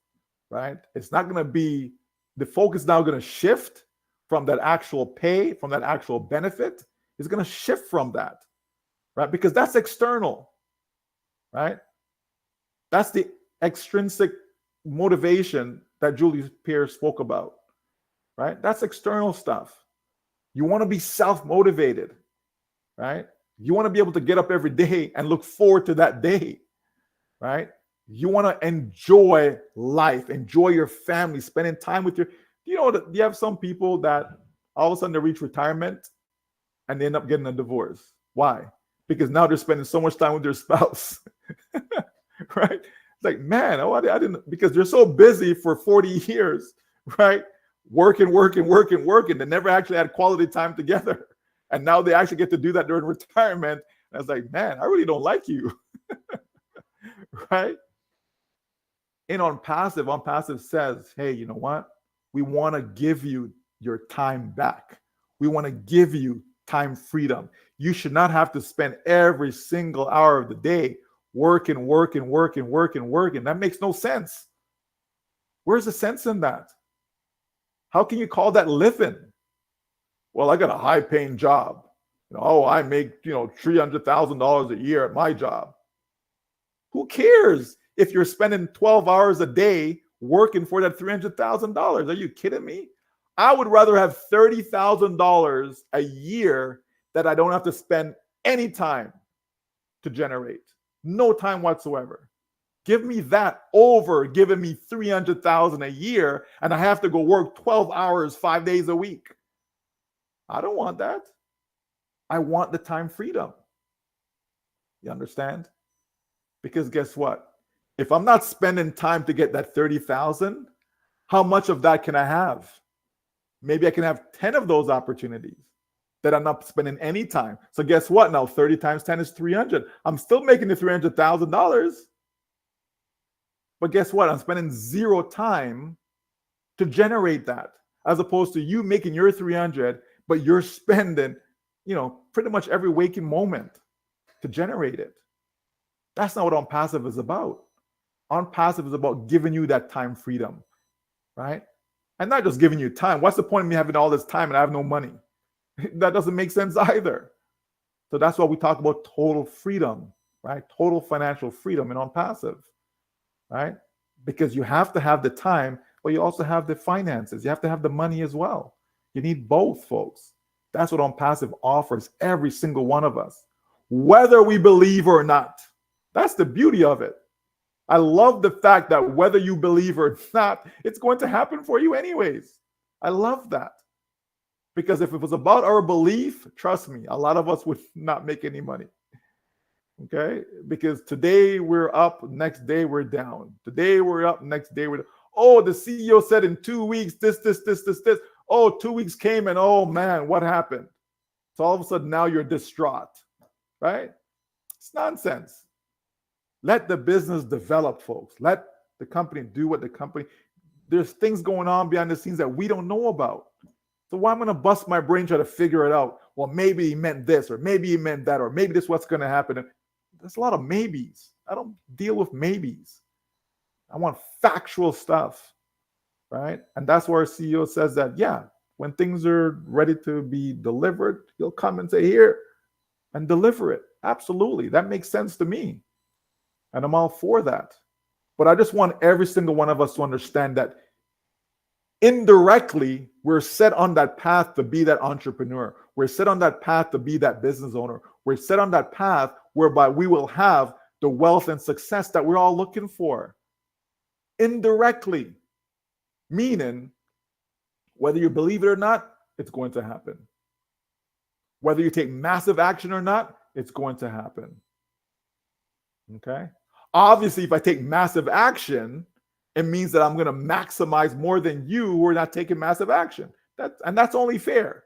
right? It's not going to be, the focus now going to shift from that actual pay, from that actual benefit. It's going to shift from that, right? Because that's external, right? That's the extrinsic motivation that Julie Pierce spoke about, right? That's external stuff. You want to be self-motivated, right? You want to be able to get up every day and look forward to that day, right? You want to enjoy life, enjoy your family, spending time with your, you have some people that all of a sudden they reach retirement and they end up getting a divorce. Why? Because now they're spending so much time with their spouse, right? It's like, man, I didn't, because they're so busy for 40 years, right? Working. They never actually had quality time together. And now they actually get to do that during retirement. And I was like, man, I really don't like you, right? In ONPASSIVE says, hey, you know what? We want to give you your time back. We want to give you time freedom. You should not have to spend every single hour of the day working. That makes no sense. Where's the sense in that? How can you call that living? Well, I got a high-paying job. I make, $300,000 a year at my job. Who cares if you're spending 12 hours a day working for that $300,000? Are you kidding me? I would rather have $30,000 a year that I don't have to spend any time to generate. No time whatsoever. Give me that over giving me $300,000 a year and I have to go work 12 hours, 5 days a week. I don't want that. I want the time freedom. You understand? Because guess what? If I'm not spending time to get that 30,000, how much of that can I have? Maybe I can have 10 of those opportunities that I'm not spending any time. So guess what? Now 30 times 10 is 300. I'm still making the $300,000. But guess what? I'm spending zero time to generate that, as opposed to you making your 300, but you're spending, pretty much every waking moment to generate it. That's not what ONPASSIVE is about. ONPASSIVE is about giving you that time freedom, right? And not just giving you time. What's the point of me having all this time and I have no money? That doesn't make sense either. So that's why we talk about total freedom, right? Total financial freedom in ONPASSIVE, right? Because you have to have the time, but you also have the finances. You have to have the money as well. You need both, folks. That's what ONPASSIVE offers every single one of us, whether we believe or not. That's the beauty of it. I love the fact that whether you believe or not, it's going to happen for you anyways. I love that. Because if it was about our belief, trust me, a lot of us would not make any money. Okay? Because today we're up, next day we're down. Today we're up, next day we're down. Oh, the CEO said in 2 weeks, this. Oh, 2 weeks came and oh man, what happened? So all of a sudden now you're distraught, right? It's nonsense. Let the business develop, folks. Let the company do what the company. There's things going on behind the scenes that we don't know about. So why am I going to bust my brain trying to figure it out? Well, maybe he meant this, or maybe he meant that, or maybe this is what's going to happen. There's a lot of maybes. I don't deal with maybes. I want factual stuff, right? And that's where our CEO says that, yeah, when things are ready to be delivered, he'll come and say, here, and deliver it. Absolutely. That makes sense to me. And I'm all for that. But I just want every single one of us to understand that indirectly, we're set on that path to be that entrepreneur. We're set on that path to be that business owner. We're set on that path whereby we will have the wealth and success that we're all looking for. Indirectly, meaning whether you believe it or not, it's going to happen. Whether you take massive action or not, it's going to happen. Okay? Obviously, if I take massive action, it means that I'm going to maximize more than you who are not taking massive action. That's only fair,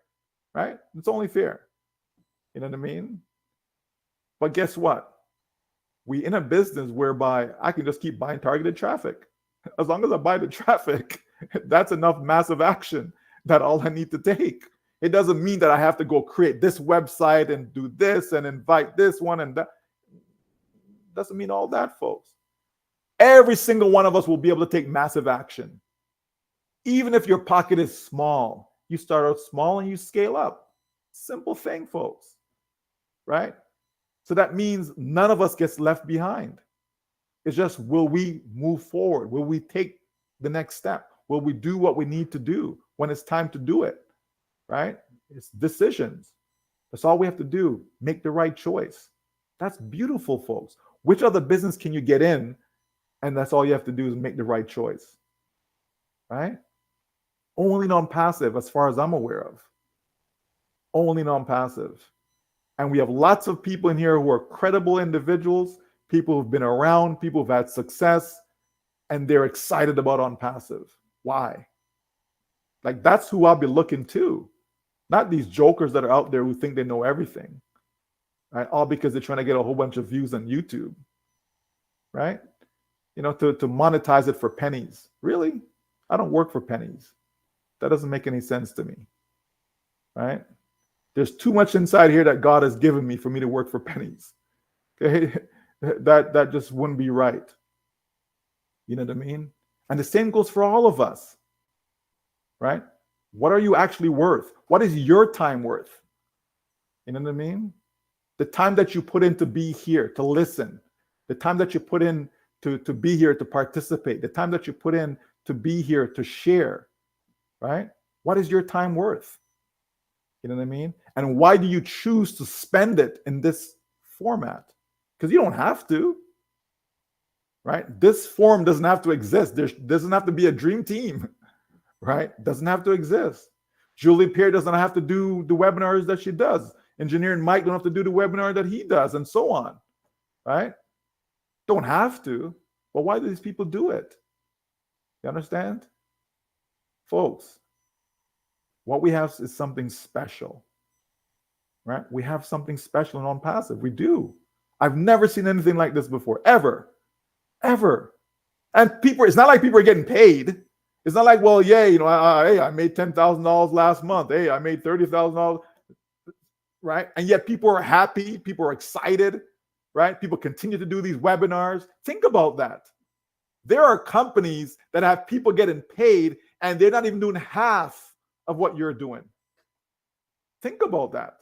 right? It's only fair. You know what I mean? But guess what? We in a business whereby I can just keep buying targeted traffic. As long as I buy the traffic, that's enough massive action that all I need to take. It doesn't mean that I have to go create this website and do this and invite this one and that. Doesn't mean all that, folks. Every single one of us will be able to take massive action. Even if your pocket is small, you start out small and you scale up. Simple thing, folks. Right? So that means none of us gets left behind. It's just, will we move forward? Will we take the next step? Will we do what we need to do when it's time to do it? Right? It's decisions. That's all we have to do. Make the right choice. That's beautiful, folks. Which other business can you get in? And that's all you have to do is make the right choice. Right? Only non-passive, as far as I'm aware of. Only non-passive. And we have lots of people in here who are credible individuals, people who've been around, people who've had success, and they're excited about ONPASSIVE. Why? Like, that's who I'll be looking to. Not these jokers that are out there who think they know everything. Right? All because they're trying to get a whole bunch of views on YouTube. Right? You know, to monetize it for pennies. Really? I don't work for pennies. That doesn't make any sense to me. Right? There's too much inside here that God has given me for me to work for pennies. Okay? That just wouldn't be right. You know what I mean? And the same goes for all of us. Right? What are you actually worth? What is your time worth? You know what I mean? The time that you put in to be here, to listen, the time that you put in to be here to participate, the time that you put in to be here to share, right? What is your time worth? You know what I mean? And why do you choose to spend it in this format? Because you don't have to, right? This form doesn't have to exist. There doesn't have to be a dream team, right? Doesn't have to exist. Julie Pierre doesn't have to do the webinars that she does. Engineer and Mike don't have to do the webinar that he does, and so on, right? Don't have to, but why do these people do it? You understand? Folks, what we have is something special, right? We have something special in ONPASSIVE. We do. I've never seen anything like this before, ever. And people, it's not like people are getting paid. It's not like, well, yeah, you know, hey, I made $10,000 last month. Hey, I made $30,000, right? And yet people are happy. People are excited, right? People continue to do these webinars. Think about that. There are companies that have people getting paid and they're not even doing half of what you're doing. Think about that.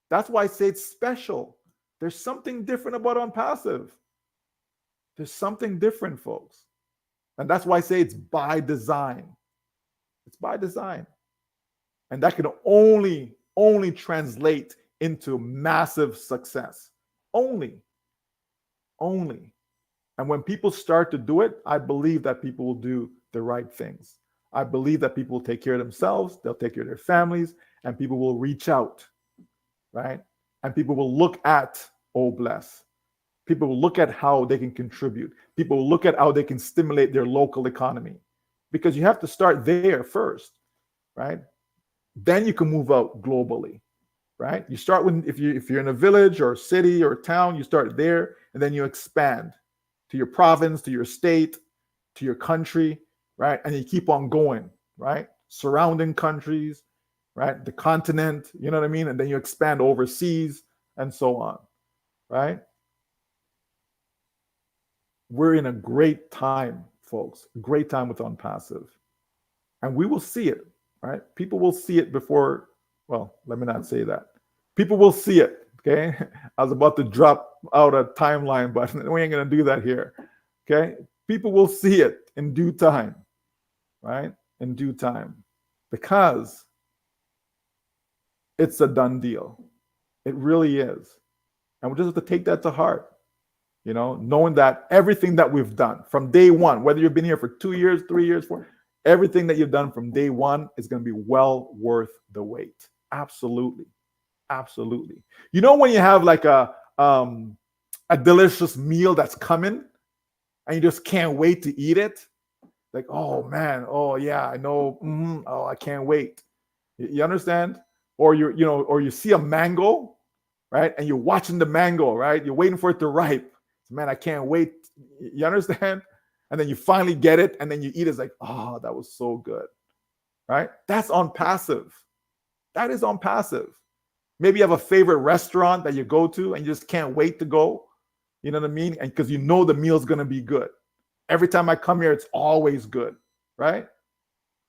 That's why I say it's special. There's something different about ONPASSIVE. There's something different, folks. And that's why I say it's by design. It's by design. And that can only translate into massive success. Only. And when people start to do it, I believe that people will do the right things. I believe that people will take care of themselves, they'll take care of their families, and people will reach out, right? And people will look at Bless. People will look at how they can contribute. People will look at how they can stimulate their local economy. Because you have to start there first, right? Then you can move out globally, right? You start with, if you're in a village or a city or a town, you start there, and then you expand. to your province, to your state, to your country, right? And you keep on going, right? Surrounding countries, right? The continent, you know what I mean? And then you expand overseas and so on, right? We're in a great time, folks, a great time with ONPASSIVE. And we will see it, right? People will see it before, well, let me not say that. People will see it, okay? I was about to drop out a timeline, but we ain't going to do that here, okay? People will see it in due time, right? In due time, because it's a done deal. It really is. And we just have to take that to heart, you know, knowing that everything that we've done from day one, whether you've been here for 2 years, 3 years, 4, everything that you've done from day one is going to be well worth the wait. Absolutely. Absolutely. You know, when you have like a delicious meal that's coming and you just can't wait to eat it, like, oh man, oh yeah, I know, oh, I can't wait. You understand? Or or you see a mango, right? And you're watching the mango, right? You're waiting for it to ripe. Man, I can't wait. You understand? And then you finally get it, and then you eat it. It's like, oh, that was so good, right? That's ONPASSIVE. That is ONPASSIVE. Maybe you have a favorite restaurant that you go to and you just can't wait to go. You know what I mean? And because you know the meal's going to be good. Every time I come here, it's always good, right?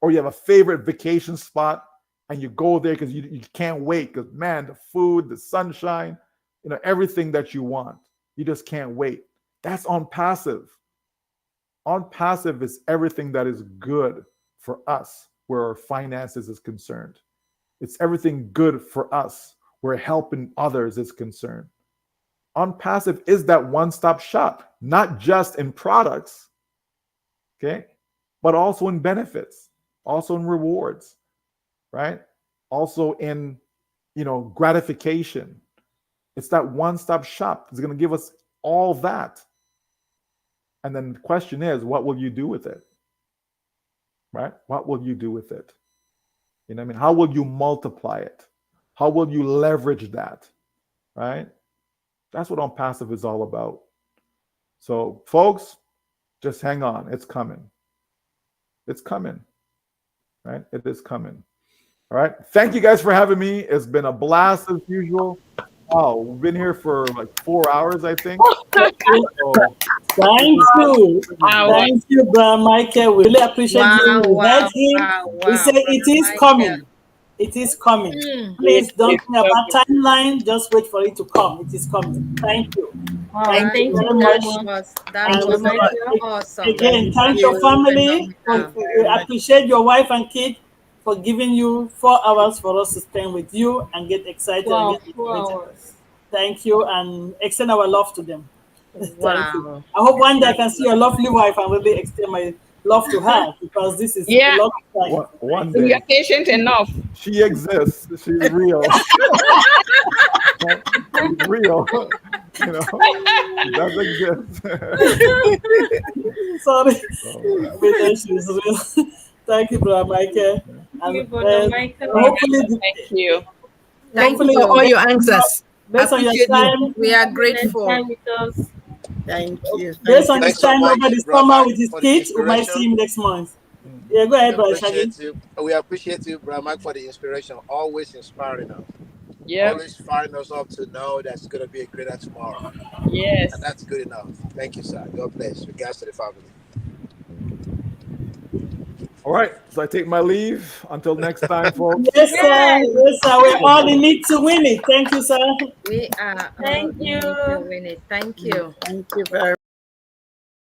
Or you have a favorite vacation spot and you go there because you can't wait because, man, the food, the sunshine, you know, everything that you want. You just can't wait. That's ONPASSIVE. ONPASSIVE is everything that is good for us where our finances is concerned. It's everything good for us where helping others is concerned. ONPASSIVE is that one-stop shop, not just in products, okay, but also in benefits, also in rewards, right? Also in, gratification. It's that one-stop shop. It's going to give us all that. And then the question is, what will you do with it? Right? What will you do with it? You know what I mean? How will you multiply it? How will you leverage that? Right? That's what ONPASSIVE is all about. So, folks, just hang on. It's coming. It's coming. Right? It is coming. All right. Thank you guys for having me. It's been a blast as usual. Wow, we've been here for like 4 hours, I think. Thank you. Thank you, Brother Michael. We really appreciate you. We heard him. We say it is coming. It is coming. Please don't think about timeline. Just wait for it to come. It is coming. Thank you. Thank you very much. That was awesome. Again, thank your family. We appreciate your wife and kid for giving you 4 hours for us to spend with you and get excited. Wow, and get 4 hours. Thank you, and extend our love to them. Wow. Thank you. I hope one day I can see your lovely wife and really extend my love to her because this is a lot of time. One day. You're patient enough. She exists. She's real. She's real. She does exist. Sorry. She's real. Thank you, Brother Michael. Thank you, Brother Michael. Hopefully, thank you. Thank you for all your answers. Based on your time, we are grateful. Thank you. Based on his time over the summer with his kids, we might see him next month. Yeah, go ahead, Brother Shaggy. We appreciate you, Brother Mike, for the inspiration. Always inspiring us. Yeah. Always firing us up to know that's going to be a greater tomorrow. Yes. And that's good enough. Thank you, sir. God bless. Regards to the family. All right, so I take my leave until next time, folks. Yes, sir. Yes, sir. We're all in it to win it. Thank you, sir. We are. Thank you. To win it. Thank you. Thank you very much.